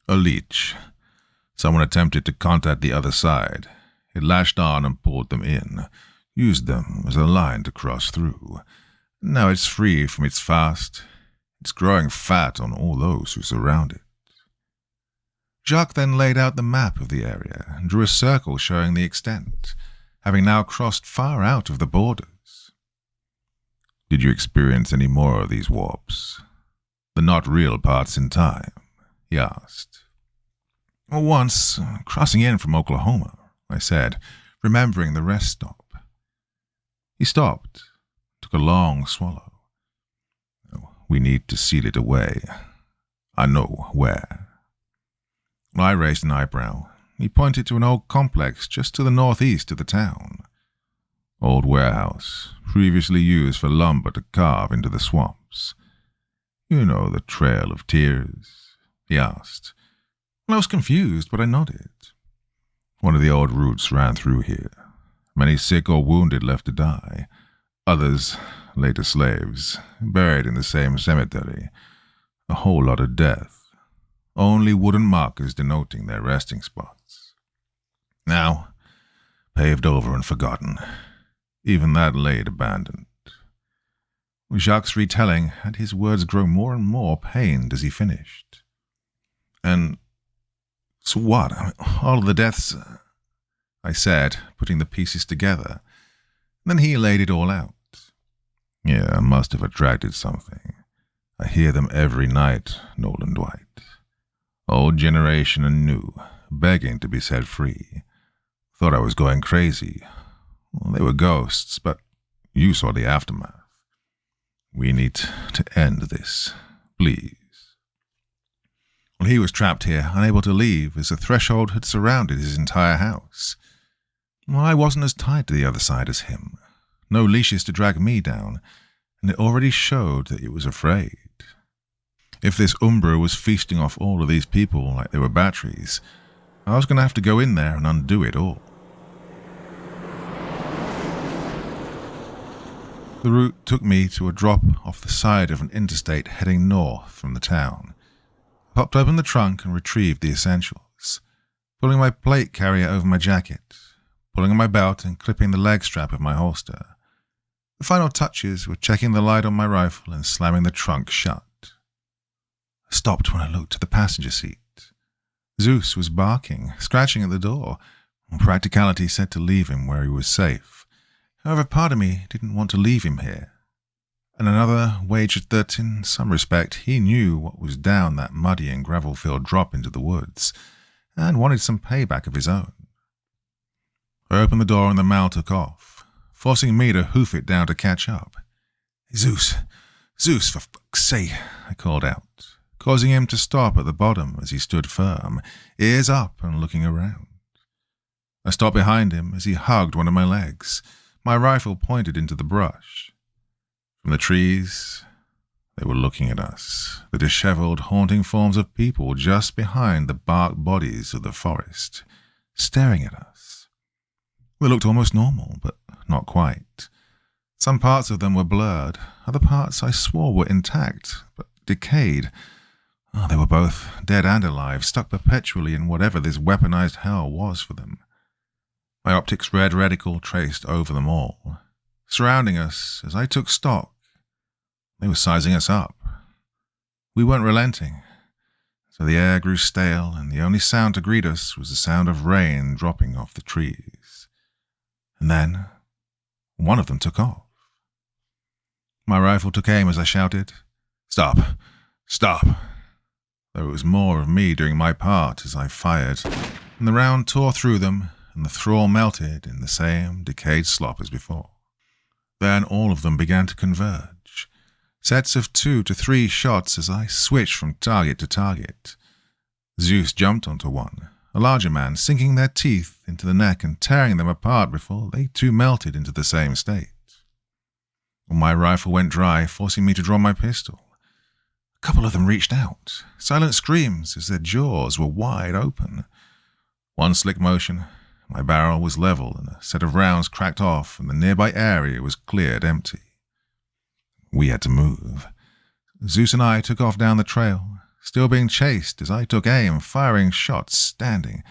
"A leech. Someone attempted to contact the other side. It latched on and pulled them in, used them as a line to cross through. Now it's free from its fast. It's growing fat on all those who surround it." Jacques then laid out the map of the area and drew a circle showing the extent, having now crossed far out of the borders. "Did you experience any more of these warps? The not real parts in time?" he asked. "Once, crossing in from Oklahoma," I said, remembering the rest stop. He stopped, took a long swallow. "We need to seal it away. I know where." I raised an eyebrow. He pointed to an old complex just to the northeast of the town. "Old warehouse, previously used for lumber to carve into the swamps. You know the Trail of Tears?" he asked. I was confused, but I nodded. "One of the old routes ran through here. Many sick or wounded left to die. Others, later slaves, buried in the same cemetery. A whole lot of death. Only wooden markers denoting their resting spots. Now, paved over and forgotten. Even that laid abandoned." Jacques' retelling had his words grow more and more pained as he finished. "And so what? All of the deaths," I said, putting the pieces together. Then he laid it all out. "Yeah, must have attracted something. I hear them every night, Nolan Dwight. Old generation and new, begging to be set free. Thought I was going crazy. Well, they were ghosts, but you saw the aftermath. We need to end this, please." Well, he was trapped here, unable to leave, as the threshold had surrounded his entire house. Well, I wasn't as tied to the other side as him. No leashes to drag me down, and it already showed that it was afraid. If this Umbra was feasting off all of these people like they were batteries, I was going to have to go in there and undo it all. The route took me to a drop off the side of an interstate heading north from the town. I popped open the trunk and retrieved the essentials, pulling my plate carrier over my jacket, pulling on my belt and clipping the leg strap of my holster. The final touches were checking the light on my rifle and slamming the trunk shut. I stopped when I looked to the passenger seat. Zeus was barking, scratching at the door. Practicality said to leave him where he was safe. However, part of me didn't want to leave him here. And another waged that, in some respect, he knew what was down that muddy and gravel-filled drop into the woods, and wanted some payback of his own. I opened the door and the Mal took off, forcing me to hoof it down to catch up. Zeus, for fuck's sake," I called out, causing him to stop at the bottom as he stood firm, ears up and looking around. I stopped behind him as he hugged one of my legs, my rifle pointed into the brush. From the trees, they were looking at us, the disheveled, haunting forms of people just behind the bark bodies of the forest, staring at us. They looked almost normal, but not quite. Some parts of them were blurred, other parts I swore were intact, but decayed. Oh, they were both dead and alive, stuck perpetually in whatever this weaponized hell was for them. My optics red reticle traced over them all, surrounding us as I took stock. They were sizing us up. We weren't relenting, so the air grew stale, and the only sound to greet us was the sound of rain dropping off the trees. And then, one of them took off. My rifle took aim as I shouted, "Stop! Stop!" Though it was more of me doing my part as I fired, and the round tore through them, and the thrall melted in the same decayed slop as before. Then all of them began to converge, sets of 2 to 3 shots as I switched from target to target. Zeus jumped onto one, a larger man, sinking their teeth into the neck and tearing them apart before they too melted into the same state. My rifle went dry, forcing me to draw my pistol. A couple of them reached out, silent screams as their jaws were wide open. One slick motion, my barrel was level and a set of rounds cracked off and the nearby area was cleared empty. We had to move. Zeus and I took off down the trail, still being chased as I took aim, firing shots standing,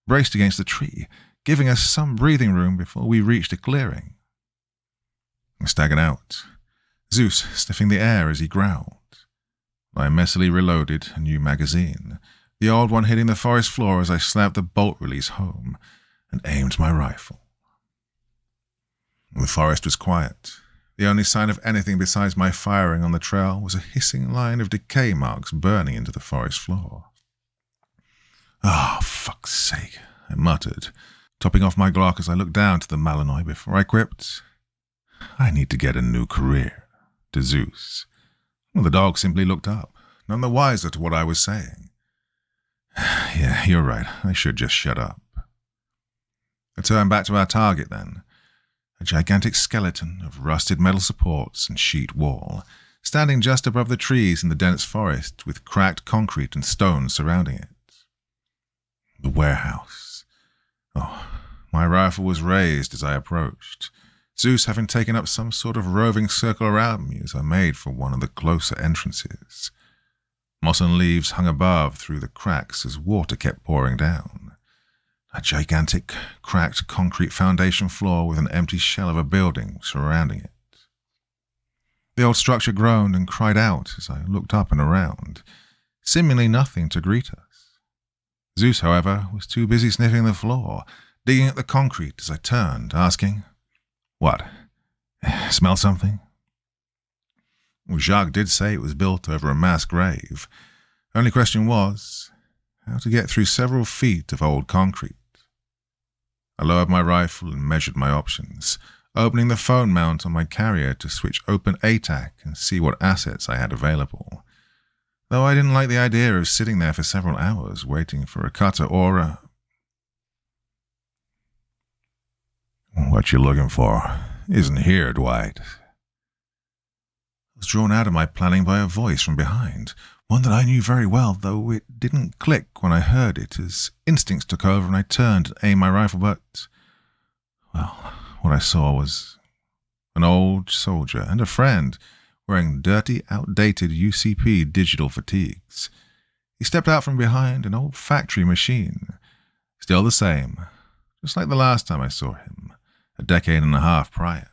braced against the tree, giving us some breathing room before we reached a clearing. I staggered out, Zeus sniffing the air as he growled. I messily reloaded a new magazine, the old one hitting the forest floor as I slapped the bolt release home and aimed my rifle. The forest was quiet. The only sign of anything besides my firing on the trail was a hissing line of decay marks burning into the forest floor. "Oh, fuck's sake," I muttered, topping off my Glock as I looked down to the Malinois before I quipped, "I need to get a new career," to Zeus. Well, the dog simply looked up, none the wiser to what I was saying. Yeah, you're right. I should just shut up. I turned back to our target then. A gigantic skeleton of rusted metal supports and sheet wall, standing just above the trees in the dense forest with cracked concrete and stone surrounding it. The warehouse. Oh, my rifle was raised as I approached, Zeus having taken up some sort of roving circle around me as I made for one of the closer entrances. Moss and leaves hung above through the cracks as water kept pouring down. A gigantic, cracked concrete foundation floor with an empty shell of a building surrounding it. The old structure groaned and cried out as I looked up and around, seemingly nothing to greet us. Zeus, however, was too busy sniffing the floor, digging at the concrete as I turned, asking, "What? Smell something?" Well, Jacques did say it was built over a mass grave. Only question was, how to get through several feet of old concrete. I lowered my rifle and measured my options, opening the phone mount on my carrier to switch open ATAC and see what assets I had available. Though I didn't like the idea of sitting there for several hours waiting for a cutter or a... "What you're looking for isn't here, Dwight." I was drawn out of my planning by a voice from behind, one that I knew very well, though it didn't click when I heard it as instincts took over and I turned and aimed my rifle, but, well, what I saw was an old soldier and a friend wearing dirty, outdated UCP digital fatigues. He stepped out from behind an old factory machine, still the same, just like the last time I saw him, a decade and a half prior.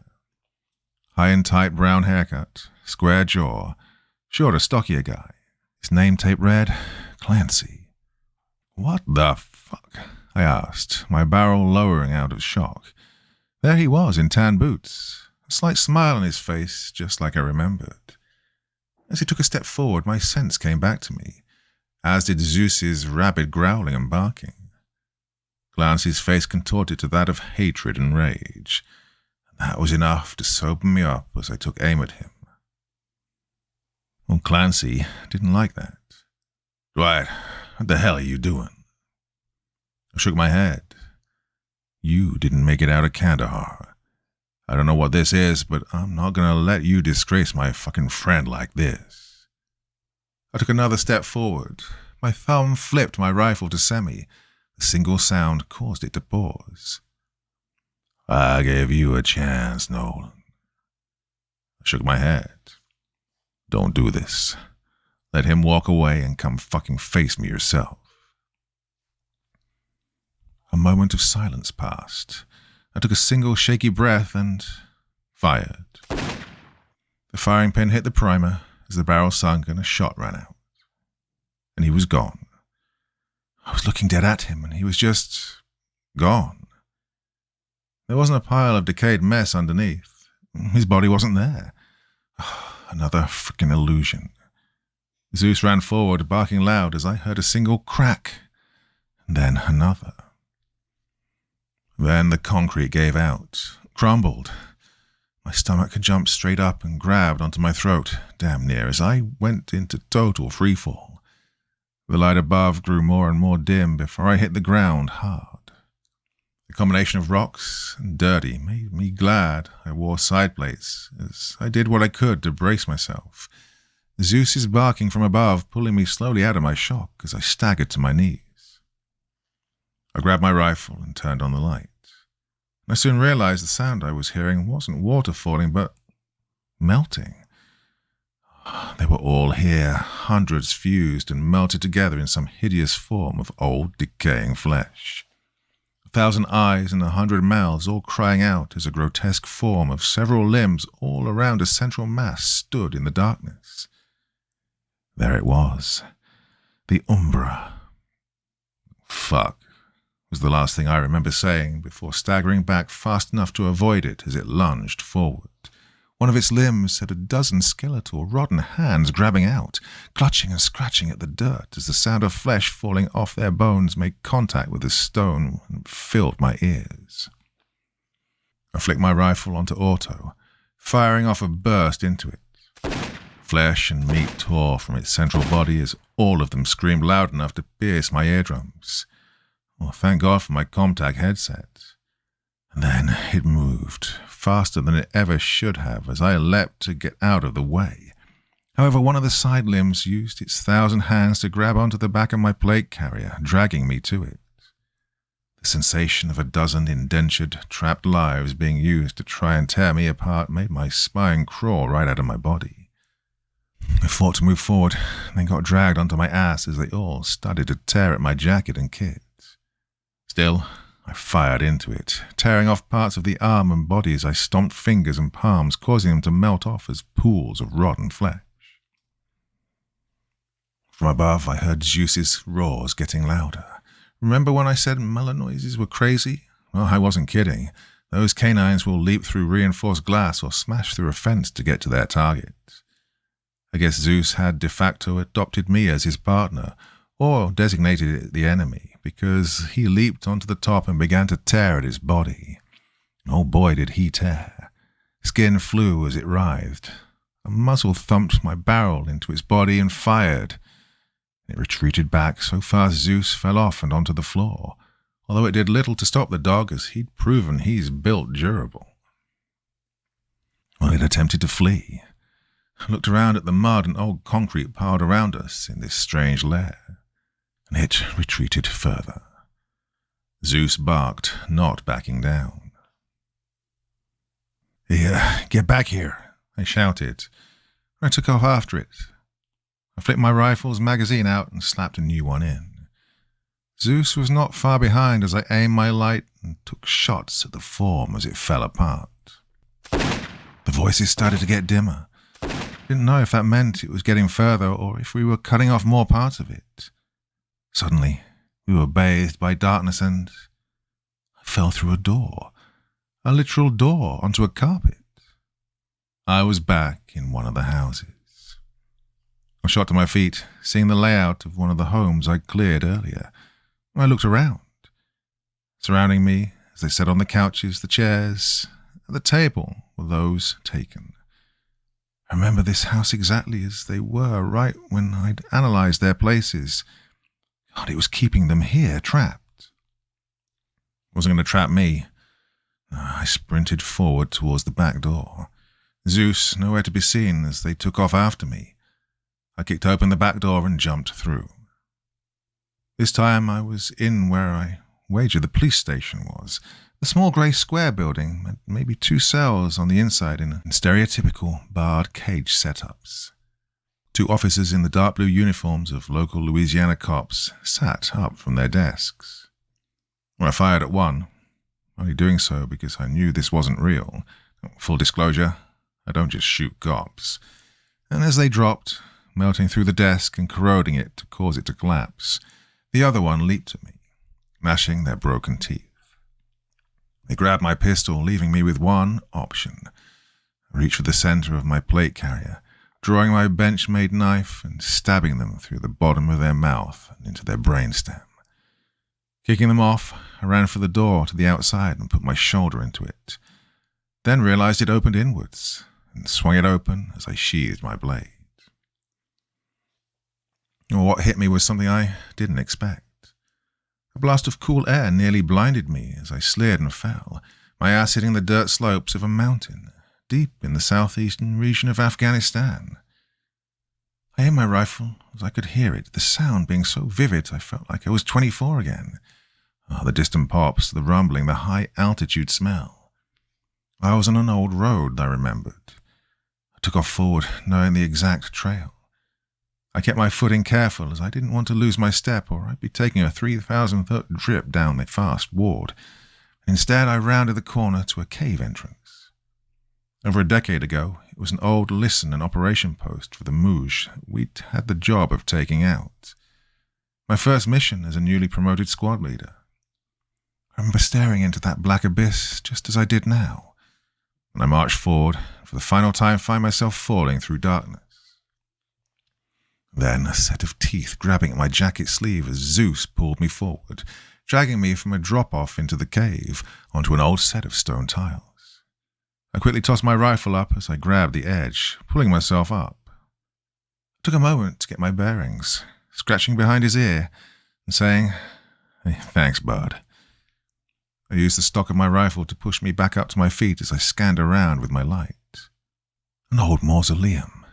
High and tight brown haircut, square jaw, shorter, stockier guy. His name tape read, Clancy. "What the fuck?" I asked, my barrel lowering out of shock. There he was in tan boots, a slight smile on his face, just like I remembered. As he took a step forward, my sense came back to me, as did Zeus's rabid growling and barking. Clancy's face contorted to that of hatred and rage, and that was enough to sober me up as I took aim at him. Well, Clancy didn't like that. "Dwight, what the hell are you doing?" I shook my head. "You didn't make it out of Kandahar. I don't know what this is, but I'm not going to let you disgrace my fucking friend like this." I took another step forward. My thumb flipped my rifle to semi. A single sound caused it to pause. "I gave you a chance, Nolan." I shook my head. "Don't do this. Let him walk away and come fucking face me yourself." A moment of silence passed. I took a single shaky breath and fired. The firing pin hit the primer as the barrel sunk and a shot ran out. And he was gone. I was looking dead at him and he was just gone. There wasn't a pile of decayed mess underneath. His body wasn't there. Another frickin' illusion. Zeus ran forward, barking loud as I heard a single crack, and then another. Then the concrete gave out, crumbled. My stomach had jumped straight up and grabbed onto my throat, damn near, as I went into total freefall. The light above grew more and more dim before I hit the ground hard. The combination of rocks and dirty made me glad I wore side plates, as I did what I could to brace myself. Zeus is barking from above, pulling me slowly out of my shock as I staggered to my knees. I grabbed my rifle and turned on the light. I soon realized the sound I was hearing wasn't water falling, but melting. They were all here, hundreds fused and melted together in some hideous form of old, decaying flesh. 1,000 eyes and 100 mouths all crying out as a grotesque form of several limbs all around a central mass stood in the darkness. There it was, the Umbra. Fuck, was the last thing I remember saying before staggering back fast enough to avoid it as it lunged forward. One of its limbs had a dozen skeletal, rotten hands grabbing out, clutching and scratching at the dirt as the sound of flesh falling off their bones made contact with the stone and filled my ears. I flicked my rifle onto auto, firing off a burst into it. Flesh and meat tore from its central body as all of them screamed loud enough to pierce my eardrums. Well, thank God for my Comtag headset. And then it moved, faster than it ever should have, as I leapt to get out of the way. However, one of the side limbs used its 1,000 hands to grab onto the back of my plate carrier, dragging me to it. The sensation of a dozen indentured, trapped lives being used to try and tear me apart made my spine crawl right out of my body. I fought to move forward, then got dragged onto my ass as they all started to tear at my jacket and kit. Still, I fired into it, tearing off parts of the arm and body as I stomped fingers and palms, causing them to melt off as pools of rotten flesh. From above, I heard Zeus's roars getting louder. Remember when I said mellow noises were crazy? Well, I wasn't kidding. Those canines will leap through reinforced glass or smash through a fence to get to their target. I guess Zeus had de facto adopted me as his partner, or designated it the enemy, because he leaped onto the top and began to tear at his body. Oh boy, did he tear. Skin flew as it writhed. A muzzle thumped my barrel into its body and fired. It retreated back so fast Zeus fell off and onto the floor, although it did little to stop the dog as he'd proven he's built durable. Well, it attempted to flee. I looked around at the mud and old concrete piled around us in this strange lair, and it retreated further. Zeus barked, not backing down. Get back here, I shouted. I took off after it. I flipped my rifle's magazine out and slapped a new one in. Zeus was not far behind as I aimed my light and took shots at the form as it fell apart. The voices started to get dimmer. Didn't know if that meant it was getting further or if we were cutting off more parts of it. Suddenly, we were bathed by darkness and I fell through a literal door onto a carpet. I was back in one of the houses. I shot to my feet, seeing the layout of one of the homes I'd cleared earlier. I looked around. Surrounding me, as they sat on the couches, the chairs, at the table, were those taken. I remember this house exactly as they were right when I'd analyzed their places. God, it was keeping them here, trapped. It wasn't going to trap me. I sprinted forward towards the back door. Zeus nowhere to be seen as they took off after me. I kicked open the back door and jumped through. This time I was in where I wagered the police station was. A small grey square building, and maybe 2 cells on the inside in stereotypical barred cage setups. 2 officers in the dark blue uniforms of local Louisiana cops sat up from their desks. I fired at one, only doing so because I knew this wasn't real. Full disclosure, I don't just shoot cops. And as they dropped, melting through the desk and corroding it to cause it to collapse, the other one leaped at me, gnashing their broken teeth. They grabbed my pistol, leaving me with one option. I reached for the center of my plate carrier, drawing my bench-made knife and stabbing them through the bottom of their mouth and into their brainstem. Kicking them off, I ran for the door to the outside and put my shoulder into it. Then realized it opened inwards and swung it open as I sheathed my blade. What hit me was something I didn't expect. A blast of cool air nearly blinded me as I slid and fell, my ass hitting the dirt slopes of a mountain, deep in the southeastern region of Afghanistan. I aimed my rifle as I could hear it, the sound being so vivid I felt like I was 24 again. The distant pops, the rumbling, the high-altitude smell. I was on an old road, I remembered. I took off forward, knowing the exact trail. I kept my footing careful as I didn't want to lose my step or I'd be taking a 3,000-foot drip down the fast ward. Instead, I rounded the corner to a cave entrance. Over a decade ago, it was an old listen and operation post for the Mouge we'd had the job of taking out. My first mission as a newly promoted squad leader. I remember staring into that black abyss just as I did now, and I marched forward, and for the final time find myself falling through darkness. Then a set of teeth grabbing at my jacket sleeve as Zeus pulled me forward, dragging me from a drop-off into the cave onto an old set of stone tiles. I quickly tossed my rifle up as I grabbed the edge, pulling myself up. It took a moment to get my bearings, scratching behind his ear and saying, "Hey, thanks, bud." I used the stock of my rifle to push me back up to my feet as I scanned around with my light. An old mausoleum.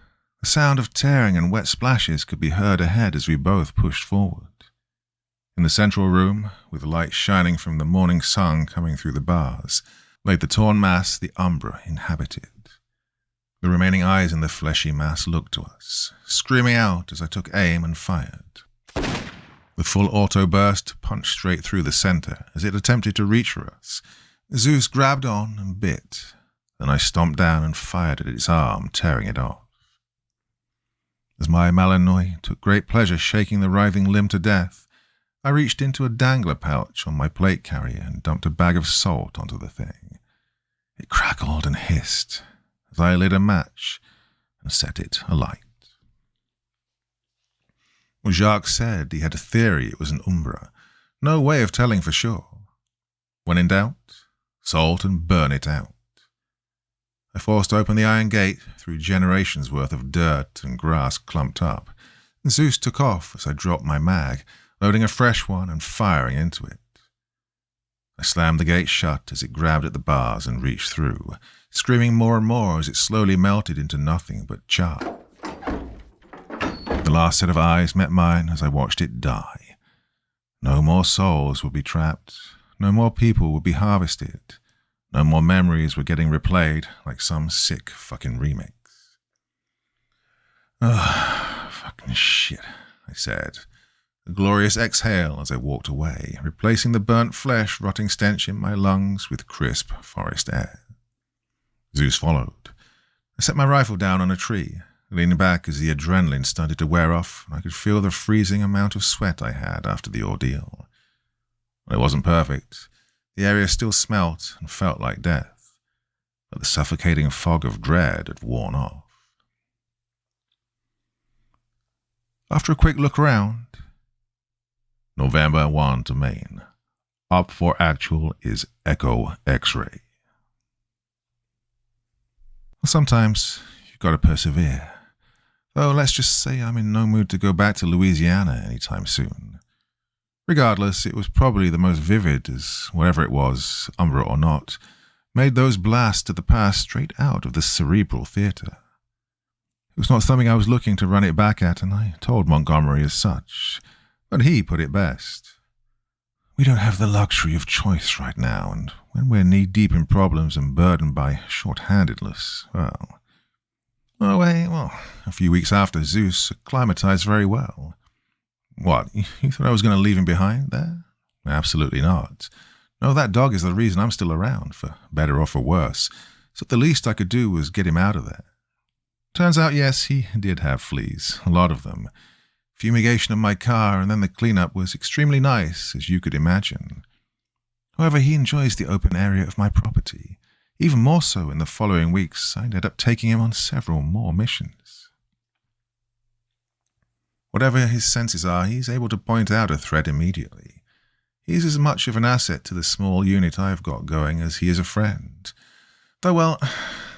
The sound of tearing and wet splashes could be heard ahead as we both pushed forward. In the central room, with the light shining from the morning sun coming through the bars, lay the torn mass the Umbra inhabited. The remaining eyes in the fleshy mass looked to us, screaming out as I took aim and fired. The full auto burst punched straight through the center as it attempted to reach for us. Zeus grabbed on and bit. Then I stomped down and fired at its arm, tearing it off. As my Malinois took great pleasure shaking the writhing limb to death, I reached into a dangler pouch on my plate carrier and dumped a bag of salt onto the thing. It crackled and hissed as I lit a match and set it alight. Well, Jacques said he had a theory it was an Umbra. No way of telling for sure. When in doubt, salt and burn it out. I forced open the iron gate through generations' worth of dirt and grass clumped up. Zeus took off as I dropped my mag, loading a fresh one and firing into it. I slammed the gate shut as it grabbed at the bars and reached through, screaming more and more as it slowly melted into nothing but char. The last set of eyes met mine as I watched it die. No more souls would be trapped. No more people would be harvested. No more memories were getting replayed like some sick fucking remix. Fucking shit, I said. A glorious exhale as I walked away, replacing the burnt flesh rotting stench in my lungs with crisp forest air. Zeus followed. I set my rifle down on a tree, leaning back as the adrenaline started to wear off, and I could feel the freezing amount of sweat I had after the ordeal. It wasn't perfect. The area still smelt and felt like death, but the suffocating fog of dread had worn off. After a quick look around, November 1 to Maine. Up for actual is Echo X-ray. Sometimes you've got to persevere. Though let's just say I'm in no mood to go back to Louisiana anytime soon. Regardless, it was probably the most vivid, as whatever it was, Umbra or not, made those blasts to the past straight out of the cerebral theatre. It was not something I was looking to run it back at, and I told Montgomery as such, but he put it best. We don't have the luxury of choice right now, and when we're knee-deep in problems and burdened by short-handedness, a few weeks after Zeus acclimatized very well. What, you thought I was going to leave him behind there? Absolutely not. No, that dog is the reason I'm still around, for better or for worse, so the least I could do was get him out of there. Turns out, yes, he did have fleas, a lot of them. Fumigation of my car and then the cleanup was extremely nice, as you could imagine. However, he enjoys the open area of my property. Even more so in the following weeks, I ended up taking him on several more missions. Whatever his senses are, he's able to point out a threat immediately. He's as much of an asset to the small unit I've got going as he is a friend. Though,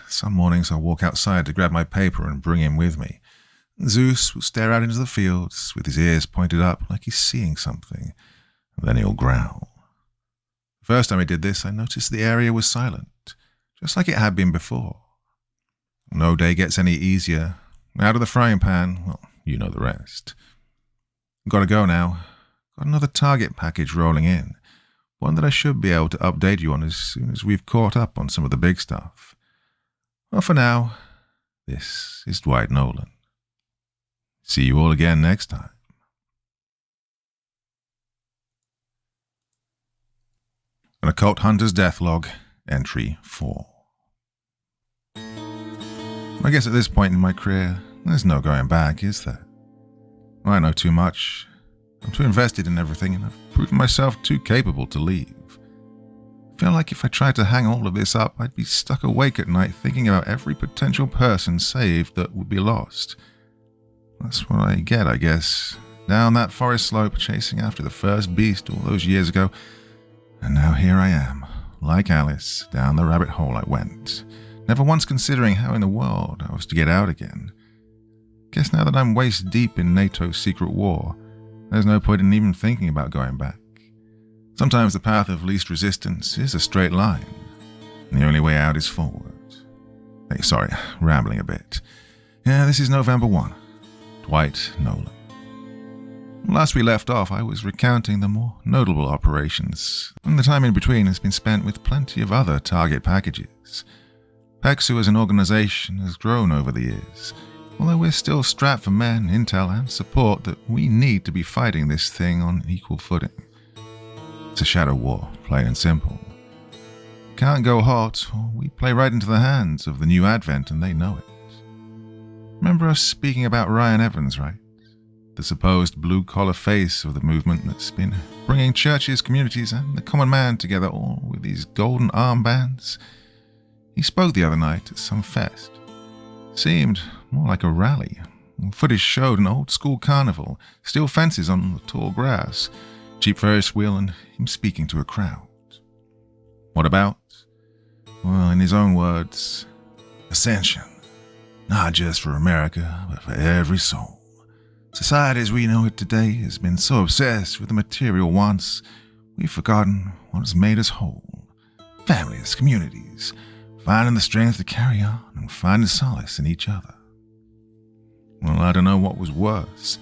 some mornings I'll walk outside to grab my paper and bring him with me. Zeus will stare out into the fields with his ears pointed up like he's seeing something, and then he'll growl. The first time he did this, I noticed the area was silent, just like it had been before. No day gets any easier. Out of the frying pan, you know the rest. Gotta go now. Got another target package rolling in. One that I should be able to update you on as soon as we've caught up on some of the big stuff. Well, for now, this is Dwight Nolan. See you all again next time. An Occult Hunter's Deathlog, Entry 4. I guess at this point in my career, there's no going back, is there? I know too much. I'm too invested in everything, and I've proven myself too capable to leave. I feel like if I tried to hang all of this up, I'd be stuck awake at night thinking about every potential person saved that would be lost. That's what I get, I guess. Down that forest slope, chasing after the first beast all those years ago, and now here I am, like Alice, down the rabbit hole I went, never once considering how in the world I was to get out again. Guess now that I'm waist deep in NATO's secret war, there's no point in even thinking about going back. Sometimes the path of least resistance is a straight line, and the only way out is forward. Hey, sorry, rambling a bit. Yeah, this is November 1. Dwight Nolan. Last we left off, I was recounting the more notable operations, and the time in between has been spent with plenty of other target packages. PEXU as an organization has grown over the years, although we're still strapped for men, intel, and support that we need to be fighting this thing on equal footing. It's a shadow war, plain and simple. Can't go hot, or we play right into the hands of the new advent, and they know it. Remember us speaking about Ryan Evans, right? The supposed blue-collar face of the movement that's been bringing churches, communities, and the common man together all with these golden armbands. He spoke the other night at some fest. Seemed more like a rally. Footage showed an old-school carnival, steel fences on the tall grass, cheap Ferris wheel, and him speaking to a crowd. What about? Well, in his own words, ascension. Not just for America, but for every soul. Society as we know it today has been so obsessed with the material wants, we've forgotten what has made us whole. Families, communities, finding the strength to carry on and finding solace in each other. Well, I don't know what was worse,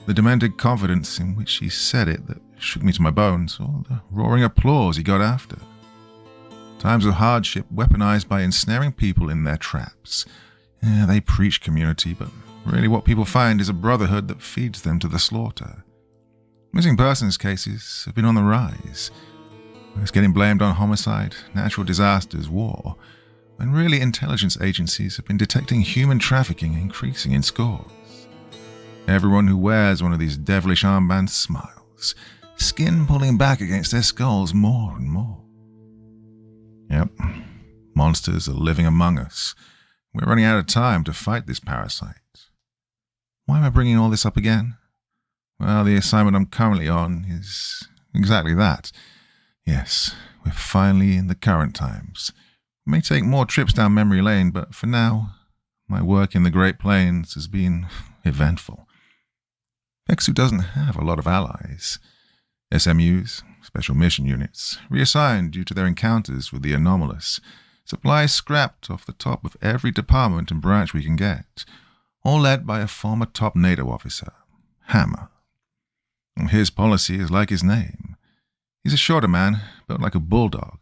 the demented confidence in which he said it that shook me to my bones, or the roaring applause he got after. Times of hardship weaponized by ensnaring people in their traps. Yeah, they preach community, but really what people find is a brotherhood that feeds them to the slaughter. Missing persons cases have been on the rise. It's getting blamed on homicide, natural disasters, war, when really intelligence agencies have been detecting human trafficking increasing in scores. Everyone who wears one of these devilish armbands smiles, skin pulling back against their skulls more and more. Yep, monsters are living among us. We're running out of time to fight this parasite. Why am I bringing all this up again? Well, the assignment I'm currently on is exactly that. Yes, we're finally in the current times. It may take more trips down memory lane, but for now, my work in the Great Plains has been eventful. PEXU doesn't have a lot of allies. SMUs, Special Mission Units, reassigned due to their encounters with the anomalous, supplies scrapped off the top of every department and branch we can get, all led by a former top NATO officer, Hammer. His policy is like his name. He's a shorter man, built like a bulldog.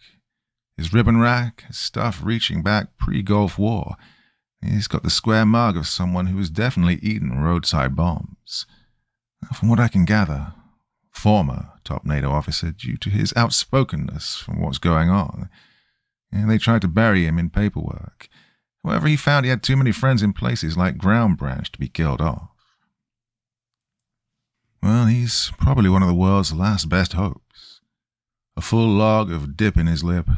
His ribbon rack, his stuff reaching back pre-Gulf War. He's got the square mug of someone who has definitely eaten roadside bombs. From what I can gather, former top NATO officer due to his outspokenness from what's going on. They tried to bury him in paperwork. However, he found he had too many friends in places like Ground Branch to be killed off. Well, he's probably one of the world's last best hopes. A full log of dip in his lip,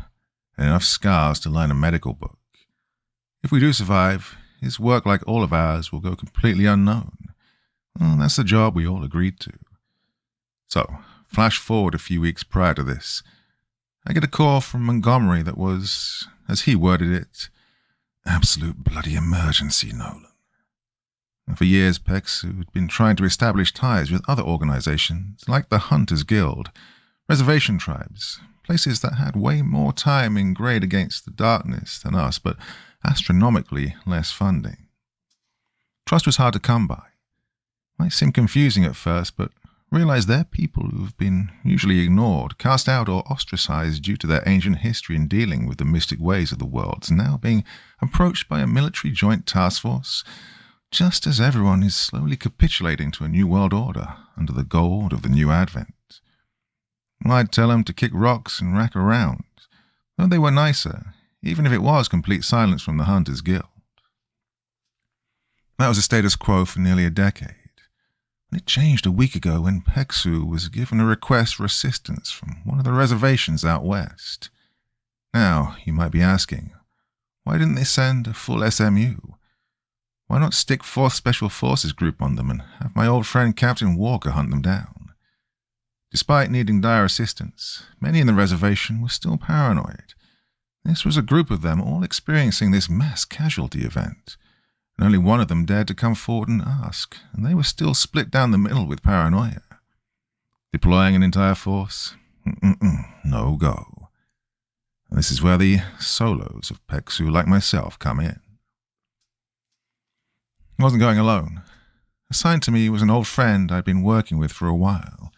and enough scars to line a medical book. If we do survive, his work, like all of ours, will go completely unknown. Well, that's the job we all agreed to. So, flash forward a few weeks prior to this. I get a call from Montgomery that was, as he worded it, absolute bloody emergency, Nolan. And for years, PEXU had been trying to establish ties with other organizations like the Hunters Guild, reservation tribes, places that had way more time ingrained against the darkness than us, but astronomically less funding. Trust was hard to come by. Might seem confusing at first, but realize they're people who've been usually ignored, cast out or ostracized due to their ancient history in dealing with the mystic ways of the world, now being approached by a military joint task force, just as everyone is slowly capitulating to a new world order under the gold of the new advent. I'd tell them to kick rocks and rack around, though they were nicer, even if it was complete silence from the Hunters Guild. That was the status quo for nearly a decade. And it changed a week ago when PEXU was given a request for assistance from one of the reservations out west. Now, you might be asking, why didn't they send a full SMU? Why not stick 4th Special Forces Group on them and have my old friend Captain Walker hunt them down? Despite needing dire assistance, many in the reservation were still paranoid. This was a group of them all experiencing this mass casualty event. And only one of them dared to come forward and ask, and they were still split down the middle with paranoia. Deploying an entire force? No go. And this is where the solos of PEXU like myself come in. I wasn't going alone. Assigned to me was an old friend I'd been working with for a while.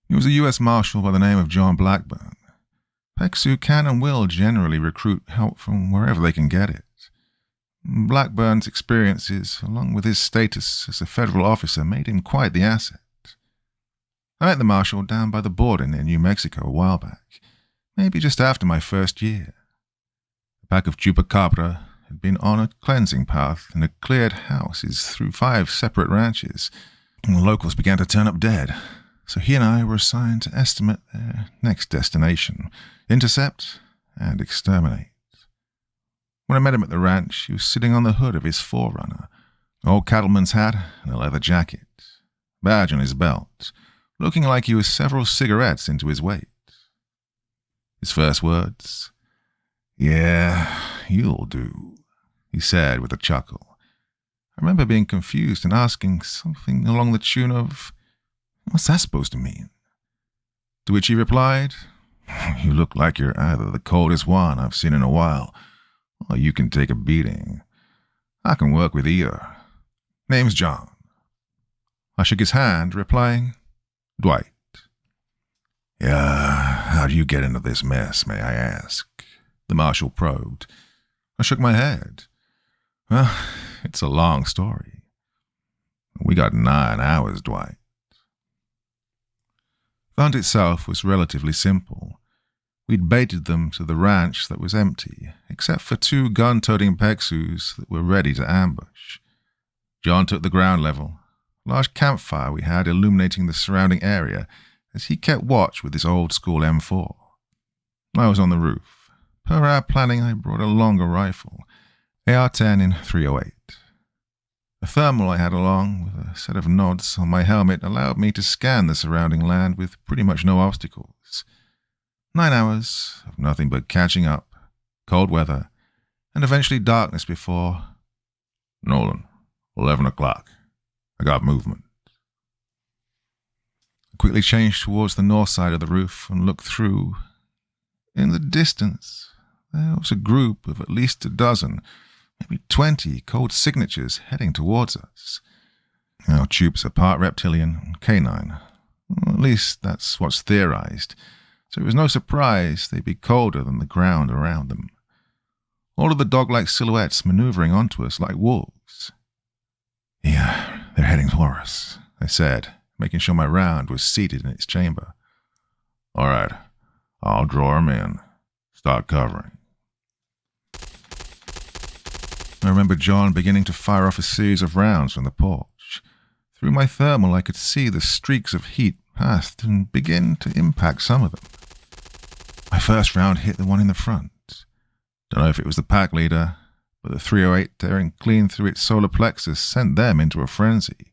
He was a U.S. Marshal by the name of John Blackburn. PEXU can and will generally recruit help from wherever they can get it. Blackburn's experiences, along with his status as a federal officer, made him quite the asset. I met the marshal down by the border near New Mexico a while back, maybe just after my first year. A pack of Chupacabras had been on a cleansing path and had cleared houses through 5 separate ranches, and the locals began to turn up dead, so he and I were assigned to estimate their next destination, intercept, and exterminate. When I met him at the ranch, he was sitting on the hood of his Forerunner, an old cattleman's hat and a leather jacket, badge on his belt, looking like he was several cigarettes into his weight. His first words, "Yeah, you'll do," he said with a chuckle. I remember being confused and asking something along the tune of, "What's that supposed to mean?" To which he replied, "You look like you're either the coldest one I've seen in a while, or you can take a beating. I can work with either. Name's John." I shook his hand, replying, "Dwight." "Yeah, how do you get into this mess, may I ask?" the marshal probed. I shook my head. "Well, it's a long story. We got 9 hours, Dwight." The hunt itself was relatively simple. We'd baited them to the ranch that was empty, except for 2 gun-toting PEXUs that were ready to ambush. John took the ground level, a large campfire we had illuminating the surrounding area as he kept watch with his old-school M4. I was on the roof. Per our planning, I brought a longer rifle, AR-10 in .308. A thermal I had along with a set of nods on my helmet allowed me to scan the surrounding land with pretty much no obstacles. 9 hours of nothing but catching up, cold weather, and eventually darkness before... "Nolan, 11 o'clock. I got movement." I quickly changed towards the north side of the roof and looked through. In the distance, there was a group of at least a dozen, maybe 20 cold signatures heading towards us. Our Chups are part reptilian and canine. Well, at least that's what's theorized. So it was no surprise they'd be colder than the ground around them. All of the dog-like silhouettes maneuvering onto us like wolves. "Yeah, they're heading for us," I said, making sure my round was seated in its chamber. "All right, I'll draw 'em in. Start covering." I remember John beginning to fire off a series of rounds from the porch. Through my thermal I could see the streaks of heat passed and begin to impact some of them. My first round hit the one in the front. Don't know if it was the pack leader, but the .308 tearing clean through its solar plexus sent them into a frenzy.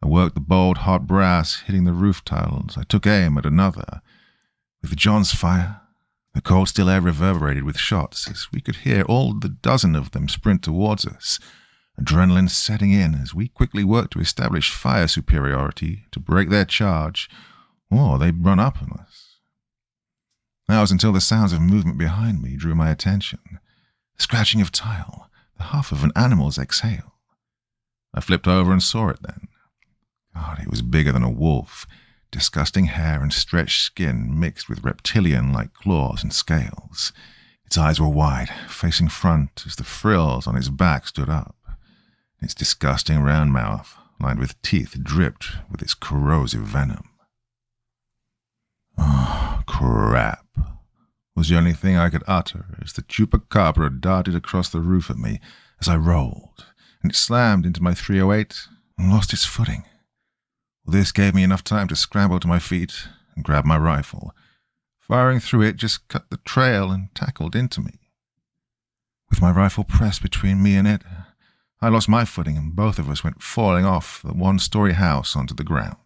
I worked the bold, hot brass hitting the roof tiles. I took aim at another. With John's fire, the cold still air reverberated with shots as we could hear all the dozen of them sprint towards us, adrenaline setting in as we quickly worked to establish fire superiority to break their charge, or they'd run up on us. That was until the sounds of movement behind me drew my attention. The scratching of tile, the huff of an animal's exhale. I flipped over and saw it then. God, it was bigger than a wolf. Disgusting hair and stretched skin mixed with reptilian-like claws and scales. Its eyes were wide, facing front as the frills on its back stood up. Its disgusting round mouth, lined with teeth, dripped with its corrosive venom. Oh, crap, was the only thing I could utter as the Chupacabra darted across the roof at me as I rolled, and it slammed into my 308 and lost its footing. Well, this gave me enough time to scramble to my feet and grab my rifle. Firing through it just cut the trail and tackled into me. With my rifle pressed between me and it, I lost my footing and both of us went falling off the one-story house onto the ground.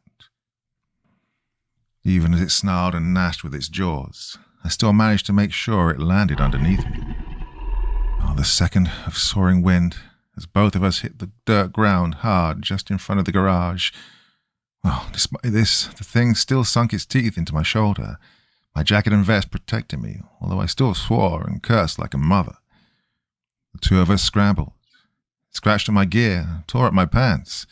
Even as it snarled and gnashed with its jaws, I still managed to make sure it landed underneath me. Oh, the second of soaring wind as both of us hit the dirt ground hard just in front of the garage. Well, despite this, the thing still sunk its teeth into my shoulder, my jacket and vest protecting me, although I still swore and cursed like a mother. The two of us scrambled, scratched at my gear, tore up my pants.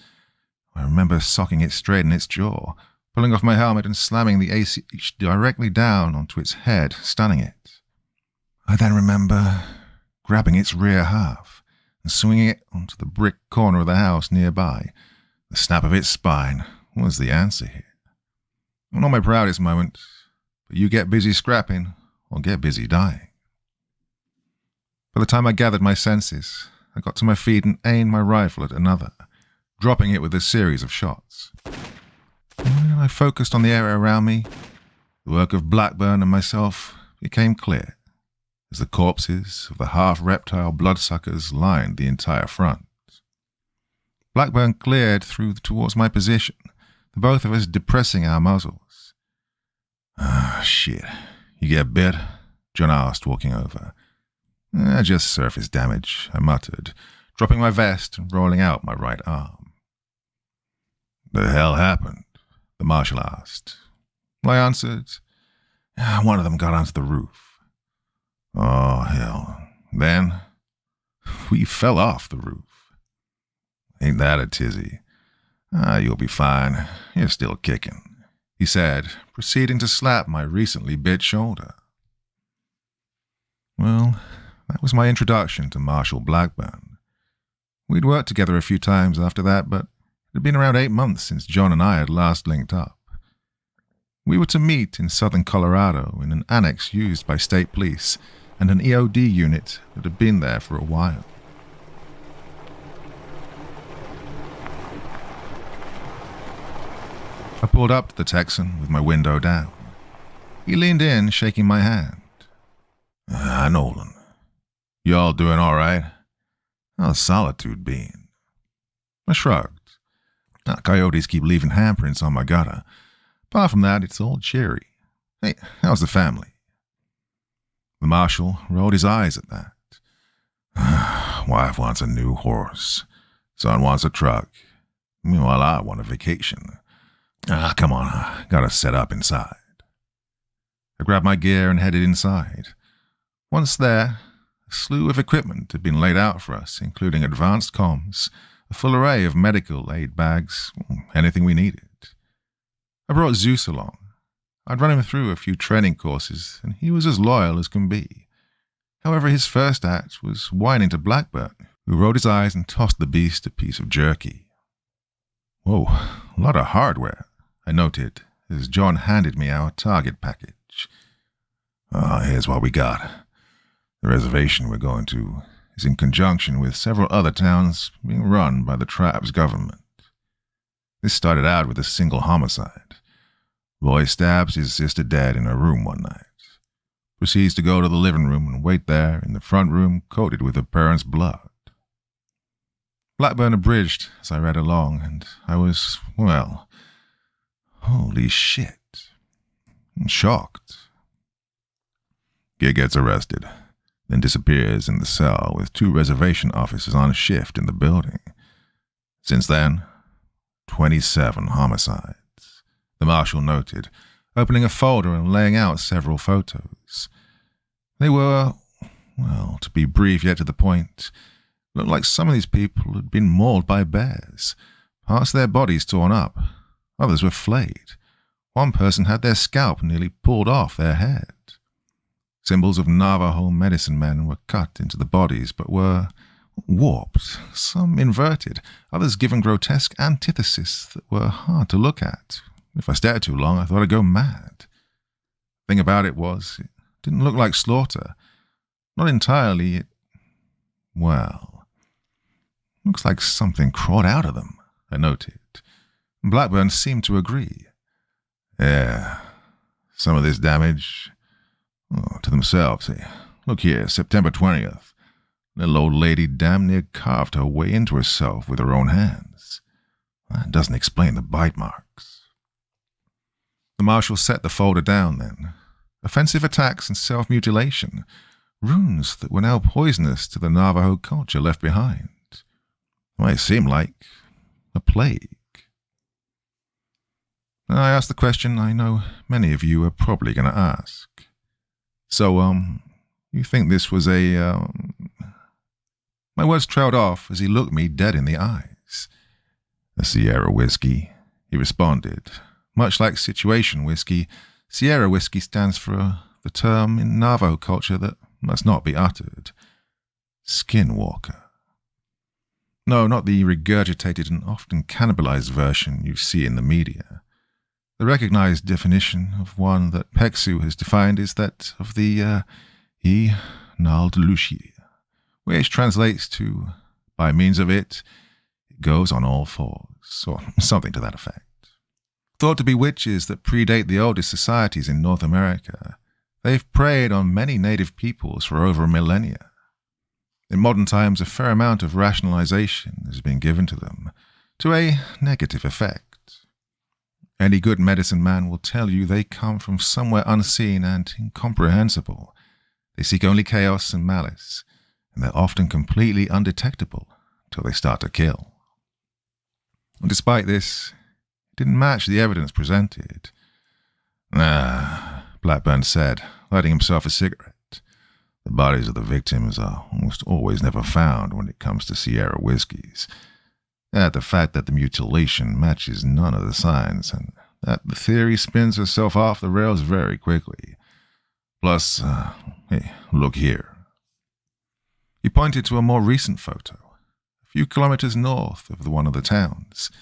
I remember socking it straight in its jaw, pulling off my helmet and slamming the ACH directly down onto its head, stunning it. I then remember grabbing its rear half and swinging it onto the brick corner of the house nearby. The snap of its spine was the answer here. Not my proudest moment, but you get busy scrapping or get busy dying. By the time I gathered my senses, I got to my feet and aimed my rifle at another, dropping it with a series of shots. When I focused on the area around me, the work of Blackburn and myself became clear, as the corpses of the half-reptile bloodsuckers lined the entire front. Blackburn cleared through towards my position, the both of us depressing our muzzles. Ah, shit. You get bit? John asked, walking over. Just surface damage, I muttered, dropping my vest and rolling out my right arm. The hell happened? The marshal asked. I answered, one of them got onto the roof. Oh, hell. Then we fell off the roof. Ain't that a tizzy? You'll be fine. You're still kicking, he said, proceeding to slap my recently bit shoulder. Well, that was my introduction to Marshal Blackburn. We'd worked together a few times after that, but it had been around 8 months since John and I had last linked up. We were to meet in southern Colorado in an annex used by state police and an EOD unit that had been there for a while. I pulled up to the Texan with my window down. He leaned in, shaking my hand. Nolan, you all doing all right? How's Solitude been? I shrugged. Coyotes keep leaving handprints on my gutter. Apart from that, it's all cheery. Hey, how's the family? The marshal rolled his eyes at that. Wife wants a new horse. Son wants a truck. Meanwhile, I want a vacation. Come on, I gotta set up inside. I grabbed my gear and headed inside. Once there, a slew of equipment had been laid out for us, including advanced comms, a full array of medical aid bags, anything we needed. I brought Zeus along. I'd run him through a few training courses, and he was as loyal as can be. However, his first act was whining to Blackburn, who rolled his eyes and tossed the beast a piece of jerky. Whoa, a lot of hardware, I noted, as John handed me our target package. Here's what we got. The reservation we're going to is in conjunction with several other towns being run by the tribe's government. This started out with a single homicide. Boy stabs his sister dead in her room one night. Proceeds to go to the living room and wait there in the front room coated with her parents' blood. Blackburn abridged as I read along, and I was, well, holy shit. Shocked. Kid gets arrested, then disappears in the cell with 2 reservation officers on shift in the building. Since then, 27 homicides, the marshal noted, opening a folder and laying out several photos. They were, well, to be brief yet to the point, Looked like some of these people had been mauled by bears, parts of their bodies torn up. Others were flayed. One person had their scalp nearly pulled off their head. Symbols of Navajo medicine men were cut into the bodies, but were warped, some inverted, others given grotesque antitheses that were hard to look at. If I stared too long, I thought I'd go mad. The thing about it was, it didn't look like slaughter. Not entirely, looks like something crawled out of them, I noted. Blackburn seemed to agree. Yeah, some of this damage, to themselves. Hey, look here, September 20th. Little old lady damn near carved her way into herself with her own hands. That doesn't explain the bite marks. The marshal set the folder down then. Offensive attacks and self-mutilation. Runes that were now poisonous to the Navajo culture left behind. Well, it seemed like a plague. I asked the question I know many of you are probably going to ask. So, you think this was a, My words trailed off as he looked me dead in the eyes. A Sierra whiskey, he responded. Much like situation whiskey, Sierra whiskey stands for the term in Navajo culture that must not be uttered. Skinwalker. No, not the regurgitated and often cannibalized version you see in the media. The recognized definition of one that PEXU has defined is that of the Naldlushi, which translates to, by means of it, it goes on all fours, or something to that effect. Thought to be witches that predate the oldest societies in North America, they've preyed on many native peoples for over a millennia. In modern times, a fair amount of rationalization has been given to them, to a negative effect. Any good medicine man will tell you they come from somewhere unseen and incomprehensible. They seek only chaos and malice, and they're often completely undetectable until they start to kill. And despite this, it didn't match the evidence presented. Blackburn said, lighting himself a cigarette. The bodies of the victims are almost always never found when it comes to Sierra whiskies. The fact that the mutilation matches none of the signs, and that the theory spins herself off the rails very quickly. Plus, hey, look here. He pointed to a more recent photo, a few kilometers north of one of the towns,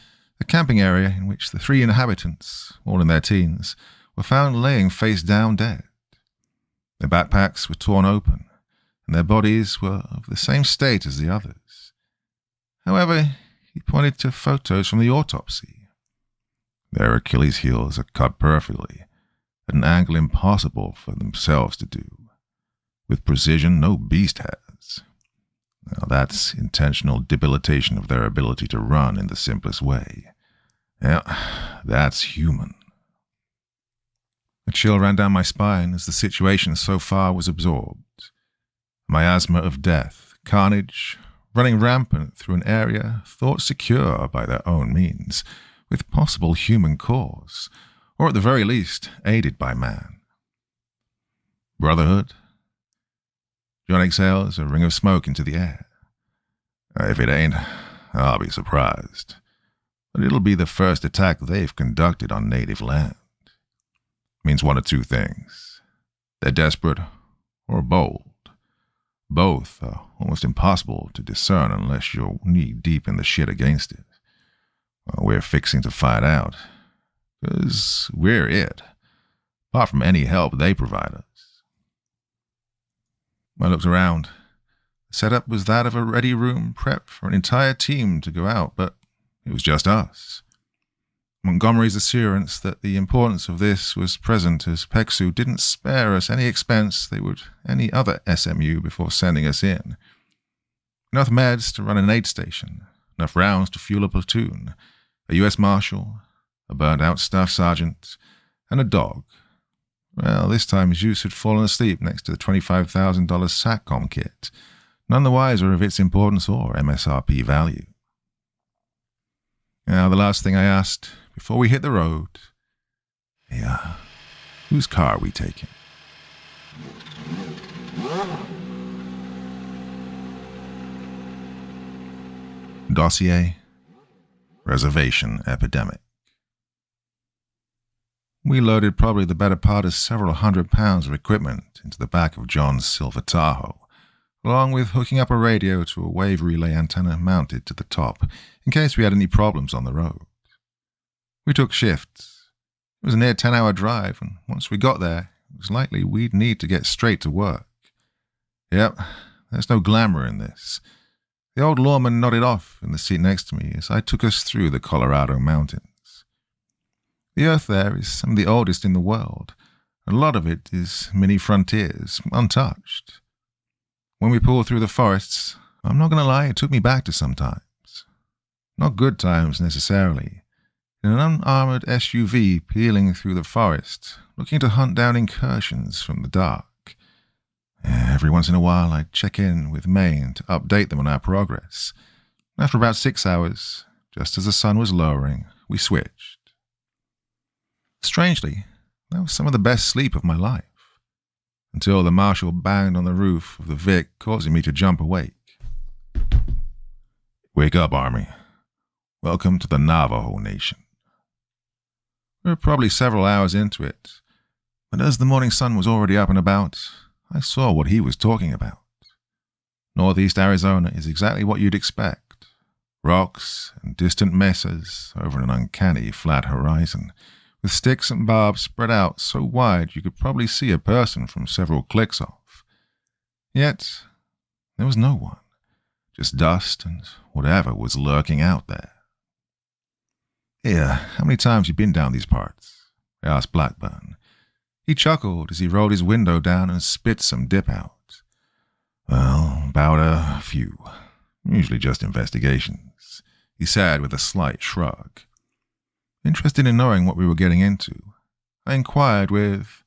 a camping area in which the 3 inhabitants, all in their teens, were found laying face down dead. Their backpacks were torn open, and their bodies were of the same state as the others. However, he pointed to photos from the autopsy. Their Achilles heels are cut perfectly, at an angle impossible for themselves to do, with precision no beast has. Now that's intentional debilitation of their ability to run in the simplest way. Yeah, that's human. A chill ran down my spine as the situation so far was absorbed. Miasma of death, carnage, running rampant through an area thought secure by their own means, with possible human cause, or at the very least, aided by man. Brotherhood? John exhales a ring of smoke into the air. If it ain't, I'll be surprised. But it'll be the first attack they've conducted on native land. Means one of two things. They're desperate or bold. Both are almost impossible to discern unless you're knee-deep in the shit against it. Well, we're fixing to find out, because we're it, apart from any help they provide us. I looked around. The setup was that of a ready room prepped for an entire team to go out, but it was just us. Montgomery's assurance that the importance of this was present as PEXU didn't spare us any expense they would any other SMU before sending us in. Enough meds to run an aid station, enough rounds to fuel a platoon, a U.S. Marshal, a burned-out staff sergeant, and a dog. Well, this time Zeus had fallen asleep next to the $25,000 SATCOM kit, none the wiser of its importance or MSRP value. Now, the last thing I asked, before we hit the road, whose car are we taking? Dossier: Reservation Epidemic. We loaded probably the better part of several £100 of equipment into the back of John's silver Tahoe, along with hooking up a radio to a wave relay antenna mounted to the top in case we had any problems on the road. We took shifts. It was a near 10-hour drive, and once we got there, it was likely we'd need to get straight to work. Yep, there's no glamour in this. The old lawman nodded off in the seat next to me as I took us through the Colorado mountains. The earth there is some of the oldest in the world, and a lot of it is mini frontiers, untouched. When we pulled through the forests, I'm not going to lie, it took me back to some times. Not good times necessarily. In an unarmored SUV peeling through the forest, looking to hunt down incursions from the dark. Every once in a while I'd check in with Maine to update them on our progress. After about 6 hours, just as the sun was lowering, we switched. Strangely, that was some of the best sleep of my life, until the marshal banged on the roof of the Vic, causing me to jump awake. "Wake up, Army. Welcome to the Navajo Nation." We were probably several hours into it, but as the morning sun was already up and about, I saw what he was talking about. Northeast Arizona is exactly what you'd expect. Rocks and distant mesas over an uncanny flat horizon, with sticks and barbs spread out so wide you could probably see a person from several clicks off. Yet, there was no one, just dust and whatever was lurking out there. "Here, how many times you been down these parts?" I asked Blackburn. He chuckled as he rolled his window down and spit some dip out. "Well, about a few. Usually just investigations," he said with a slight shrug. Interested in knowing what we were getting into, I inquired with,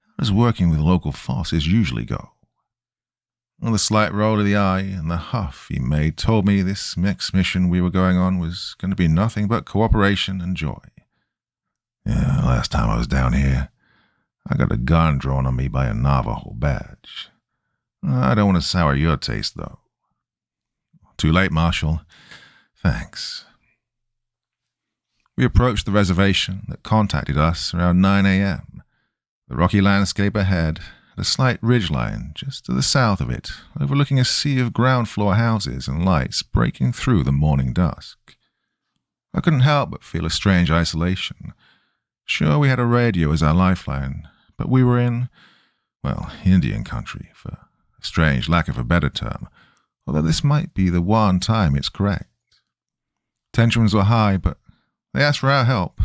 "How does working with local forces usually go?" Well, the slight roll of the eye and the huff he made told me this next mission we were going on was going to be nothing but cooperation and joy. "Yeah, last time I was down here, I got a gun drawn on me by a Navajo badge. I don't want to sour your taste, though." "Too late, Marshal. Thanks." We approached the reservation that contacted us around 9 a.m. The rocky landscape ahead had a slight ridgeline just to the south of it, overlooking a sea of ground-floor houses and lights breaking through the morning dusk. I couldn't help but feel a strange isolation. Sure, we had a radio as our lifeline, but we were in, well, Indian country, for a strange lack of a better term, although this might be the one time it's correct. Tensions were high, but they asked for our help.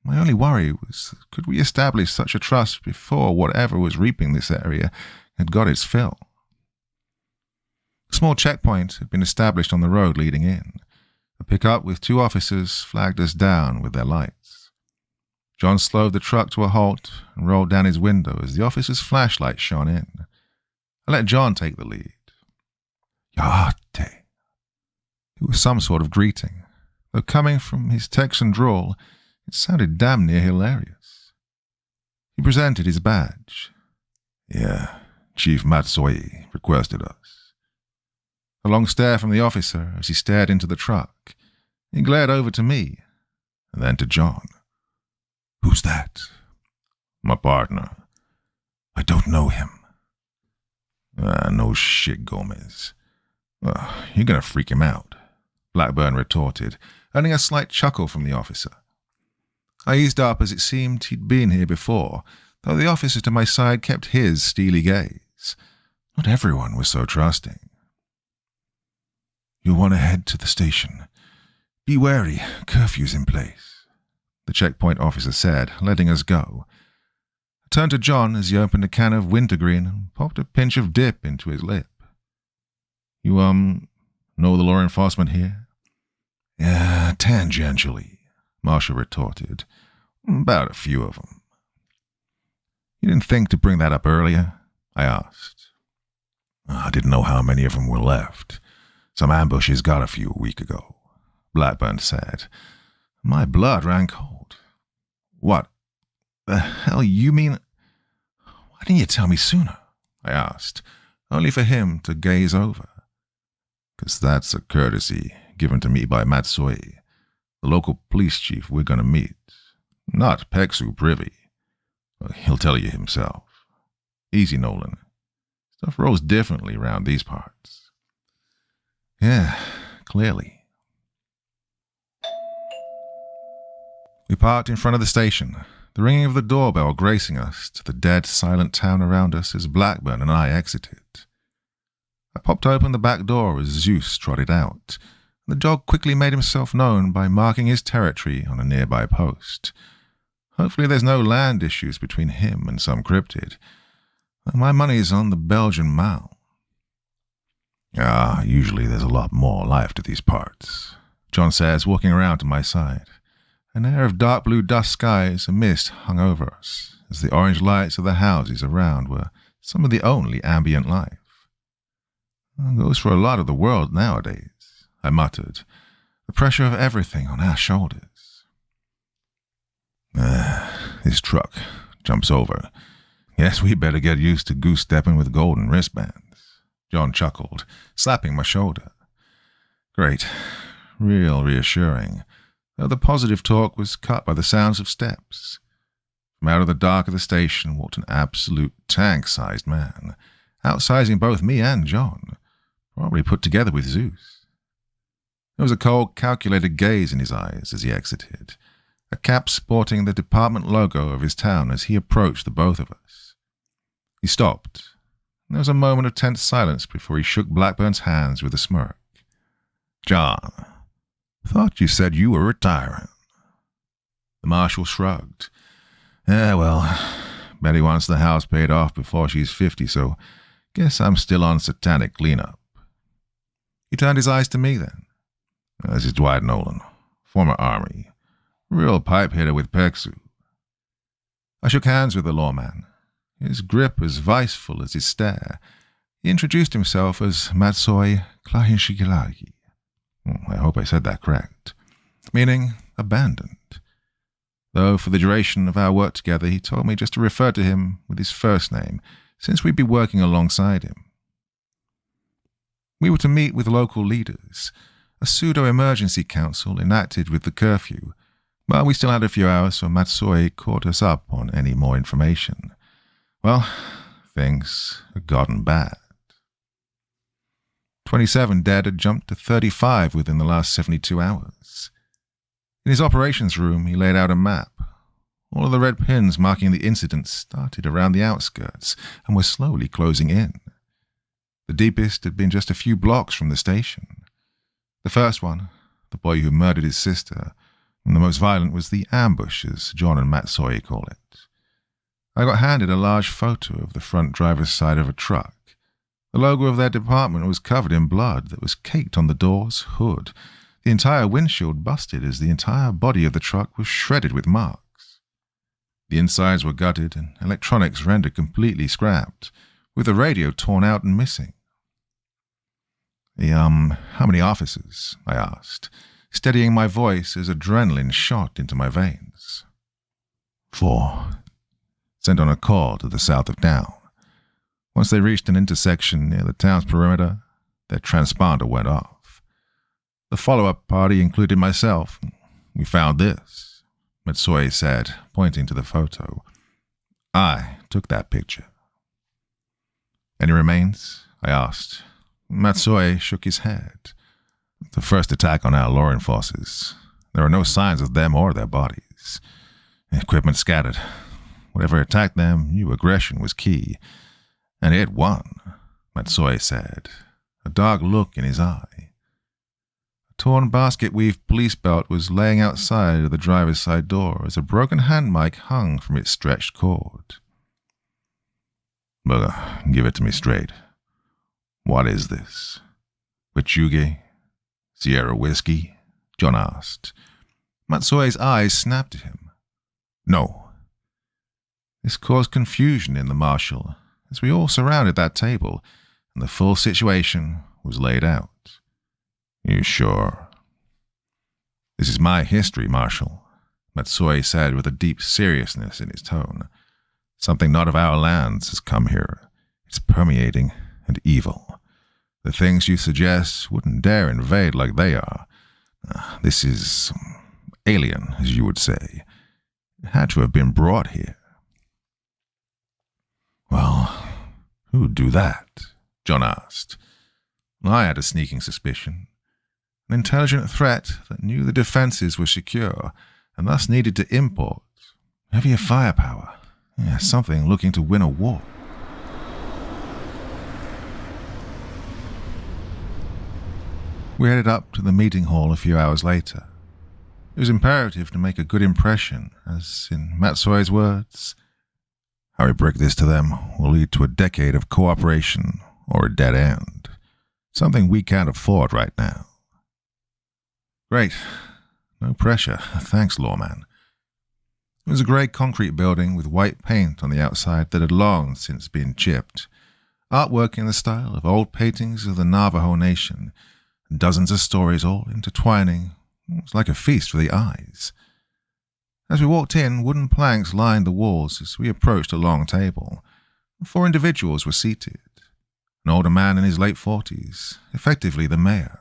My only worry was, could we establish such a trust before whatever was reaping this area had got its fill? A small checkpoint had been established on the road leading in. A pickup with 2 officers flagged us down with their lights. John slowed the truck to a halt and rolled down his window as the officer's flashlight shone in. I let John take the lead. "Yahate." It was some sort of greeting, though coming from his Texan drawl, it sounded damn near hilarious. He presented his badge. "Yeah, Chief Matsoi requested us." A long stare from the officer as he stared into the truck. He glared over to me, and then to John. "Who's that?" "My partner. I don't know him." No shit, Gomez. You're gonna freak him out," Blackburn retorted, earning a slight chuckle from the officer. I eased up as it seemed he'd been here before, though the officer to my side kept his steely gaze. Not everyone was so trusting. "You'll want to head to the station. Be wary, curfew's in place," the checkpoint officer said, letting us go. I turned to John as he opened a can of wintergreen and popped a pinch of dip into his lip. "You, know the law enforcement here?" "Yeah, tangentially," Marshall retorted. "About a few of them." "You didn't think to bring that up earlier?" I asked. "I didn't know how many of them were left. Some ambushes got a few a week ago," Blackburn said. My blood ran cold. "What the hell you mean? Why didn't you tell me sooner?" I asked, only for him to gaze over. 'cause that's a courtesy given to me by Matsui, the local police chief we're going to meet. Not PEXU privy. He'll tell you himself. Easy, Nolan. Stuff rolls differently around these parts. Yeah, clearly. We parked in front of the station, the ringing of the doorbell gracing us to the dead, silent town around us as Blackburn and I exited. I popped open the back door as Zeus trotted out, and the dog quickly made himself known by marking his territory on a nearby post. Hopefully there's no land issues between him and some cryptid. My money's on the Belgian Mall. Usually there's a lot more life to these parts, John says, walking around to my side. An air of dark blue dust skies and mist hung over us, as the orange lights of the houses around were some of the only ambient life. It goes for a lot of the world nowadays, I muttered, the pressure of everything on our shoulders. This truck jumps over. Guess we better get used to goose-stepping with golden wristbands, John chuckled, slapping my shoulder. Great. Real reassuring, though the positive talk was cut by the sounds of steps. From out of the dark of the station walked an absolute tank-sized man, outsizing both me and John, probably put together with Zeus. There was a cold, calculated gaze in his eyes as he exited, a cap sporting the department logo of his town as he approached the both of us. He stopped, and there was a moment of tense silence before he shook Blackburn's hands with a smirk. John, thought you said you were retiring. The marshal shrugged. Well, Betty wants the house paid off before she's 50, so guess I'm still on satanic cleanup. He turned his eyes to me then. This is Dwight Nolan, former Army, real pipe hitter with PEXU. I shook hands with the lawman, his grip as viceful as his stare. He introduced himself as Matsui Klahishigilagi. I hope I said that correct, meaning abandoned. Though for the duration of our work together he told me just to refer to him with his first name, since we'd be working alongside him. We were to meet with local leaders, a pseudo-emergency council enacted with the curfew, but we still had a few hours, so Matsui caught us up on any more information. Well, things had gotten bad. 27 dead had jumped to 35 within the last 72 hours. In his operations room, he laid out a map. All of the red pins marking the incident started around the outskirts and were slowly closing in. The deepest had been just a few blocks from the station. The first one, the boy who murdered his sister, and the most violent was the ambush, as John and Matsui call it. I got handed a large photo of the front driver's side of a truck. The logo of their department was covered in blood that was caked on the door's hood. The entire windshield busted as the entire body of the truck was shredded with marks. The insides were gutted and electronics rendered completely scrapped, with the radio torn out and missing. How many officers? I asked, steadying my voice as adrenaline shot into my veins. 4. Sent on a call to the south of town. Once they reached an intersection near the town's perimeter, their transponder went off. The follow-up party included myself. We found this, Matsui said, pointing to the photo. I took that picture. Any remains? I asked. Matsui shook his head. The first attack on our law enforcers. There are no signs of them or their bodies. Equipment scattered. Whatever attacked them, new aggression was key. And it won, Matsui said, a dark look in his eye. A torn basket-weave police belt was laying outside of the driver's side door as a broken hand mic hung from its stretched cord. But give it to me straight. What is this? Pichuge? Sierra whiskey? John asked. Matsui's eyes snapped at him. No. This caused confusion in the marshal as we all surrounded that table, and the full situation was laid out. You sure? This is my history, Marshal, Matsui said with a deep seriousness in his tone. Something not of our lands has come here. It's permeating and evil. The things you suggest wouldn't dare invade like they are. This is alien, as you would say. It had to have been brought here. Well, who would do that? John asked. I had a sneaking suspicion. An intelligent threat that knew the defenses were secure and thus needed to import heavier firepower. Yeah, something looking to win a war. We headed up to the meeting hall a few hours later. It was imperative to make a good impression, as in Matsue's words, "How we break this to them will lead to a decade of cooperation or a dead end. Something we can't afford right now." Great. No pressure. Thanks, lawman. It was a grey concrete building with white paint on the outside that had long since been chipped. Artwork in the style of old paintings of the Navajo Nation, and dozens of stories all intertwining. It was like a feast for the eyes. As we walked in, wooden planks lined the walls as we approached a long table. 4 individuals were seated. An older man in his late 40s, effectively the mayor,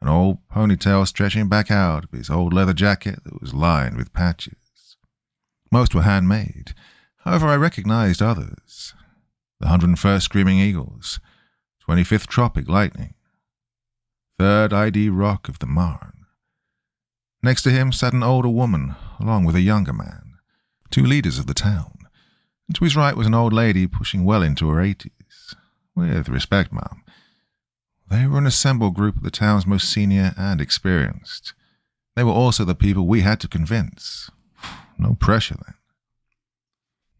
an old ponytail stretching back out of his old leather jacket that was lined with patches. Most were handmade, however I recognized others. The 101st Screaming Eagles, 25th Tropic Lightning, 3rd ID Rock of the Marne. Next to him sat an older woman, along with a younger man, 2 leaders of the town, and to his right was an old lady pushing well into her 80s. With respect, ma'am. They were an assembled group of the town's most senior and experienced. They were also the people we had to convince. No pressure, then.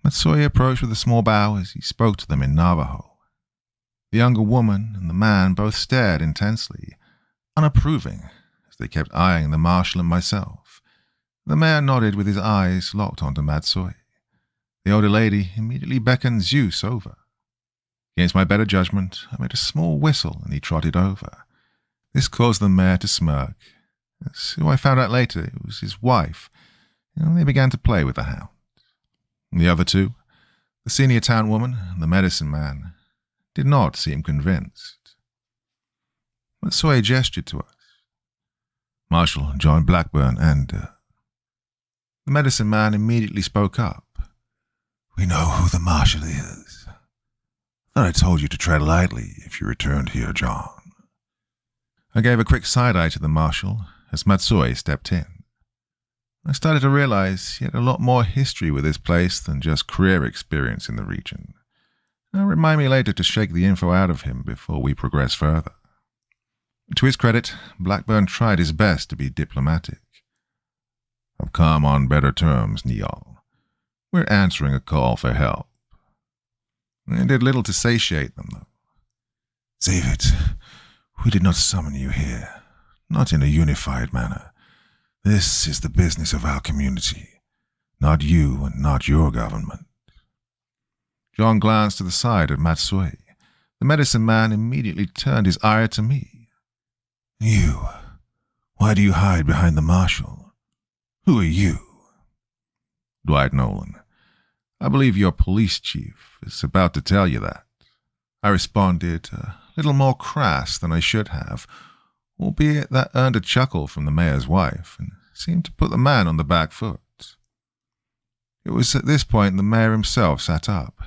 Matsui approached with a small bow as he spoke to them in Navajo. The younger woman and the man both stared intensely, unapproving, as they kept eyeing the marshal and myself. The mayor nodded with his eyes locked onto Matsui. The older lady immediately beckoned Zeus over. Against my better judgment, I made a small whistle and he trotted over. This caused the mayor to smirk. As who I found out later, it was his wife, and they began to play with the hound. The other 2, the senior town woman and the medicine man, did not seem convinced. Matsui gestured to us. Marshal John Blackburn and the medicine man immediately spoke up. "We know who the marshal is. Thought I told you to tread lightly if you returned here, John." I gave a quick side-eye to the marshal as Matsui stepped in. I started to realize he had a lot more history with this place than just career experience in the region. Remind me later to shake the info out of him before we progress further. To his credit, Blackburn tried his best to be diplomatic. "I've come on better terms, Neal. We're answering a call for help." It did little to satiate them, though. "Save it. We did not summon you here, not in a unified manner. This is the business of our community, not you and not your government." John glanced to the side at Matsui. The medicine man immediately turned his ire to me. "You, why do you hide behind the marshal? Who are you?" "Dwight Nolan. I believe your police chief is about to tell you that." I responded, a little more crass than I should have, albeit that earned a chuckle from the mayor's wife and seemed to put the man on the back foot. It was at this point the mayor himself sat up,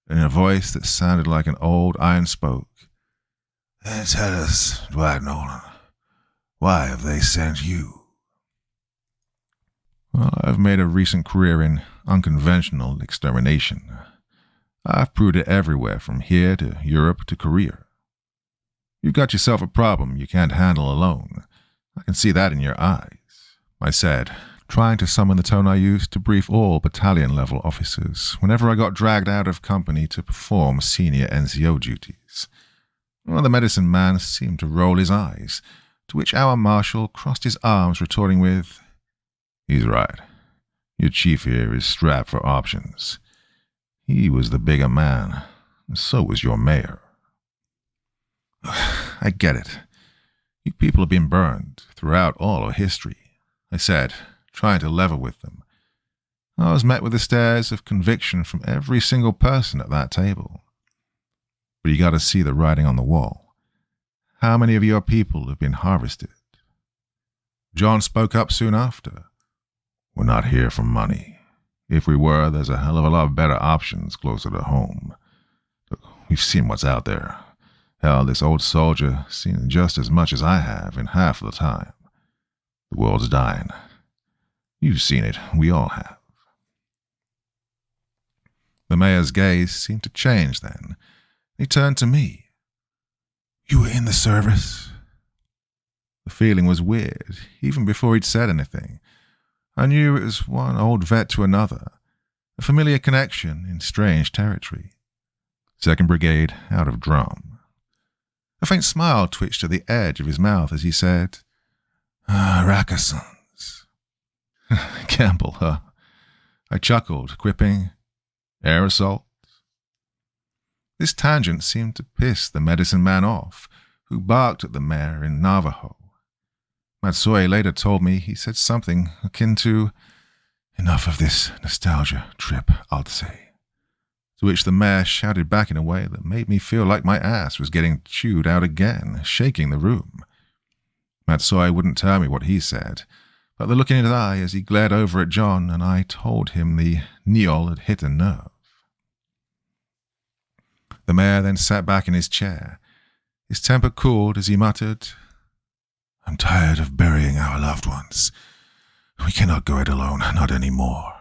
in a voice that sounded like an old iron spoke. "Tell us, Dwight Nolan, why have they sent you?" "Well, I've made a recent career in unconventional extermination. I've proved it everywhere from here to Europe to Korea. You've got yourself a problem you can't handle alone. I can see that in your eyes," I said, trying to summon the tone I used to brief all battalion-level officers whenever I got dragged out of company to perform senior NCO duties. Well, the medicine man seemed to roll his eyes, to which our marshal crossed his arms, retorting with, "He's right. Your chief here is strapped for options. He was the bigger man, and so was your mayor." "I get it. You people have been burned throughout all of history," I said, trying to level with them. I was met with the stares of conviction from every single person at that table. But you got to see the writing on the wall. how many of your people have been harvested? John spoke up soon after. We're not here for money. If we were, there's a hell of a lot better options closer to home. Look, we've seen what's out there. Hell, this old soldier seen just as much as I have in half the time. The world's dying. You've seen it. We all have. The mayor's gaze seemed to change then. He turned to me. You were in the service? The feeling was weird, even before he'd said anything. I knew it was one old vet to another, a familiar connection in strange territory. 2nd Brigade out of drum. A faint smile twitched at the edge of his mouth as he said, Rackasons. Campbell, huh? I chuckled, quipping, air assault. This tangent seemed to piss the medicine man off, who barked at the mayor in Navajo. Matsuei later told me he said something akin to, enough of this nostalgia trip, I'll say. To which the mayor shouted back in a way that made me feel like my ass was getting chewed out again, shaking the room. Matsuei wouldn't tell me what he said, but the look in his eye as he glared over at John and I told him the Neol had hit a nerve. The mayor then sat back in his chair. His temper cooled as he muttered, I'm tired of burying our loved ones. We cannot go it alone, not anymore.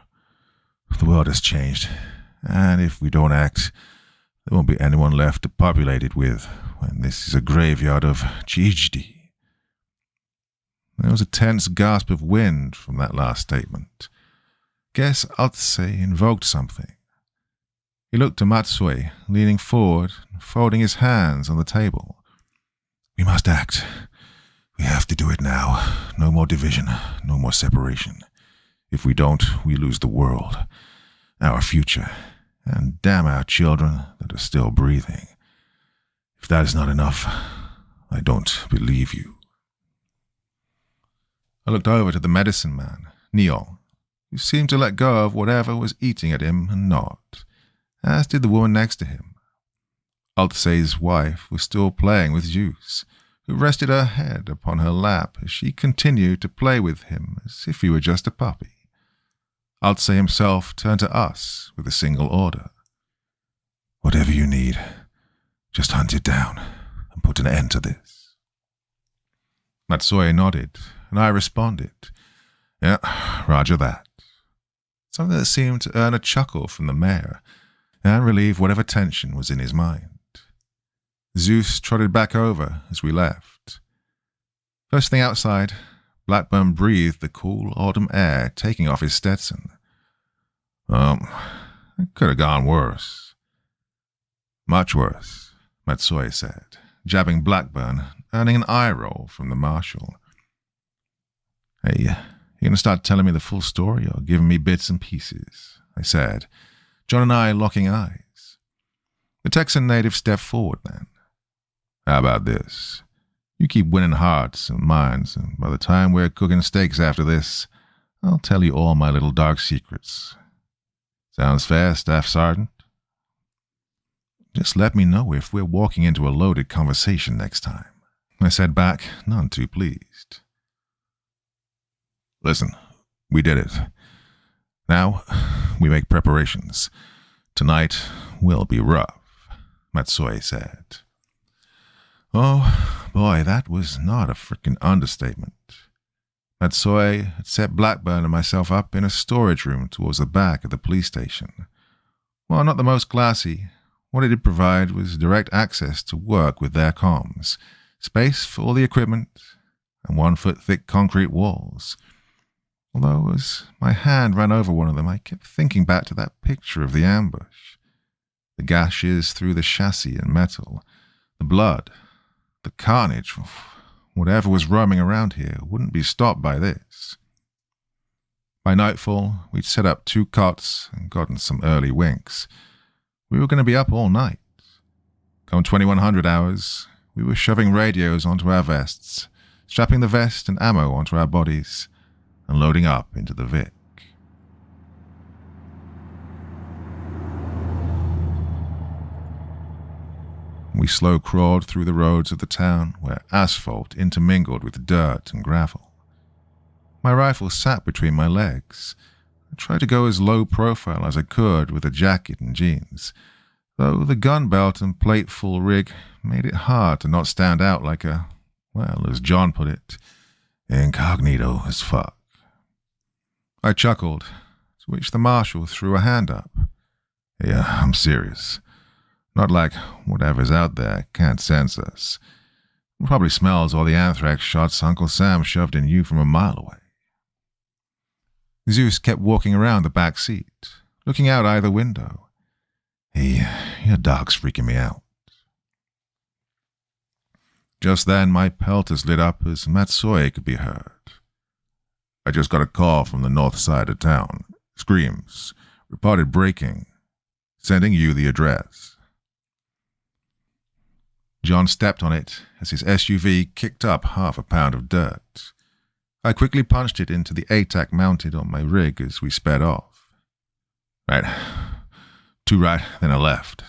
The world has changed, and if we don't act, there won't be anyone left to populate it with when this is a graveyard of Chijdi. There was a tense gasp of wind from that last statement. Guess Otse invoked something. He looked to Matsuei, leaning forward and folding his hands on the table. We must act. We have to do it now. No more division, no more separation. If we don't, we lose the world, our future, and damn our children that are still breathing. If that is not enough, I don't believe you. I looked over to the medicine man, Neol, who seemed to let go of whatever was eating at him and nod, as did the woman next to him. Altse's wife was still playing with Zeus, who rested her head upon her lap as she continued to play with him as if he were just a puppy. Altse himself turned to us with a single order. Whatever you need, just hunt it down and put an end to this. Matsuei nodded, and I responded, Yeah, roger that. Something that seemed to earn a chuckle from the mayor and relieve whatever tension was in his mind. Zeus trotted back over as we left. First thing outside, Blackburn breathed the cool autumn air taking off his Stetson. It could have gone worse. Much worse, Matsuei said, jabbing Blackburn, earning an eye roll from the marshal. Hey, you gonna start telling me the full story or giving me bits and pieces? I said, John and I locking eyes. The Texan native stepped forward then. How about this? You keep winning hearts and minds, and by the time we're cooking steaks after this, I'll tell you all my little dark secrets. Sounds fair, Staff Sergeant? Just let me know if we're walking into a loaded conversation next time. I said back, none too pleased. Listen, we did it. Now, we make preparations. Tonight will be rough, Matsuei said. Oh, boy, that was not a frickin' understatement. Matsuei had set Blackburn and myself up in a storage room towards the back of the police station. While not the most classy, what it did provide was direct access to work with their comms, space for all the equipment, and 1-foot-thick concrete walls. Although as my hand ran over one of them, I kept thinking back to that picture of the ambush. The gashes through the chassis and metal, the blood, the carnage, whatever was roaming around here wouldn't be stopped by this. By nightfall, we'd set up 2 cots and gotten some early winks. We were going to be up all night. Come 2100 hours, we were shoving radios onto our vests, strapping the vest and ammo onto our bodies, and loading up into the Vic. We slow-crawled through the roads of the town, where asphalt intermingled with dirt and gravel. My rifle sat between my legs. I tried to go as low profile as I could with a jacket and jeans, though the gun belt and plateful rig made it hard to not stand out like a, well, as John put it, incognito as fuck. I chuckled, to which the marshal threw a hand up. Yeah, I'm serious. Not like whatever's out there can't sense us. It probably smells all the anthrax shots Uncle Sam shoved in you from a mile away. Zeus kept walking around the back seat, looking out either window. Your dog's freaking me out. Just then, my pelters lit up as Matsuye could be heard. I just got a call from the north side of town. Screams. Reported breaking. Sending you the address. John stepped on it as his SUV kicked up half a pound of dirt. I quickly punched it into the ATAC mounted on my rig as we sped off. Right. 2 right, then a left.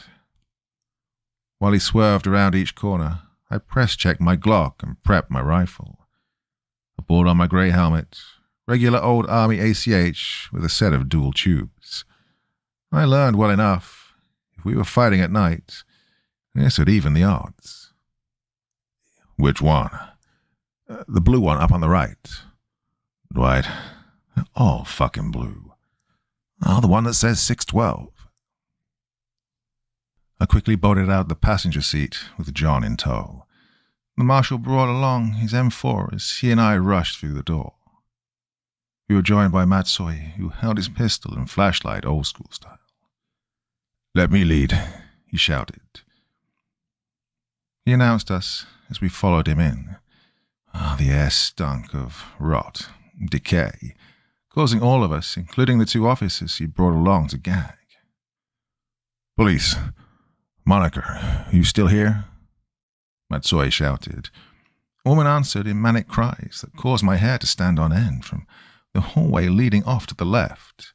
While he swerved around each corner, I press-checked my Glock and prepped my rifle. I pulled on my grey helmet, regular old Army ACH with a set of dual tubes. I learned well enough. If we were fighting at night, this would even the odds. Which one? The blue one up on the right. Dwight, they're all fucking blue. Oh, the one that says 612. I quickly bolted out the passenger seat with John in tow. The marshal brought along his M4 as he and I rushed through the door. We were joined by Matsuye, who held his pistol and flashlight old-school style. "Let me lead," he shouted. He announced us as we followed him in. The air stunk of rot, decay, causing all of us, including the 2 officers he brought along, to gag. "Police! Moniker, you still here?" Matsuye shouted. A woman answered in manic cries that caused my hair to stand on end from the hallway leading off to the left.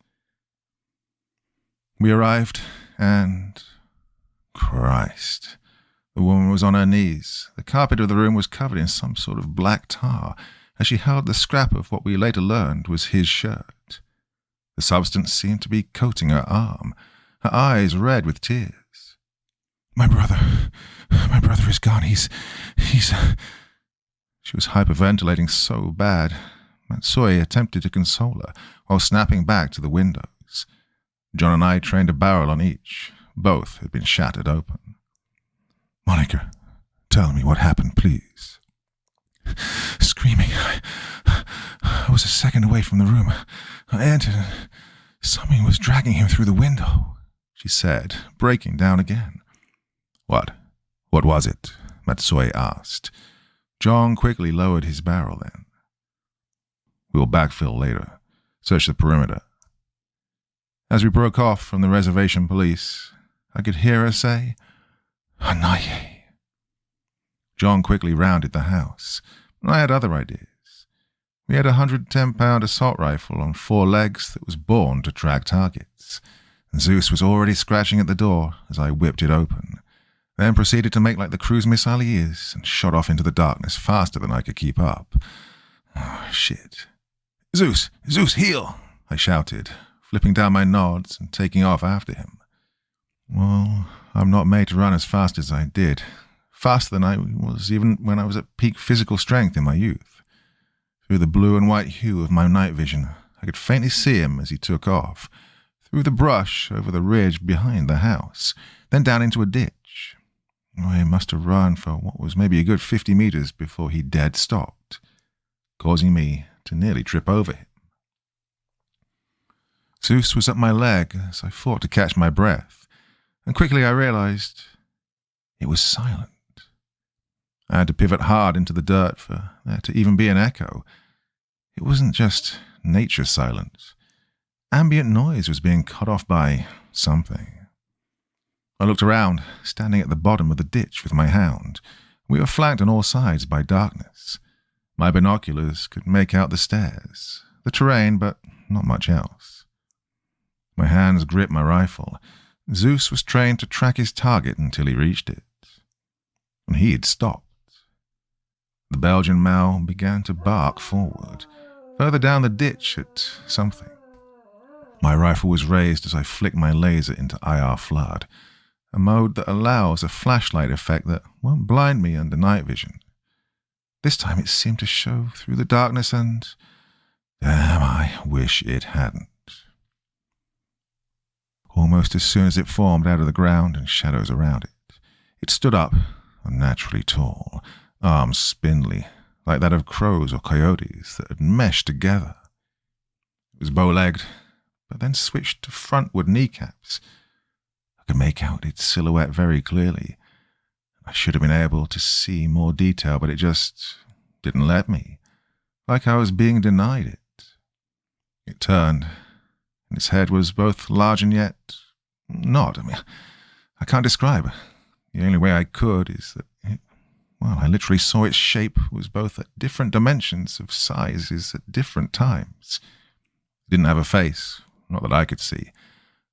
We arrived, and... Christ. The woman was on her knees. The carpet of the room was covered in some sort of black tar as she held the scrap of what we later learned was his shirt. The substance seemed to be coating her arm, her eyes red with tears. My brother is gone. He's... She was hyperventilating so bad. Matsuye attempted to console her while snapping back to the windows. John and I trained a barrel on each. Both had been shattered open. "Monica, tell me what happened, please." Screaming. I was a second away from the room. I entered and something was dragging him through the window, she said, breaking down again. What was it?" Matsuye asked. John quickly lowered his barrel then. "We'll backfill later. Search the perimeter." As we broke off from the reservation police, I could hear her say, "Anaye." John quickly rounded the house, but I had other ideas. We had a 110-pound assault rifle on 4 legs that was born to track targets, and Zeus was already scratching at the door as I whipped it open, then proceeded to make like the cruise missile he is and shot off into the darkness faster than I could keep up. Oh, shit. Zeus, heal!" I shouted, flipping down my nods and taking off after him. Well, I'm not made to run as fast as I did. Faster than I was even when I was at peak physical strength in my youth. Through the blue and white hue of my night vision, I could faintly see him as he took off, through the brush over the ridge behind the house, then down into a ditch. I must have run for what was maybe a good 50 meters before he dead stopped, causing me to nearly trip over him. Zeus was at my leg as I fought to catch my breath, and quickly I realized it was silent. I had to pivot hard into the dirt for there to even be an echo. It wasn't just nature silent. Ambient noise was being cut off by something. I looked around, standing at the bottom of the ditch with my hound. We were flanked on all sides by darkness. My binoculars could make out the stairs, the terrain, but not much else. My hands gripped my rifle. Zeus was trained to track his target until he reached it. and he had stopped. The Belgian Mal began to bark forward, further down the ditch at something. My rifle was raised as I flicked my laser into IR flood, a mode that allows a flashlight effect that won't blind me under night vision. This time it seemed to show through the darkness and... damn, I wish it hadn't. Almost as soon as it formed out of the ground and shadows around it, it stood up, unnaturally tall, arms spindly, like that of crows or coyotes that had meshed together. It was bow-legged, but then switched to frontward kneecaps. I could make out its silhouette very clearly. I should have been able to see more detail, but it just didn't let me, like I was being denied it. It turned, and its head was both large and yet not. I can't describe. The only way I could is that I literally saw its shape was both at different dimensions of sizes at different times. It didn't have a face, not that I could see,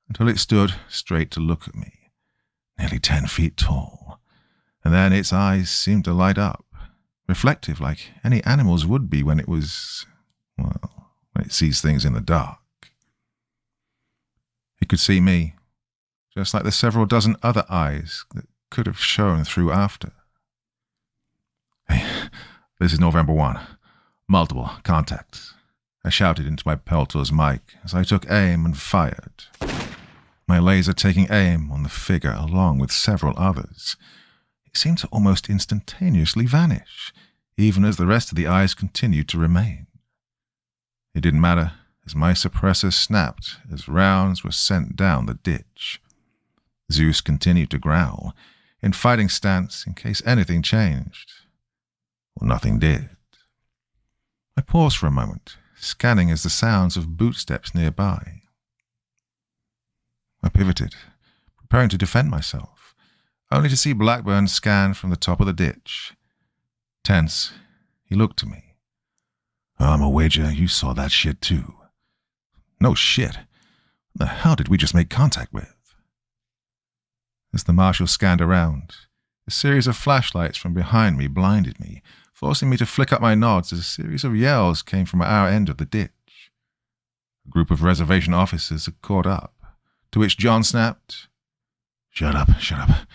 until it stood straight to look at me, nearly 10 feet tall, and then its eyes seemed to light up, reflective like any animal's would be when when it sees things in the dark. It could see me, just like the several dozen other eyes that could have shone through after. "Hey, this is November 1. Multiple contacts," I shouted into my Peltor's mic as I took aim and fired. My laser taking aim on the figure along with several others. It seemed to almost instantaneously vanish, even as the rest of the eyes continued to remain. It didn't matter, as my suppressor snapped as rounds were sent down the ditch. Zeus continued to growl, in fighting stance in case anything changed. Well, nothing did. I paused for a moment, scanning as the sounds of bootsteps nearby. I pivoted, preparing to defend myself, only to see Blackburn scan from the top of the ditch. Tense, he looked to me. "I'm a wager you saw that shit too." "No shit. What the hell did we just make contact with?" As the marshal scanned around, a series of flashlights from behind me blinded me, forcing me to flick up my nods as a series of yells came from our end of the ditch. A group of reservation officers had caught up, to which John snapped, "Shut up, shut up.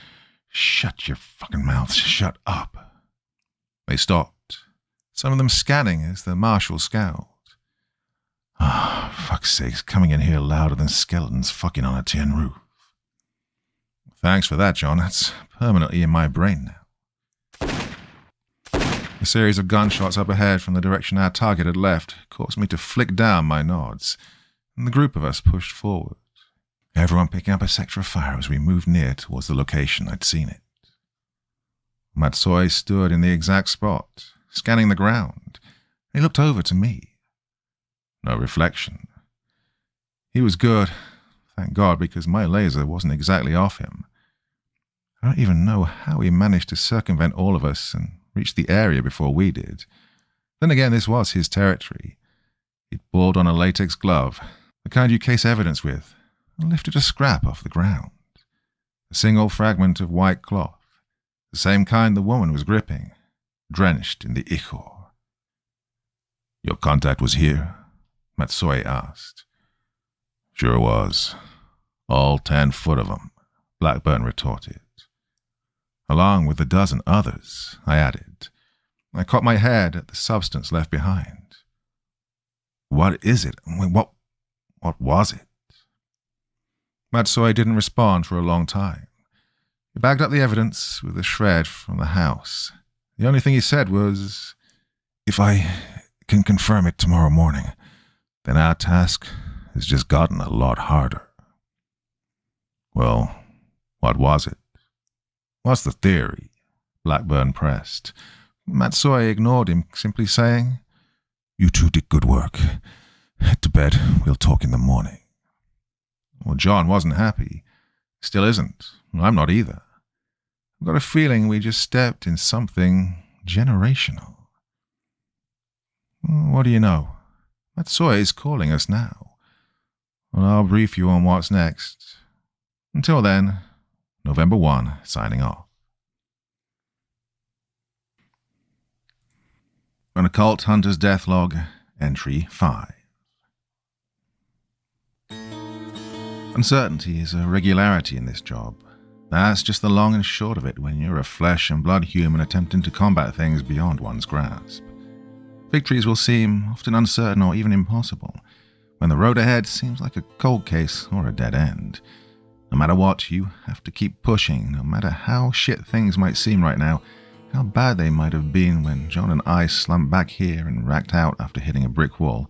Shut your fucking mouths, shut up." They stopped, some of them scanning as the marshal scowled. Fuck's sakes, coming in here louder than skeletons fucking on a tin roof. "Thanks for that, John. That's permanently in my brain now." A series of gunshots up ahead from the direction our target had left caused me to flick down my nods, and the group of us pushed forward, everyone picking up a sector of fire as we moved near towards the location I'd seen it. Matsui stood in the exact spot, scanning the ground. He looked over to me. No reflection. He was good, thank God, because my laser wasn't exactly off him. I don't even know how he managed to circumvent all of us and reach the area before we did. Then again, this was his territory. He'd pulled on a latex glove, the kind you case evidence with, and lifted a scrap off the ground. A single fragment of white cloth, the same kind the woman was gripping, drenched in the ichor. "Your contact was here?" Matsui asked. "Sure was. All 10 foot of 'em," Blackburn retorted. "Along with a dozen others," I added. I caught my head at the substance left behind. "What is it? What was it?" Matsui didn't respond for a long time. He bagged up the evidence with a shred from the house. The only thing he said was, "If I can confirm it tomorrow morning, then our task has just gotten a lot harder." "Well, what was it? What's the theory?" Blackburn pressed. Matsui ignored him, simply saying, "You two did good work. Head to bed. We'll talk in the morning." Well, John wasn't happy. Still isn't. I'm not either. I've got a feeling we just stepped in something generational. What do you know? Matsui is calling us now. Well, I'll brief you on what's next. Until then, November 1, signing off. An Occult Hunter's Deathlog, Entry 5. Uncertainty is a regularity in this job. That's just the long and short of it when you're a flesh and blood human attempting to combat things beyond one's grasp. Victories will seem often uncertain or even impossible, when the road ahead seems like a cold case or a dead end. No matter what, you have to keep pushing, no matter how shit things might seem right now, how bad they might have been when John and I slumped back here and racked out after hitting a brick wall.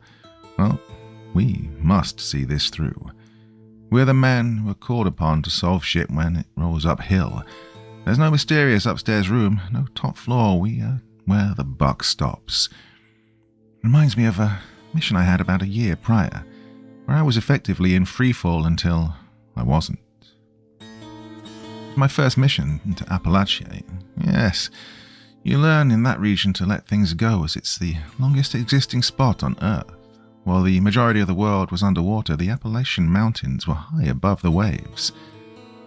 Well, we must see this through. We're the men who are called upon to solve shit when it rolls uphill. There's no mysterious upstairs room, no top floor. We are where the buck stops. Reminds me of a mission I had about a year prior, where I was effectively in freefall until I wasn't. My first mission into Appalachia. Yes, you learn in that region to let things go, as it's the longest existing spot on Earth. While the majority of the world was underwater, the Appalachian Mountains were high above the waves.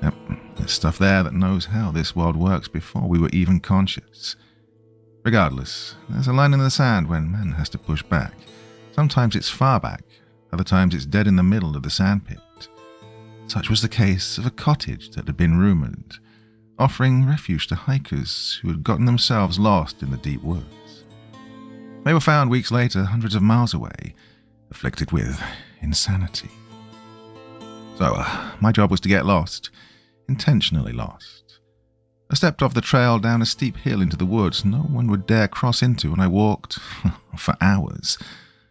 Yep, there's stuff there that knows how this world works before we were even conscious. Regardless, there's a line in the sand when man has to push back. Sometimes it's far back, other times it's dead in the middle of the sandpit. Such was the case of a cottage that had been rumoured, offering refuge to hikers who had gotten themselves lost in the deep woods. They were found weeks later, hundreds of miles away, afflicted with insanity. So, my job was to get lost, intentionally lost. I stepped off the trail down a steep hill into the woods no one would dare cross into, and I walked for hours.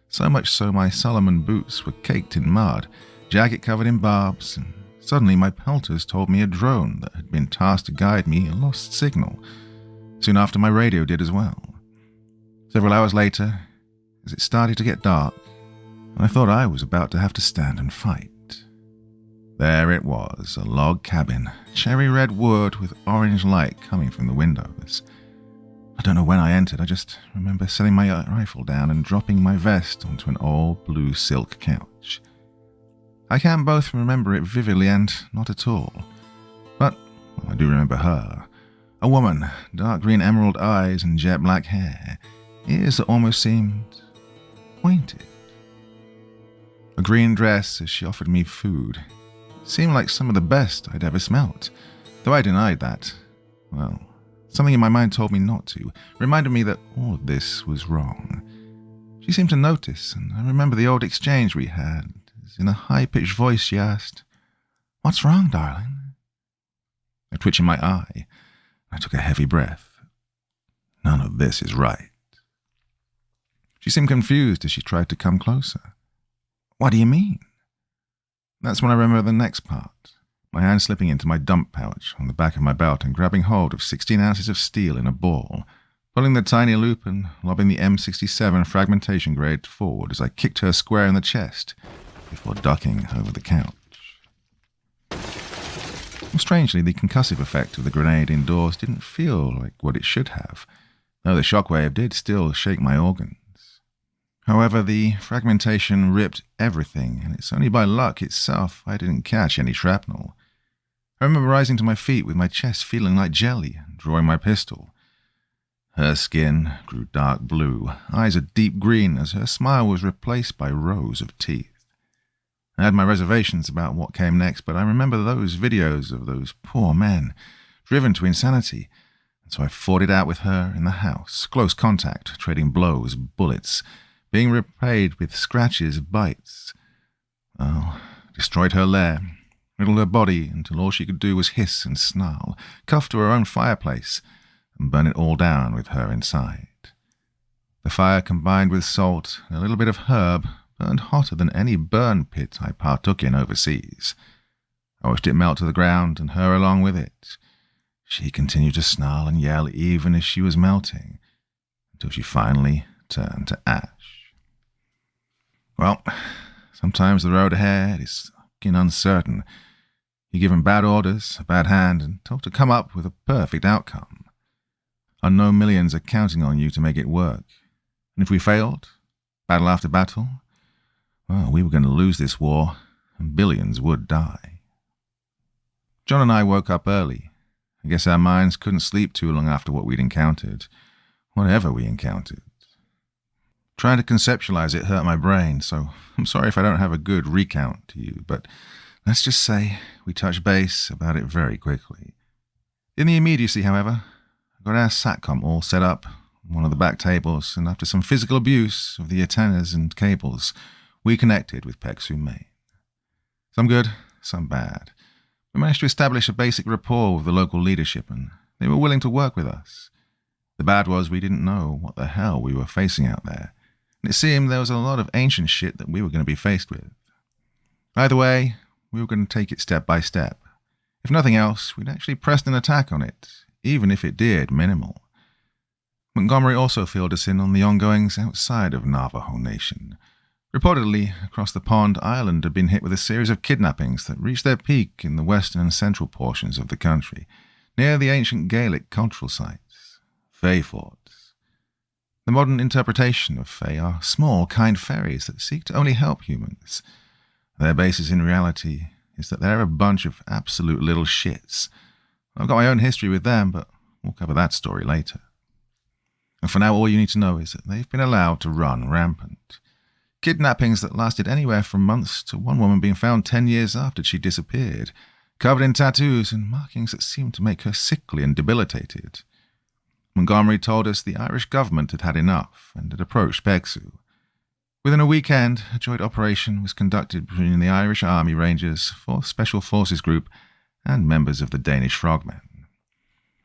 So much so my Solomon boots were caked in mud, jacket covered in barbs, and suddenly my pelters told me a drone that had been tasked to guide me lost signal. Soon after, my radio did as well. Several hours later, as it started to get dark, I thought I was about to have to stand and fight. There it was, a log cabin, cherry red wood with orange light coming from the windows. I don't know when I entered, I just remember setting my rifle down and dropping my vest onto an old blue silk couch. I can both remember it vividly and not at all. But I do remember her. A woman, dark green emerald eyes and jet black hair, ears that almost seemed pointed. A green dress as she offered me food. Seemed like some of the best I'd ever smelt, though I denied that. Well, something in my mind told me not to, reminded me that all of this was wrong. She seemed to notice, and I remember the old exchange we had. In a high-pitched voice, she asked, "What's wrong, darling?" I twitched in my eye. I took a heavy breath. None of this is right. She seemed confused as she tried to come closer. "What do you mean?" That's when I remember the next part. My hand slipping into my dump pouch on the back of my belt and grabbing hold of 16 ounces of steel in a ball, pulling the tiny loop and lobbing the M67 fragmentation grade forward as I kicked her square in the chest, before ducking over the couch. Well, strangely, the concussive effect of the grenade indoors didn't feel like what it should have, though the shockwave did still shake my organs. However, the fragmentation ripped everything, and it's only by luck itself I didn't catch any shrapnel. I remember rising to my feet with my chest feeling like jelly and drawing my pistol. Her skin grew dark blue, eyes a deep green as her smile was replaced by rows of teeth. I had my reservations about what came next, but I remember those videos of those poor men, driven to insanity, and so I fought it out with her in the house, close contact, trading blows, bullets, being repaid with scratches, bites. Oh, destroyed her lair, riddled her body until all she could do was hiss and snarl, cuffed to her own fireplace, and burn it all down with her inside. The fire combined with salt and a little bit of herb burned hotter than any burn pit I partook in overseas. I watched it melt to the ground, and her along with it. She continued to snarl and yell even as she was melting, until she finally turned to ash. Well, sometimes the road ahead is fucking uncertain. You're given bad orders, a bad hand, and told to come up with a perfect outcome. Unknown millions are counting on you to make it work. And if we failed, battle after battle, well, we were going to lose this war, and billions would die. John and I woke up early. I guess our minds couldn't sleep too long after what we'd encountered, whatever we encountered. Trying to conceptualize it hurt my brain, so I'm sorry if I don't have a good recount to you, but let's just say we touched base about it very quickly. In the immediacy, however, I got our SATCOM all set up on one of the back tables, and after some physical abuse of the antennas and cables, we connected with PEXU Maine. Some good, some bad. We managed to establish a basic rapport with the local leadership, and they were willing to work with us. The bad was we didn't know what the hell we were facing out there, and it seemed there was a lot of ancient shit that we were going to be faced with. Either way, we were going to take it step by step. If nothing else, we'd actually pressed an attack on it, even if it did minimal. Montgomery also filled us in on the ongoings outside of Navajo Nation. Reportedly, across the pond, Ireland had been hit with a series of kidnappings that reached their peak in the western and central portions of the country, near the ancient Gaelic cultural sites, Fae forts. The modern interpretation of Fae are small, kind fairies that seek to only help humans. Their basis in reality is that they're a bunch of absolute little shits. I've got my own history with them, but we'll cover that story later. And for now, all you need to know is that they've been allowed to run rampant. Kidnappings that lasted anywhere from months to one woman being found 10 years after she disappeared, covered in tattoos and markings that seemed to make her sickly and debilitated. Montgomery told us the Irish government had had enough and had approached PEXU. Within a weekend, a joint operation was conducted between the Irish Army Rangers, 4th Special Forces Group, and members of the Danish Frogmen.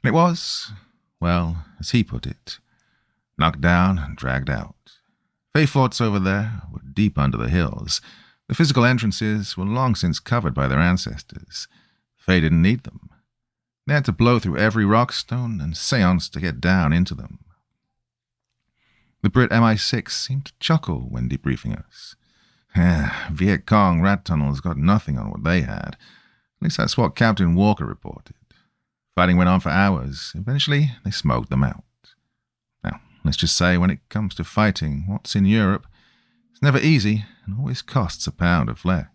It was, well, as he put it, knocked down and dragged out. Fae forts over there were deep under the hills. The physical entrances were long since covered by their ancestors. Fae didn't need them. They had to blow through every rock, stone, and seance to get down into them. The Brit MI6 seemed to chuckle when debriefing us. Viet Cong rat tunnels got nothing on what they had. At least that's what Captain Walker reported. Fighting went on for hours. Eventually, they smoked them out. Now, let's just say when it comes to fighting what's in Europe, it's never easy and always costs a pound of flesh.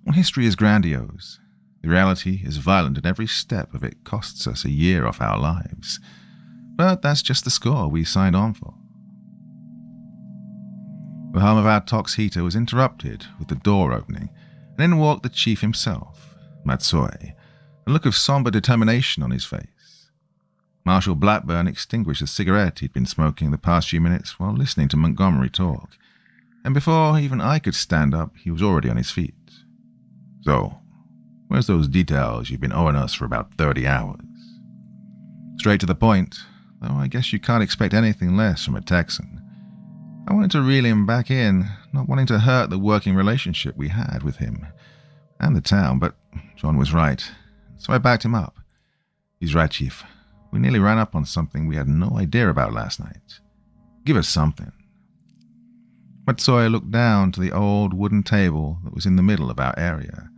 Well, history is grandiose. The reality is violent, and every step of it costs us a year off our lives. But that's just the score we signed on for. The hum of our tox heater was interrupted with the door opening, and in walked the chief himself, Matsoy, a look of somber determination on his face. Marshal Blackburn extinguished the cigarette he'd been smoking the past few minutes while listening to Montgomery talk, and before even I could stand up, he was already on his feet. So, where's those details you've been owing us for about 30 hours? Straight to the point, though I guess you can't expect anything less from a Texan. I wanted to reel him back in, not wanting to hurt the working relationship we had with him and the town, but John was right, so I backed him up. He's right, Chief. We nearly ran up on something we had no idea about last night. Give us something. Matsoy looked down to the old wooden table that was in the middle of our area,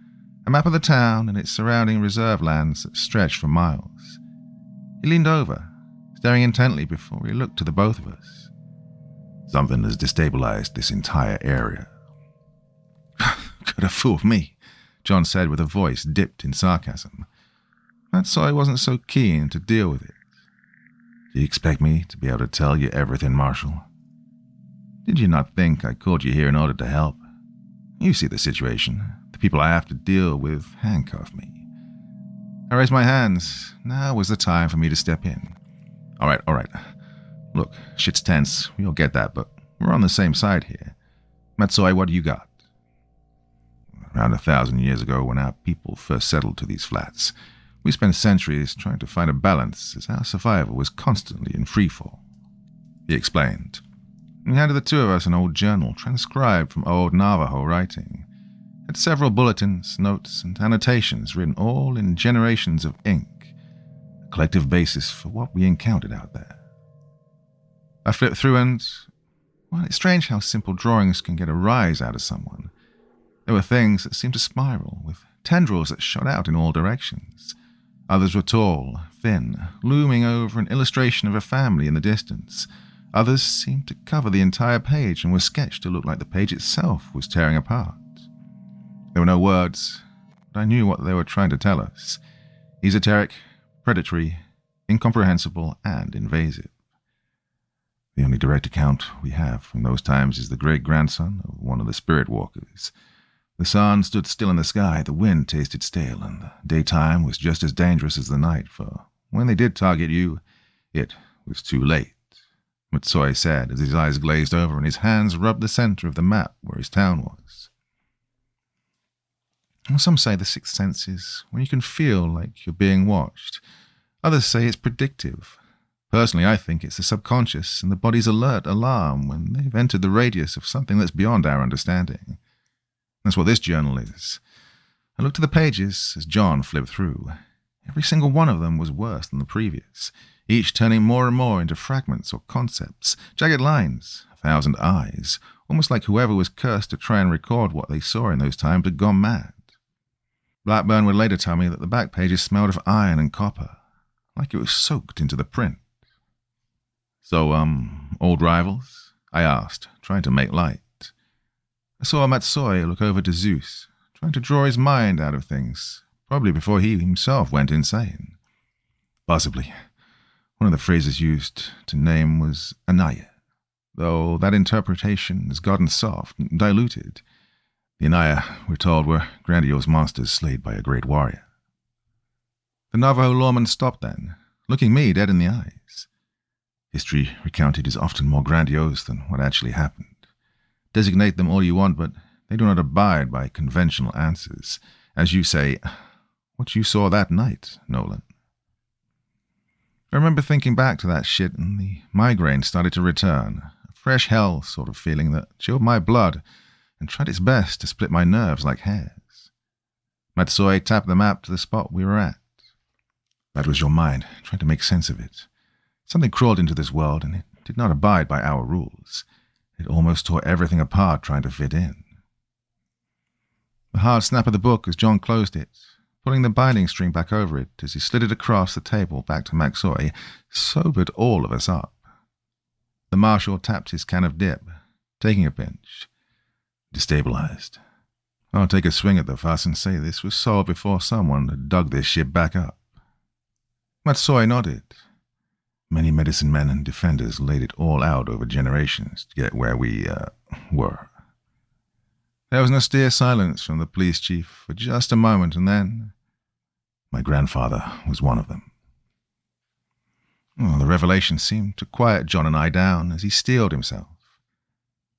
a map of the town and its surrounding reserve lands that stretched for miles. He leaned over, staring intently before he looked to the both of us. Something has destabilized this entire area. Could have fooled me, John said with a voice dipped in sarcasm. Matsoy wasn't so keen to deal with it. Do you expect me to be able to tell you everything, Marshal? Did you not think I called you here in order to help? You see the situation. The people I have to deal with handcuff me. I raised my hands. Now was the time for me to step in. All right. Look, shit's tense. We all get that, but we're on the same side here. Matsoy, what do you got? Around 1,000 years ago, when our people first settled to these flats, we spent centuries trying to find a balance as our survival was constantly in freefall. He explained. He handed the two of us an old journal transcribed from old Navajo writing. It had several bulletins, notes, and annotations written all in generations of ink, a collective basis for what we encountered out there. I flipped through and, well, it's strange how simple drawings can get a rise out of someone. There were things that seemed to spiral, with tendrils that shot out in all directions. Others were tall, thin, looming over an illustration of a family in the distance. Others seemed to cover the entire page and were sketched to look like the page itself was tearing apart. There were no words, but I knew what they were trying to tell us. Esoteric, predatory, incomprehensible, and invasive. The only direct account we have from those times is the great-grandson of one of the spirit walkers. The sun stood still in the sky, the wind tasted stale, and the daytime was just as dangerous as the night, for when they did target you, it was too late. Matsoy said as his eyes glazed over and his hands rubbed the center of the map where his town was. Some say the sixth sense is when you can feel like you're being watched. Others say it's predictive. Personally, I think it's the subconscious and the body's alert alarm when they've entered the radius of something that's beyond our understanding. That's what this journal is. I looked at the pages as John flipped through. Every single one of them was worse than the previous, each turning more and more into fragments or concepts, jagged lines, 1,000 eyes, almost like whoever was cursed to try and record what they saw in those times had gone mad. Blackburn would later tell me that the back pages smelled of iron and copper, like it was soaked into the print. So, old rivals? I asked, trying to make light. I saw Matsoy look over to Zeus, trying to draw his mind out of things, probably before he himself went insane. Possibly. One of the phrases used to name was Anaya, though that interpretation has gotten soft and diluted. The Anaya, we're told, were grandiose monsters slayed by a great warrior. The Navajo lawman stopped then, looking me dead in the eyes. History recounted is often more grandiose than what actually happened. Designate them all you want, but they do not abide by conventional answers. As you say, what you saw that night, Nolan. I remember thinking back to that shit and the migraine started to return, a fresh hell sort of feeling that chilled my blood and tried its best to split my nerves like hairs. Matsoy tapped the map to the spot we were at. That was your mind, trying to make sense of it. Something crawled into this world and it did not abide by our rules. It almost tore everything apart trying to fit in. The hard snap of the book as John closed it, pulling the binding string back over it as he slid it across the table back to Matsoy, sobered all of us up. The marshal tapped his can of dip, taking a pinch. Destabilized. I'll take a swing at the fuss and say this was solved before someone had dug this shit back up. Matsoy nodded. Many medicine men and defenders laid it all out over generations to get where we, were. There was an austere silence from the police chief for just a moment, and then my grandfather was one of them. The revelation seemed to quiet John and I down as he steeled himself.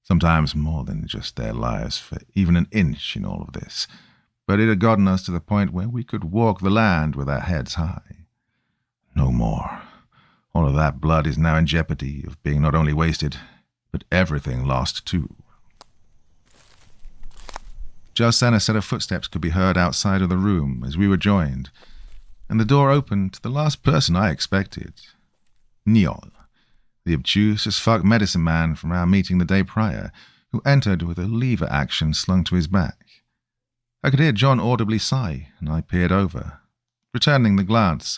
Sometimes more than just their lives for even an inch in all of this, but it had gotten us to the point where we could walk the land with our heads high. No more. All of that blood is now in jeopardy of being not only wasted, but everything lost too. Just then a set of footsteps could be heard outside of the room as we were joined, and the door opened to the last person I expected. Neol, the obtuse as fuck medicine man from our meeting the day prior, who entered with a lever action slung to his back. I could hear John audibly sigh, and I peered over, returning the glance.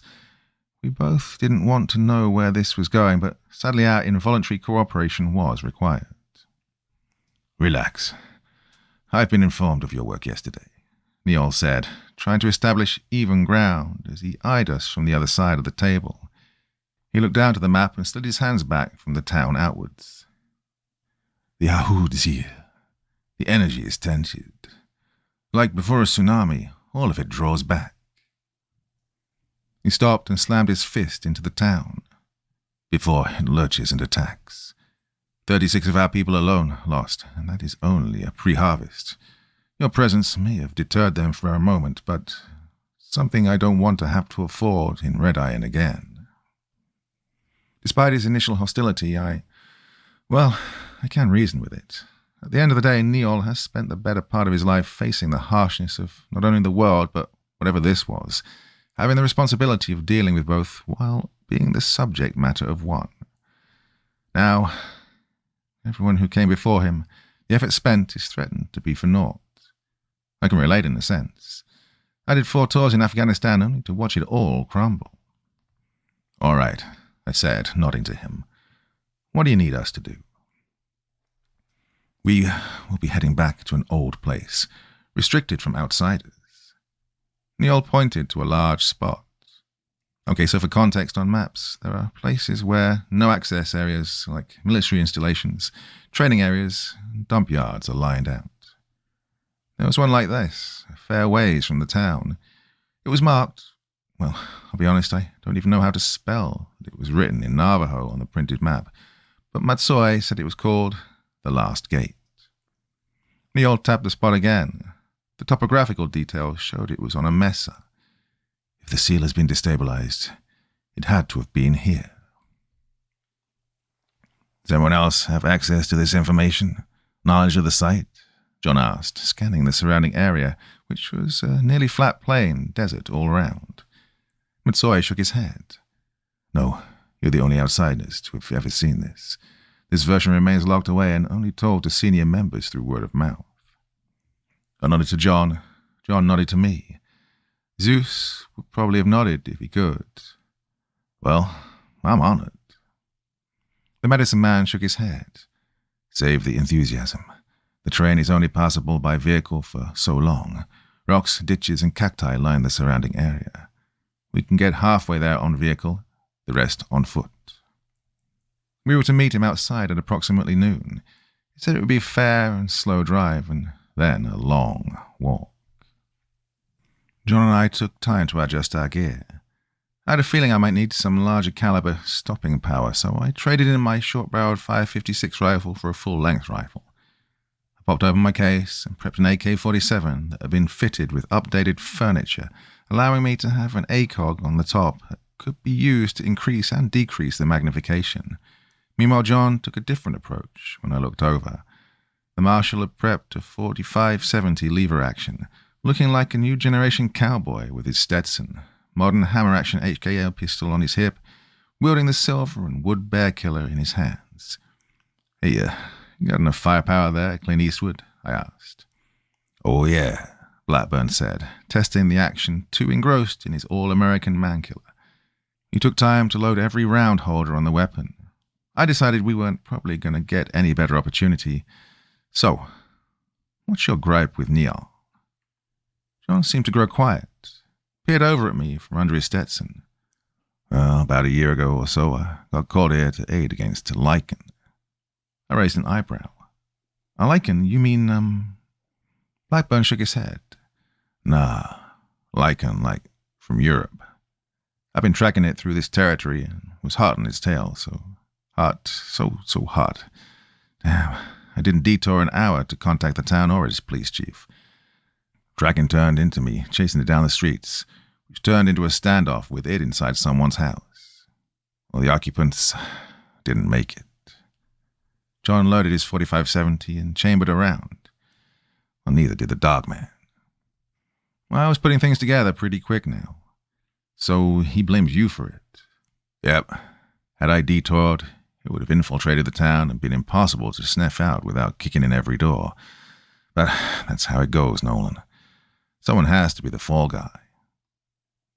We both didn't want to know where this was going, but sadly our involuntary cooperation was required. Relax. I've been informed of your work yesterday, Neol said, trying to establish even ground as he eyed us from the other side of the table. He looked down to the map and slid his hands back from the town outwards. The Ahood is here. The energy is tented. Like before a tsunami, all of it draws back. He stopped and slammed his fist into the town. Before it lurches and attacks. 36 of our people alone lost, and that is only a pre-harvest. Your presence may have deterred them for a moment, but something I don't want to have to afford in Red Iron again. Despite his initial hostility, I can reason with it. At the end of the day, Neol has spent the better part of his life facing the harshness of not only the world, but whatever this was, having the responsibility of dealing with both while being the subject matter of one. Now, everyone who came before him, the effort spent is threatened to be for naught. I can relate in a sense. I did 4 tours in Afghanistan only to watch it all crumble. All right, I said, nodding to him. What do you need us to do? We will be heading back to an old place, restricted from outsiders. Neol pointed to a large spot. Okay, so for context on maps, there are places where no access areas like military installations, training areas, and dump yards are lined out. There was one like this, a fair ways from the town. It was marked, well, I'll be honest, I don't even know how to spell that it was written in Navajo on the printed map, but Matsoi said it was called the Last Gate. Neil tapped the spot again. The topographical details showed it was on a mesa. If the seal has been destabilized, it had to have been here. Does anyone else have access to this information? Knowledge of the site? John asked, scanning the surrounding area, which was a nearly flat plain, desert all around. Matsoi shook his head. No, you're the only outsiders to have ever seen this. This version remains locked away and only told to senior members through word of mouth. I nodded to John. John nodded to me. Zeus would probably have nodded if he could. Well, I'm honored. The medicine man shook his head. Save the enthusiasm. The terrain is only passable by vehicle for so long. Rocks, ditches, and cacti line the surrounding area. We can get halfway there on vehicle, the rest on foot. We were to meet him outside at approximately noon. He said it would be a fair and slow drive, and then a long walk. John and I took time to adjust our gear. I had a feeling I might need some larger caliber stopping power, so I traded in my short-barreled 5.56 rifle for a full-length rifle. I popped open my case and prepped an AK-47 that had been fitted with updated furniture, allowing me to have an ACOG on the top that could be used to increase and decrease the magnification. Meanwhile, John took a different approach when I looked over. The Marshal had prepped a 45-70 lever action, looking like a new generation cowboy with his Stetson, modern hammer-action HKL pistol on his hip, wielding the silver and wood bear killer in his hands. Hey, you got enough firepower there, Clint Eastwood? I asked. Oh, yeah, Blackburn said, testing the action, too engrossed in his all-American man-killer. He took time to load every round holder on the weapon. I decided we weren't probably going to get any better opportunity. So, what's your gripe with Neil? John seemed to grow quiet, peered over at me from under his Stetson. Well, about a year ago or so, I got called here to aid against Lichen. I raised an eyebrow. Lichen, you mean, Blackburn shook his head. Nah, Lichen, like from Europe. I've been tracking it through this territory and was hot on its tail, so hot. Damn, I didn't detour an hour to contact the town or its police chief. Dragon turned into me, chasing it down the streets, which turned into a standoff with it inside someone's house. Well, the occupants didn't make it. John loaded his 45-70 and chambered around. Well, neither did the dogman. Well, I was putting things together pretty quick now. So he blames you for it. Yep. Had I detoured, it would have infiltrated the town and been impossible to sniff out without kicking in every door. But that's how it goes, Nolan. Someone has to be the fall guy.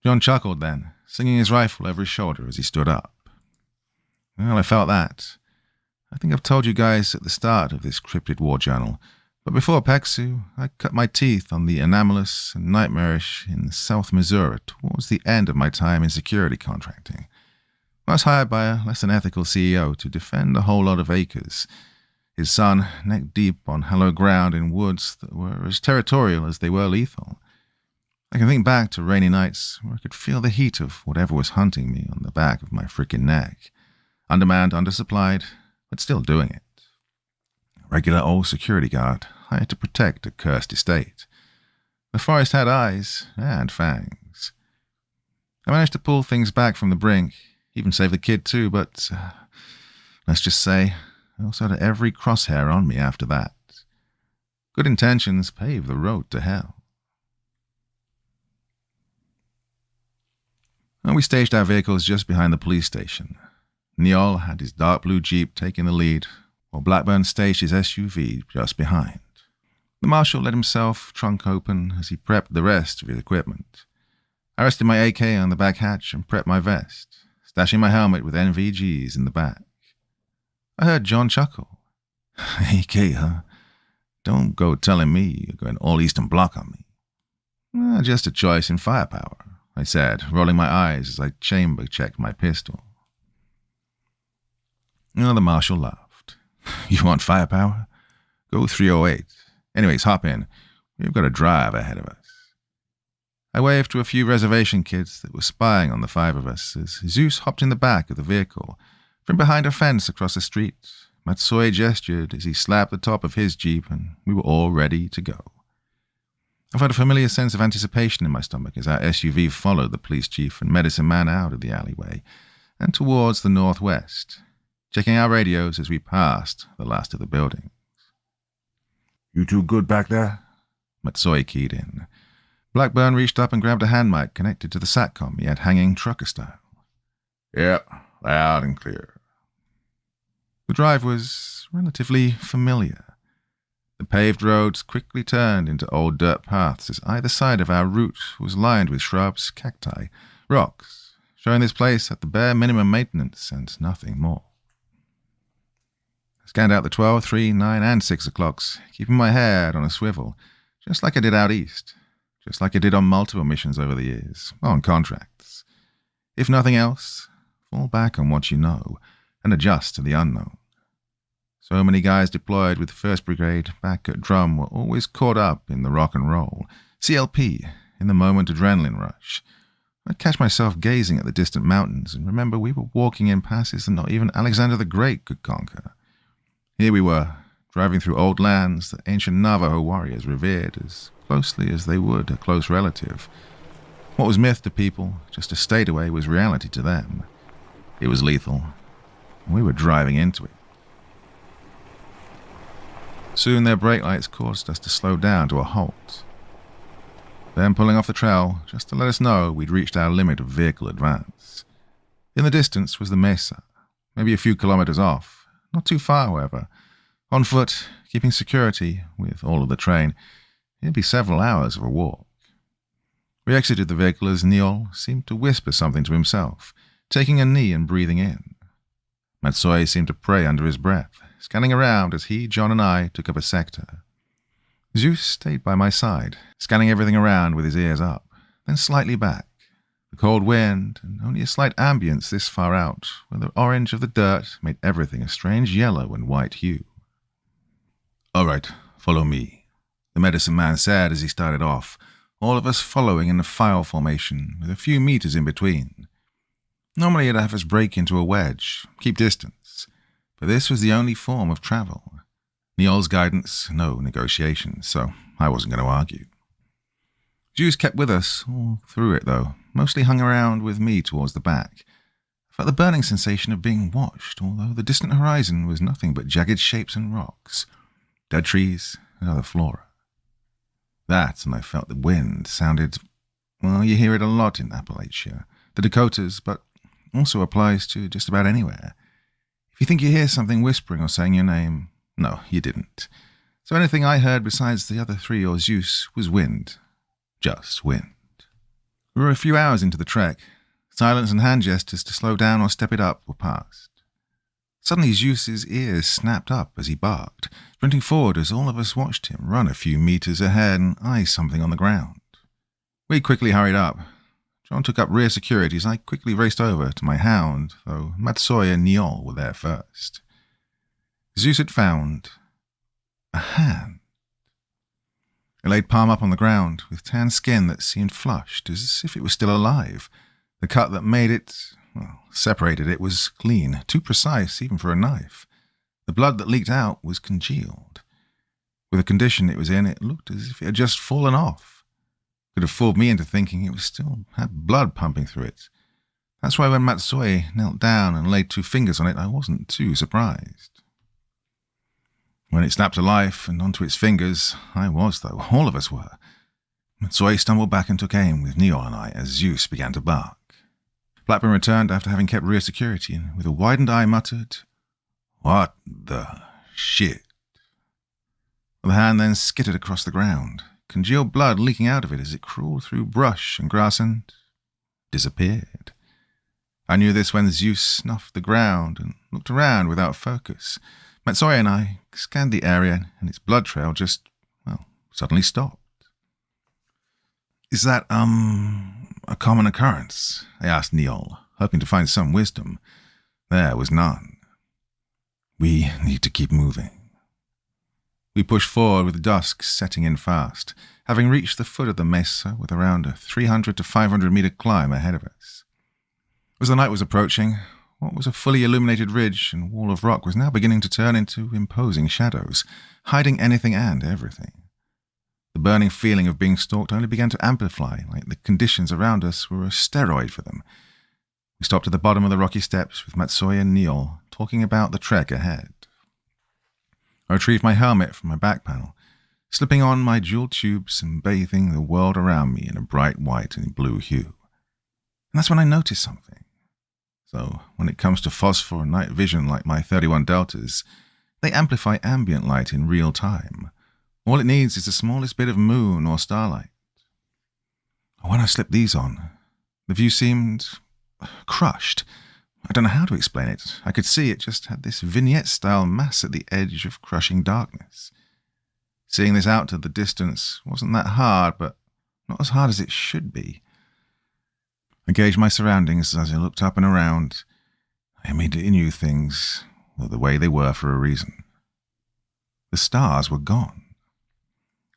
John chuckled then, slinging his rifle over his shoulder as he stood up. Well, I felt that. I think I've told you guys at the start of this cryptid war journal, but before PEXU, I cut my teeth on the anomalous and nightmarish in South Missouri towards the end of my time in security contracting. I was hired by a less than ethical CEO to defend a whole lot of acres, his son neck deep on hallowed ground in woods that were as territorial as they were lethal. I can think back to rainy nights where I could feel the heat of whatever was hunting me on the back of my frickin' neck. Undermanned, undersupplied, but still doing it. A regular old security guard hired to protect a cursed estate. The forest had eyes and fangs. I managed to pull things back from the brink, even save the kid too, but let's just say I also had every crosshair on me after that. Good intentions pave the road to hell. And we staged our vehicles just behind the police station. Neil had his dark blue Jeep taking the lead, while Blackburn staged his SUV just behind. The marshal let himself trunk open as he prepped the rest of his equipment. I rested my AK on the back hatch and prepped my vest, stashing my helmet with NVGs in the back. I heard John chuckle. AK, huh? Don't go telling me you're going all Eastern Bloc on me. Just a choice in firepower. I said, rolling my eyes as I chamber-checked my pistol. The marshal laughed. You want firepower? Go 308. Anyways, hop in. We've got a drive ahead of us. I waved to a few reservation kids that were spying on the five of us as Zeus hopped in the back of the vehicle. From behind a fence across the street, Matsui gestured as he slapped the top of his Jeep, and we were all ready to go. I felt a familiar sense of anticipation in my stomach as our SUV followed the police chief and medicine man out of the alleyway and towards the northwest, checking our radios as we passed the last of the buildings. You two good back there? Matsui keyed in. Blackburn reached up and grabbed a hand mic connected to the SATCOM he had hanging trucker style. Yep, loud and clear. The drive was relatively familiar. The paved roads quickly turned into old dirt paths as either side of our route was lined with shrubs, cacti, rocks, showing this place at the bare minimum maintenance and nothing more. I scanned out the 12, 3, 9, and 6 o'clocks, keeping my head on a swivel, just like I did out east, just like I did on multiple missions over the years, on contracts. If nothing else, fall back on what you know and adjust to the unknown. So many guys deployed with 1st Brigade back at Drum were always caught up in the rock and roll, CLP, in the moment adrenaline rush. I'd catch myself gazing at the distant mountains and remember we were walking in passes that not even Alexander the Great could conquer. Here we were, driving through old lands that ancient Navajo warriors revered as closely as they would a close relative. What was myth to people just a state away was reality to them. It was lethal, and we were driving into it. Soon their brake lights caused us to slow down to a halt. Then pulling off the trail just to let us know we'd reached our limit of vehicle advance. In the distance was the mesa, maybe a few kilometers off. Not too far, however. On foot, keeping security, with all of the train, it'd be several hours of a walk. We exited the vehicle as Neil seemed to whisper something to himself, taking a knee and breathing in. Matsui seemed to pray under his breath, scanning around as he, John, and I took up a sector. Zeus stayed by my side, scanning everything around with his ears up, then slightly back. The cold wind and only a slight ambience this far out, where the orange of the dirt made everything a strange yellow and white hue. All right, follow me, the medicine man said as he started off, all of us following in a file formation with a few meters in between. Normally he'd have us break into a wedge, keep distance, but this was the only form of travel. Neil's guidance, no negotiations, so I wasn't going to argue. Zeus kept with us all through it, though, mostly hung around with me towards the back. I felt the burning sensation of being watched, although the distant horizon was nothing but jagged shapes and rocks, dead trees and other flora. That, and I felt the wind sounded, well, you hear it a lot in Appalachia, the Dakotas, but also applies to just about anywhere. If you think you hear something whispering or saying your name, no, you didn't. So anything I heard besides the other three or Zeus was wind. Just wind. We were a few hours into the trek. Silence and hand gestures to slow down or step it up were past. Suddenly Zeus's ears snapped up as he barked, sprinting forward as all of us watched him run a few meters ahead and eye something on the ground. We quickly hurried up. John took up rear security as I quickly raced over to my hound, though Matsui and Neil were there first. Zeus had found a hand. It laid palm up on the ground, with tan skin that seemed flushed, as if it was still alive. The cut that made it, separated it, was clean, too precise even for a knife. The blood that leaked out was congealed. With the condition it was in, it looked as if it had just fallen off. Could have fooled me into thinking it still had blood pumping through it. That's why when Matsui knelt down and laid 2 fingers on it, I wasn't too surprised. When it snapped to life and onto its fingers, I was, though. All of us were. Matsui stumbled back and took aim with Neil and I as Zeus began to bark. Blackburn returned after having kept rear security and with a widened eye muttered, "What the shit?" The hand then skittered across the ground, congealed blood leaking out of it as it crawled through brush and grass and disappeared. I knew this when Zeus snuffed the ground and looked around without focus. Matsui and I scanned the area and its blood trail just, suddenly stopped. "Is that, a common occurrence? I asked Neil, hoping to find some wisdom. There was none. We need to keep moving. We pushed forward with dusk setting in fast, having reached the foot of the mesa with around a 300 to 500 meter climb ahead of us. As the night was approaching, what was a fully illuminated ridge and wall of rock was now beginning to turn into imposing shadows, hiding anything and everything. The burning feeling of being stalked only began to amplify, like the conditions around us were a steroid for them. We stopped at the bottom of the rocky steps with Matsui and Neil talking about the trek ahead. I retrieved my helmet from my back panel, slipping on my jeweled tubes and bathing the world around me in a bright white and blue hue. And that's when I noticed something. So, when it comes to phosphor and night vision like my 31 deltas, they amplify ambient light in real time. All it needs is the smallest bit of moon or starlight. When I slipped these on, the view seemed crushed. I don't know how to explain it. I could see it just had this vignette-style mass at the edge of crushing darkness. Seeing this out to the distance wasn't that hard, but not as hard as it should be. I gauged my surroundings as I looked up and around. I immediately knew things were the way they were for a reason. The stars were gone.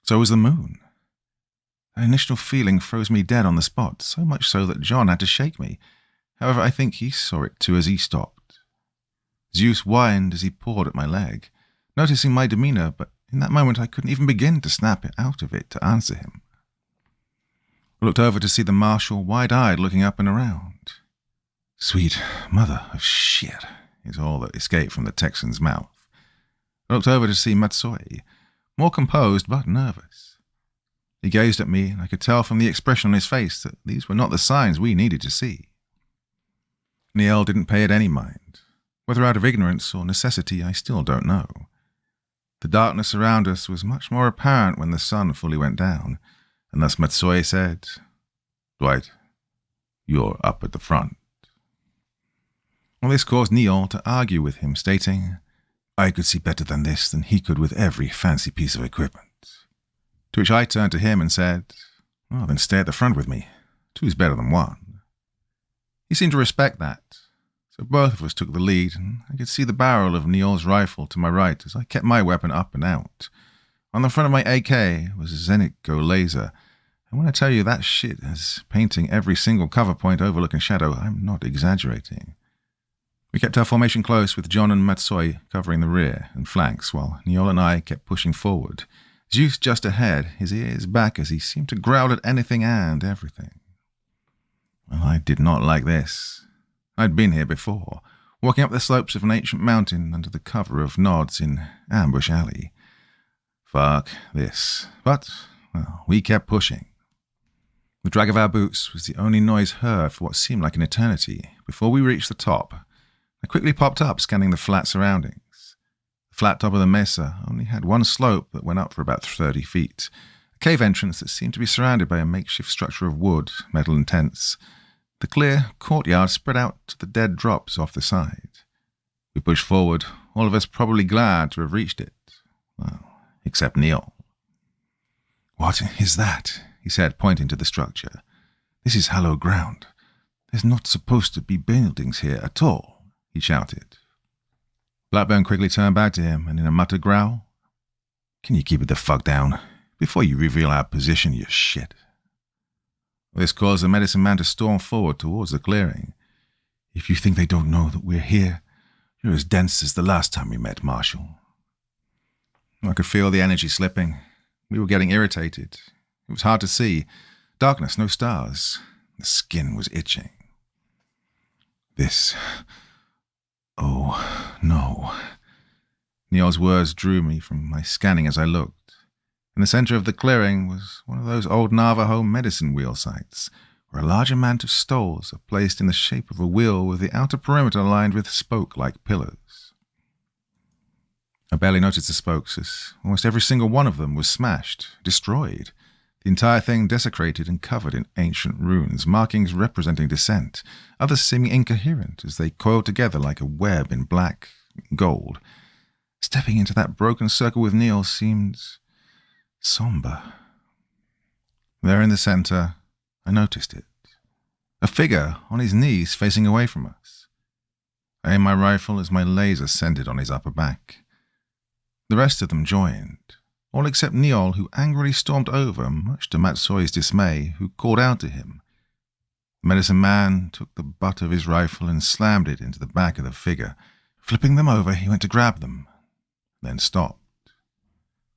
So was the moon. That initial feeling froze me dead on the spot, so much so that John had to shake me. However, I think he saw it too as he stopped. Zeus whined as he pawed at my leg, noticing my demeanor, but in that moment I couldn't even begin to snap it out of it to answer him. I looked over to see the marshal wide-eyed looking up and around. Sweet mother of shit, is all that escaped from the Texan's mouth. I looked over to see Matsui, more composed but nervous. He gazed at me, and I could tell from the expression on his face that these were not the signs we needed to see. Neil didn't pay it any mind. Whether out of ignorance or necessity, I still don't know. The darkness around us was much more apparent when the sun fully went down, and thus Matsui said, Dwight, you're up at the front. Well, this caused Neil to argue with him, stating, I could see better than this than he could with every fancy piece of equipment. To which I turned to him and said, well, then stay at the front with me. Two's better than one. He seemed to respect that, so both of us took the lead, and I could see the barrel of Neil's rifle to my right as I kept my weapon up and out. On the front of my AK was a Zenitgo laser, and when I tell you that shit is painting every single cover point, overlook, and shadow, I'm not exaggerating. We kept our formation close with John and Matsui covering the rear and flanks, while Neil and I kept pushing forward, Zeus just ahead, his ears back as he seemed to growl at anything and everything. Well, I did not like this. I'd been here before, walking up the slopes of an ancient mountain under the cover of nods in Ambush Alley. Fuck this. But, well, we kept pushing. The drag of our boots was the only noise heard for what seemed like an eternity before we reached the top. I quickly popped up, scanning the flat surroundings. The flat top of the mesa only had one slope that went up for about 30 feet, a cave entrance that seemed to be surrounded by a makeshift structure of wood, metal, and tents. The clear courtyard spread out to the dead drops off the side. We pushed forward, all of us probably glad to have reached it. Well, except Neil. What is that? He said, pointing to the structure. This is hallowed ground. There's not supposed to be buildings here at all, he shouted. Blackburn quickly turned back to him, and in a muttered growl, Can you keep it the fuck down before you reveal our position, you shit? This caused the medicine man to storm forward towards the clearing. If you think they don't know that we're here, you're as dense as the last time we met, Marshal. I could feel the energy slipping. We were getting irritated. It was hard to see. Darkness, no stars. The skin was itching. This... Oh, no. Neil's words drew me from my scanning as I looked. In the center of the clearing was one of those old Navajo medicine wheel sites, where a large amount of stoles are placed in the shape of a wheel with the outer perimeter lined with spoke-like pillars. I barely noticed the spokes, as almost every single one of them was smashed, destroyed, the entire thing desecrated and covered in ancient runes, markings representing descent, others seeming incoherent as they coiled together like a web in black and gold. Stepping into that broken circle with Neil seemed somber. There in the center, I noticed it. A figure on his knees facing away from us. I aimed my rifle as my laser centered on his upper back. The rest of them joined, all except Neol, who angrily stormed over, much to Matsoi's dismay, who called out to him. The medicine man took the butt of his rifle and slammed it into the back of the figure. Flipping them over, he went to grab them, then stopped.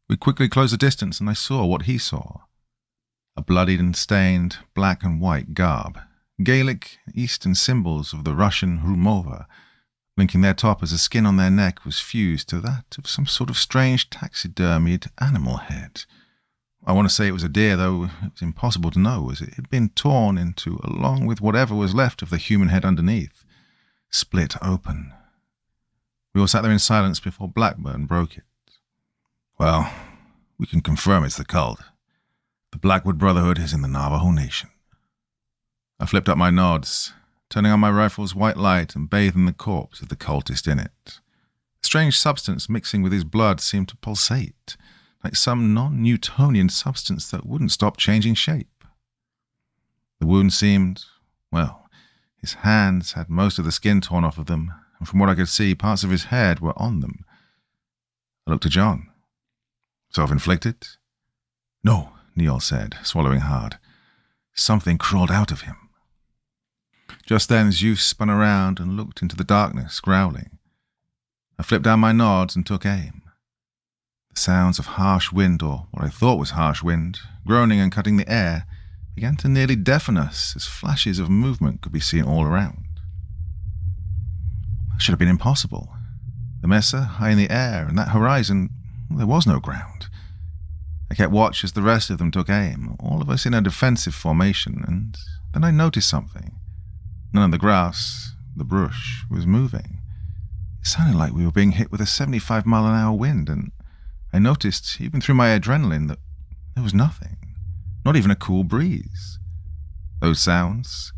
We quickly closed the distance, and I saw what he saw. A bloodied and stained black and white garb, Gaelic Eastern symbols of the Russian Rumova, linking their top as the skin on their neck was fused to that of some sort of strange taxidermied animal head. I want to say it was a deer, though it was impossible to know, as it had been torn into along with whatever was left of the human head underneath, split open. We all sat there in silence before Blackburn broke it. Well, we can confirm it's the cult. The Blackwood Brotherhood is in the Navajo Nation. I flipped up my nods, turning on my rifle's white light and bathing the corpse of the cultist in it. A strange substance mixing with his blood seemed to pulsate, like some non-Newtonian substance that wouldn't stop changing shape. The wound seemed, well, his hands had most of the skin torn off of them, and from what I could see, parts of his head were on them. I looked to John. Self-inflicted? No, Neil said, swallowing hard. Something crawled out of him. Just then Zeus spun around and looked into the darkness, growling. I flipped down my nods and took aim. The sounds of harsh wind, or what I thought was harsh wind, groaning and cutting the air, began to nearly deafen us as flashes of movement could be seen all around. That should have been impossible. The mesa, high in the air, and that horizon, there was no ground. I kept watch as the rest of them took aim, all of us in a defensive formation, and then I noticed something. None of the grass, the brush, was moving. It sounded like we were being hit with a 75-mile-an-hour wind, and I noticed, even through my adrenaline, that there was nothing, not even a cool breeze. Those sounds,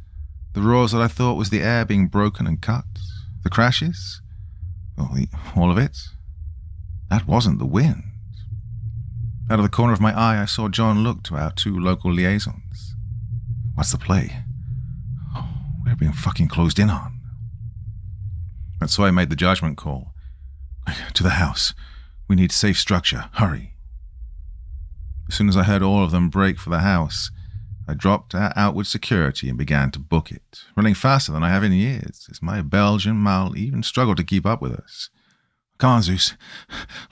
the roars that I thought was the air being broken and cut, the crashes, all of it, that wasn't the wind. Out of the corner of my eye, I saw John look to our two local liaisons. What's the play? We're being fucking closed in on. That's why I made the judgment call. To the house. We need safe structure. Hurry. As soon as I heard all of them break for the house, I dropped our outward security and began to book it, running faster than I have in years, as my Belgian Mal even struggled to keep up with us. Come on, Zeus.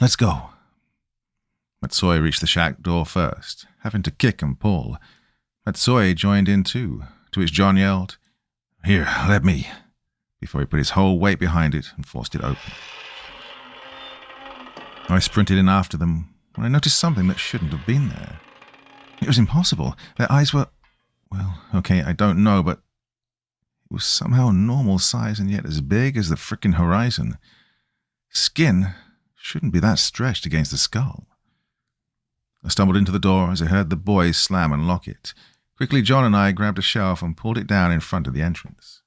Let's go. Matsoi reached the shack door first, having to kick and pull. Matsoi joined in too, to which John yelled, Here, let me, before he put his whole weight behind it and forced it open. I sprinted in after them when I noticed something that shouldn't have been there. It was impossible. Their eyes were, well, okay, I don't know, but it was somehow normal size and yet as big as the frickin' horizon. Skin shouldn't be that stretched against the skull. I stumbled into the door as I heard the boys slam and lock it. Quickly, John and I grabbed a shelf and pulled it down in front of the entrance.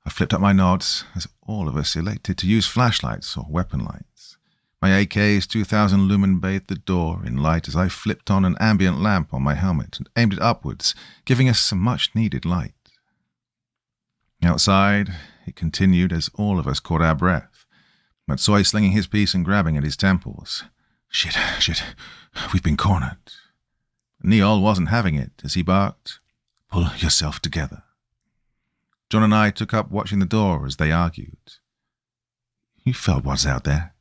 I flipped up my nods as all of us elected to use flashlights or weapon lights. My AK's 2000 lumen bathed the door in light as I flipped on an ambient lamp on my helmet and aimed it upwards, giving us some much-needed light. Outside, it continued as all of us caught our breath, Matsoi slinging his piece and grabbing at his temples. Shit, we've been cornered. Neol wasn't having it as he barked, Pull yourself together. John and I took up watching the door as they argued. You felt what's out there.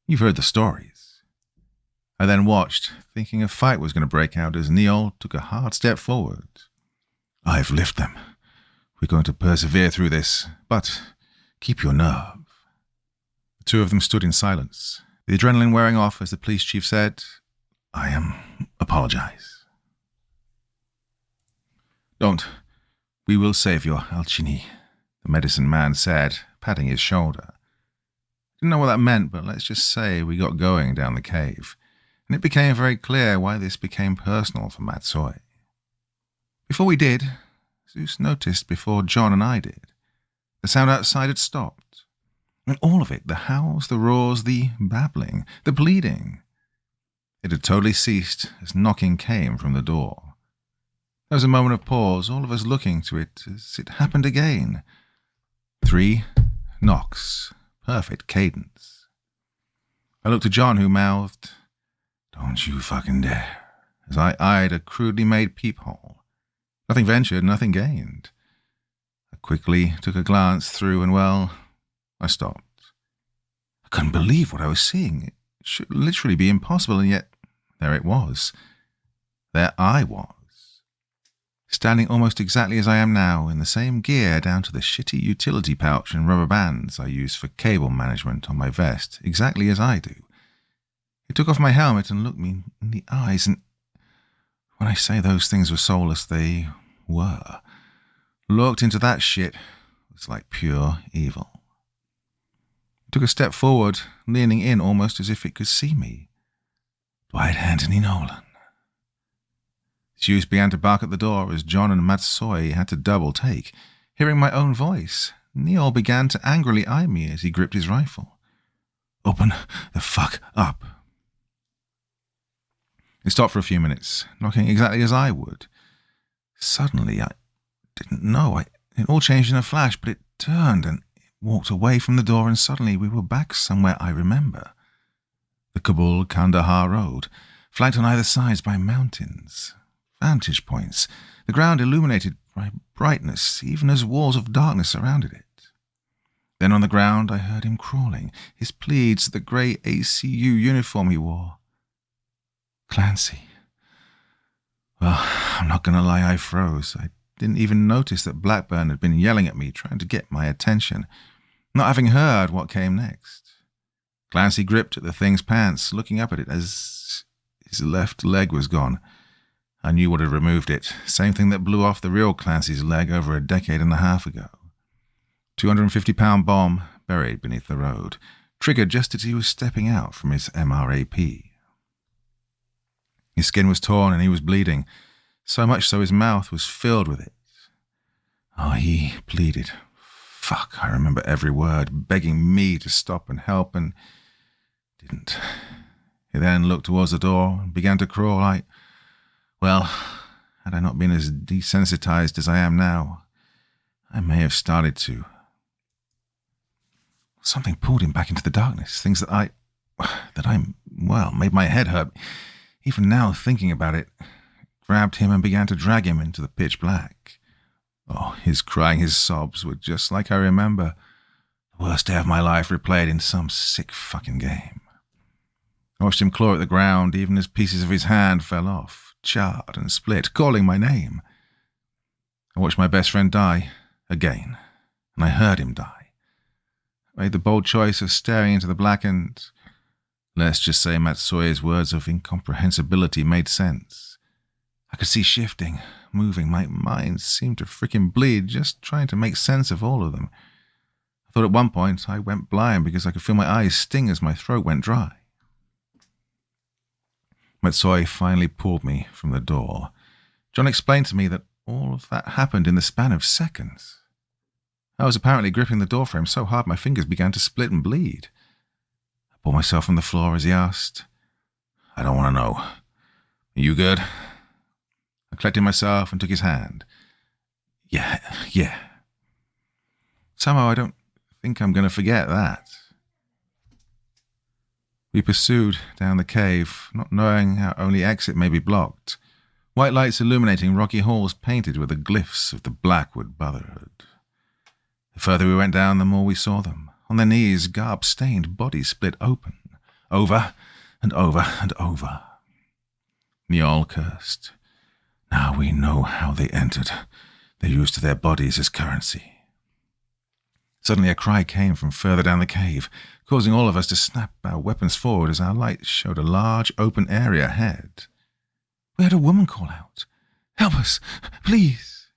You've heard the stories. I then watched, thinking a fight was going to break out as Neol took a hard step forward. I've lived them. We're going to persevere through this, but keep your nerve. The two of them stood in silence, the adrenaline wearing off as the police chief said, apologize. Don't. We will save your Alchini, the medicine man said, patting his shoulder. Didn't know what that meant, but let's just say we got going down the cave, and it became very clear why this became personal for Matsoi. Before we did, Zeus noticed before John and I did. The sound outside had stopped. And all of it, the howls, the roars, the babbling, the pleading. It had totally ceased as knocking came from the door. There was a moment of pause, all of us looking to it as it happened again. 3 knocks. Perfect cadence. I looked at John, who mouthed, "Don't you fucking dare," as I eyed a crudely made peephole. Nothing ventured, nothing gained. I quickly took a glance through and, well, I stopped. I couldn't believe what I was seeing. It should literally be impossible, and yet there it was. There I was. Standing almost exactly as I am now, in the same gear down to the shitty utility pouch and rubber bands I use for cable management on my vest, exactly as I do. He took off my helmet and looked me in the eyes, and when I say those things were soulless, they were. Looked into that shit was like pure evil. It took a step forward, leaning in almost as if it could see me. Dwight Nolan. Zeus began to bark at the door as John and Matsui had to double take. Hearing my own voice, Neil began to angrily eye me as he gripped his rifle. "Open the fuck up." It stopped for a few minutes, knocking exactly as I would. Suddenly, I didn't know. It all changed in a flash, but it turned and it walked away from the door, and suddenly we were back somewhere I remember. The Kabul-Kandahar road, flanked on either side by mountains. Vantage points, the ground illuminated by brightness, even as walls of darkness surrounded it. Then on the ground I heard him crawling, his pleats, the grey ACU uniform he wore. Clancy. Well, I'm not going to lie, I froze. I didn't even notice that Blackburn had been yelling at me, trying to get my attention, not having heard what came next. Clancy gripped at the thing's pants, looking up at it as his left leg was gone. I knew what had removed it, same thing that blew off the real Clancy's leg over a decade and a half ago. 250-pound bomb buried beneath the road, triggered just as he was stepping out from his MRAP. His skin was torn and he was bleeding, so much so his mouth was filled with it. Oh, he pleaded. Fuck, I remember every word, begging me to stop and help, and didn't. He then looked towards the door and began to crawl. Well, had I not been as desensitized as I am now, I may have started to. Something pulled him back into the darkness, things that made my head hurt. Even now, thinking about it, grabbed him and began to drag him into the pitch black. Oh, his crying, his sobs were just like I remember. The worst day of my life replayed in some sick fucking game. I watched him claw at the ground, even as pieces of his hand fell off, charred and split, calling my name. I watched my best friend die again, and I heard him die. I made the bold choice of staring into the black, and let's just say Matsue's words of incomprehensibility made sense. I could see shifting, moving. My mind seemed to frickin' bleed just trying to make sense of all of them. I thought at one point I went blind because I could feel my eyes sting as my throat went dry. Matsui finally pulled me from the door. John explained to me that all of that happened in the span of seconds. I was apparently gripping the doorframe so hard my fingers began to split and bleed. I pulled myself from the floor as he asked, "I don't want to know. Are you good?" I collected myself and took his hand. Yeah. Somehow I don't think I'm going to forget that. We pursued down the cave, not knowing our only exit may be blocked. White lights illuminating rocky halls painted with the glyphs of the Blackwood Brotherhood. The further we went down, the more we saw them. On their knees, garb-stained bodies split open, over and over and over. Niall cursed. Now we know how they entered. They used their bodies as currency. Suddenly a cry came from further down the cave, causing all of us to snap our weapons forward as our light showed a large open area ahead. We heard a woman call out, "Help us, please!"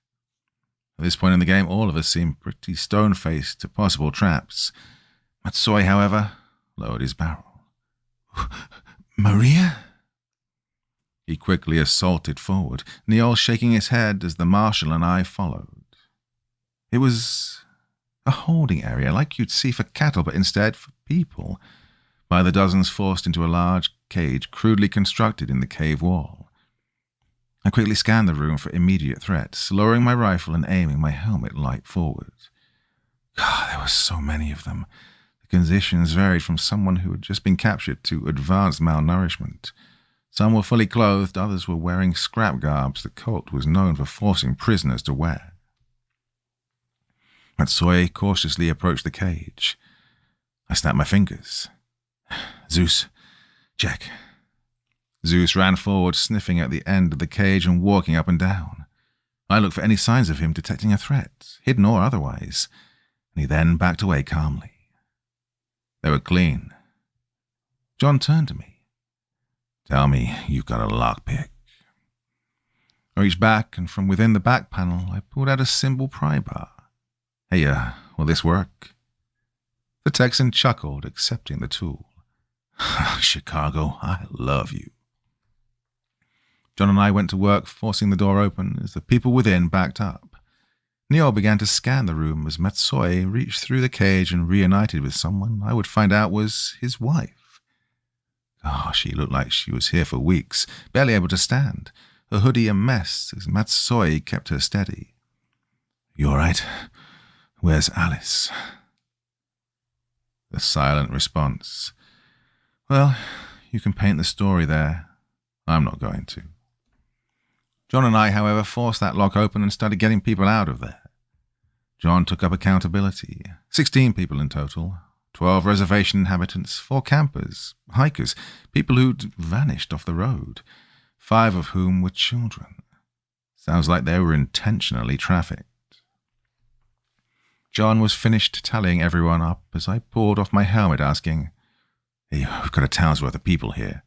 At this point in the game, all of us seemed pretty stone-faced to possible traps. Matsui, however, lowered his barrel. "Maria?" He quickly assaulted forward, Neil shaking his head as the marshal and I followed. It was a holding area like you'd see for cattle, but instead for people, by the dozens forced into a large cage crudely constructed in the cave wall. I quickly scanned the room for immediate threats, lowering my rifle and aiming my helmet light forward. God, there were so many of them. The conditions varied from someone who had just been captured to advanced malnourishment. Some were fully clothed, others were wearing scrap garbs the cult was known for forcing prisoners to wear. Matsui cautiously approached the cage. I snapped my fingers. Zeus, check. Zeus ran forward, sniffing at the end of the cage and walking up and down. I looked for any signs of him detecting a threat, hidden or otherwise, and he then backed away calmly. They were clean. John turned to me. Tell me you've got a lockpick. I reached back, and from within the back panel, I pulled out a simple pry bar. Hey, will this work? The Texan chuckled, accepting the tool. Chicago, I love you. John and I went to work, forcing the door open as the people within backed up. Neil began to scan the room as Matsui reached through the cage and reunited with someone I would find out was his wife. Oh, she looked like she was here for weeks, barely able to stand, her hoodie a mess as Matsui kept her steady. You all right? Where's Alice? The silent response. Well, you can paint the story there. I'm not going to. John and I, however, forced that lock open and started getting people out of there. John took up accountability. 16 people in total. 12 reservation inhabitants, 4 campers, hikers, people who'd vanished off the road, 5 of whom were children. Sounds like they were intentionally trafficked. John was finished tallying everyone up as I pulled off my helmet, asking, Hey, we've got a town's worth of people here.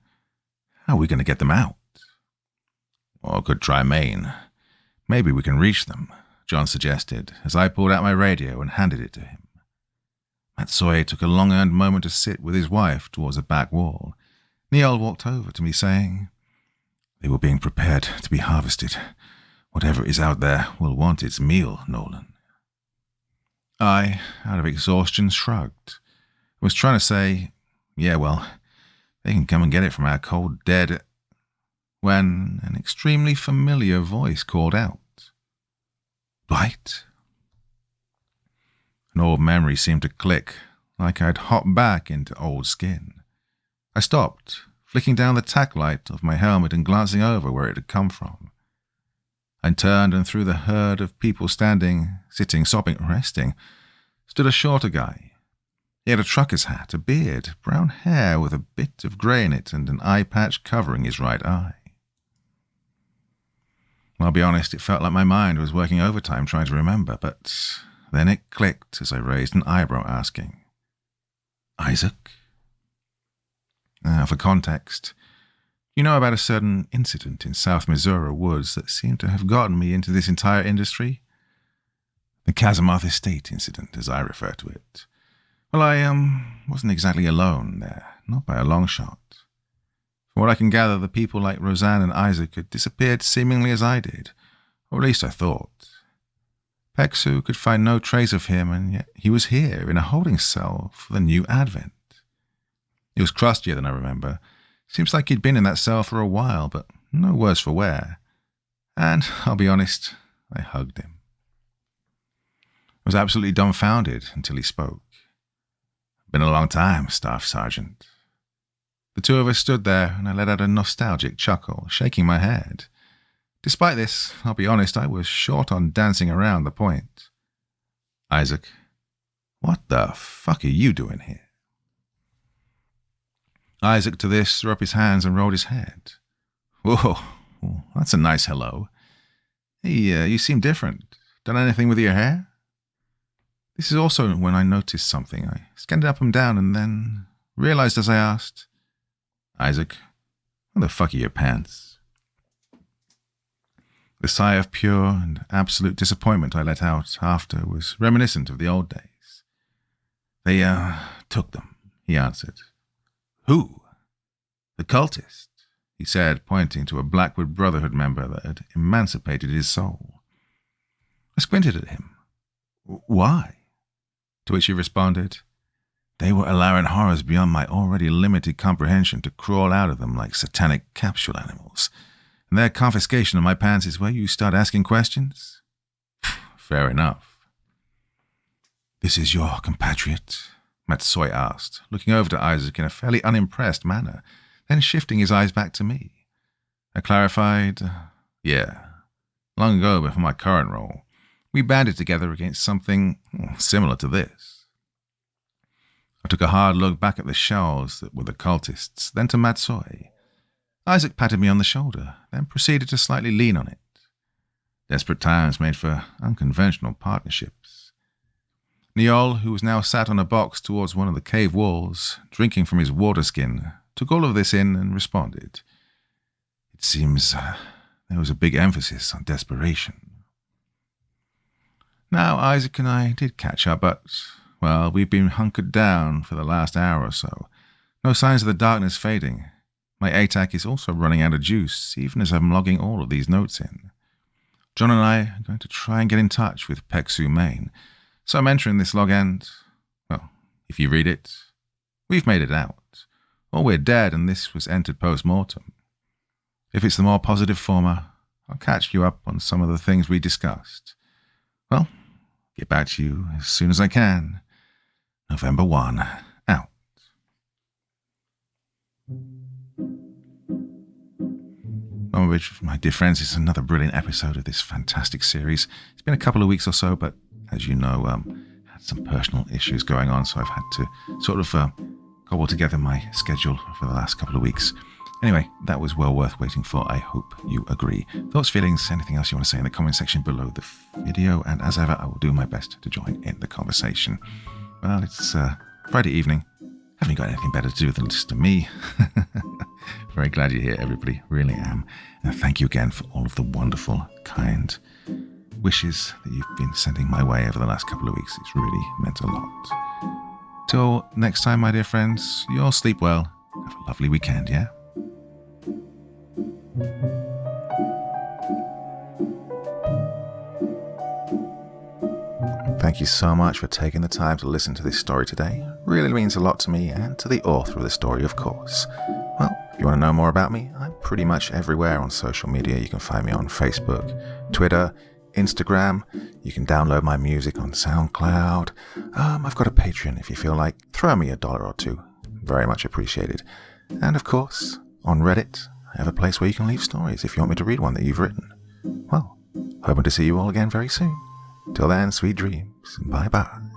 How are we going to get them out? Or could try Maine. Maybe we can reach them, John suggested, as I pulled out my radio and handed it to him. Matsui took a long-earned moment to sit with his wife towards the back wall. Neil walked over to me, saying, They were being prepared to be harvested. Whatever is out there will want its meal, Nolan. I, out of exhaustion, shrugged. I was trying to say, yeah, well, they can come and get it from our cold dead, when an extremely familiar voice called out, Dwight? An old memory seemed to click, like I'd hopped back into old skin. I stopped, flicking down the tack light of my helmet and glancing over where it had come from. I turned, and through the herd of people standing, sitting, sobbing, resting, stood a shorter guy. He had a trucker's hat, a beard, brown hair with a bit of grey in it, and an eye patch covering his right eye. I'll be honest, it felt like my mind was working overtime trying to remember, but then it clicked as I raised an eyebrow, asking, Isaac? For context, you know about a certain incident in South Missouri woods that seemed to have gotten me into this entire industry? The Casamouth Estate incident, as I refer to it. Well, I wasn't exactly alone there, not by a long shot. From what I can gather, the people like Roseanne and Isaac had disappeared seemingly as I did, or at least I thought. PEXU could find no trace of him, and yet he was here in a holding cell for the new advent. He was crustier than I remember. Seems like he'd been in that cell for a while, but no worse for wear. And, I'll be honest, I hugged him. I was absolutely dumbfounded until he spoke. Been a long time, Staff Sergeant. The two of us stood there, and I let out a nostalgic chuckle, shaking my head. Despite this, I'll be honest, I was short on dancing around the point. Isaac, what the fuck are you doing here? Isaac, to this, threw up his hands and rolled his head. Whoa, that's a nice hello. Hey, you seem different. Done anything with your hair? This is also when I noticed something. I scanned it up and down and then realized as I asked, Isaac, where the fuck are your pants? The sigh of pure and absolute disappointment I let out after was reminiscent of the old days. They, took them, he answered. Who? The cultist, he said, pointing to a Blackwood Brotherhood member that had emancipated his soul. I squinted at him. Why? To which he responded, They were allowing horrors beyond my already limited comprehension to crawl out of them like satanic capsule animals. And their confiscation of my pants is where you start asking questions? Fair enough. This is your compatriot? Matsoy asked, looking over to Isaac in a fairly unimpressed manner, then shifting his eyes back to me. I clarified, yeah. Long ago, before my current role, we banded together against something similar to this. I took a hard look back at the shells that were the cultists, then to Matsoy. Isaac patted me on the shoulder, then proceeded to slightly lean on it. Desperate times made for unconventional partnerships. Niall, who was now sat on a box towards one of the cave walls, drinking from his water skin, took all of this in and responded. It seems there was a big emphasis on desperation. Now, Isaac and I did catch up, but, well, we've been hunkered down for the last hour or so. No signs of the darkness fading. My ATAC is also running out of juice, even as I'm logging all of these notes in. John and I are going to try and get in touch with PEXU Maine, so I'm entering this log and, well, if you read it, we've made it out. Or we're dead and this was entered post-mortem. If it's the more positive former, I'll catch you up on some of the things we discussed. Well, get back to you as soon as I can. November 1, out. My dear friends, it's another brilliant episode of this fantastic series. It's been a couple of weeks or so, but as you know, had some personal issues going on, so I've had to sort of cobble together my schedule for the last couple of weeks. Anyway, that was well worth waiting for. I hope you agree. Thoughts, feelings, anything else you want to say in the comment section below the video, and as ever, I will do my best to join in the conversation. Well, it's Friday evening. Haven't you got anything better to do than listen to me? Very glad you're here, everybody. Really am. And thank you again for all of the wonderful, kind wishes that you've been sending my way over the last couple of weeks. It's really meant a lot. Till next time, my dear friends, you all sleep well. Have a lovely weekend, yeah? Thank you so much for taking the time to listen to this story today. It really means a lot to me and to the author of the story, of course. Well, if you want to know more about me, I'm pretty much everywhere on social media. You can find me on Facebook, Twitter, Instagram. You can download my music on SoundCloud. I've got a Patreon if you feel like. Throw me $1 or $2. Very much appreciated. And of course, on Reddit, I have a place where you can leave stories if you want me to read one that you've written. Well, hoping to see you all again very soon. Till then, sweet dreams. Bye-bye.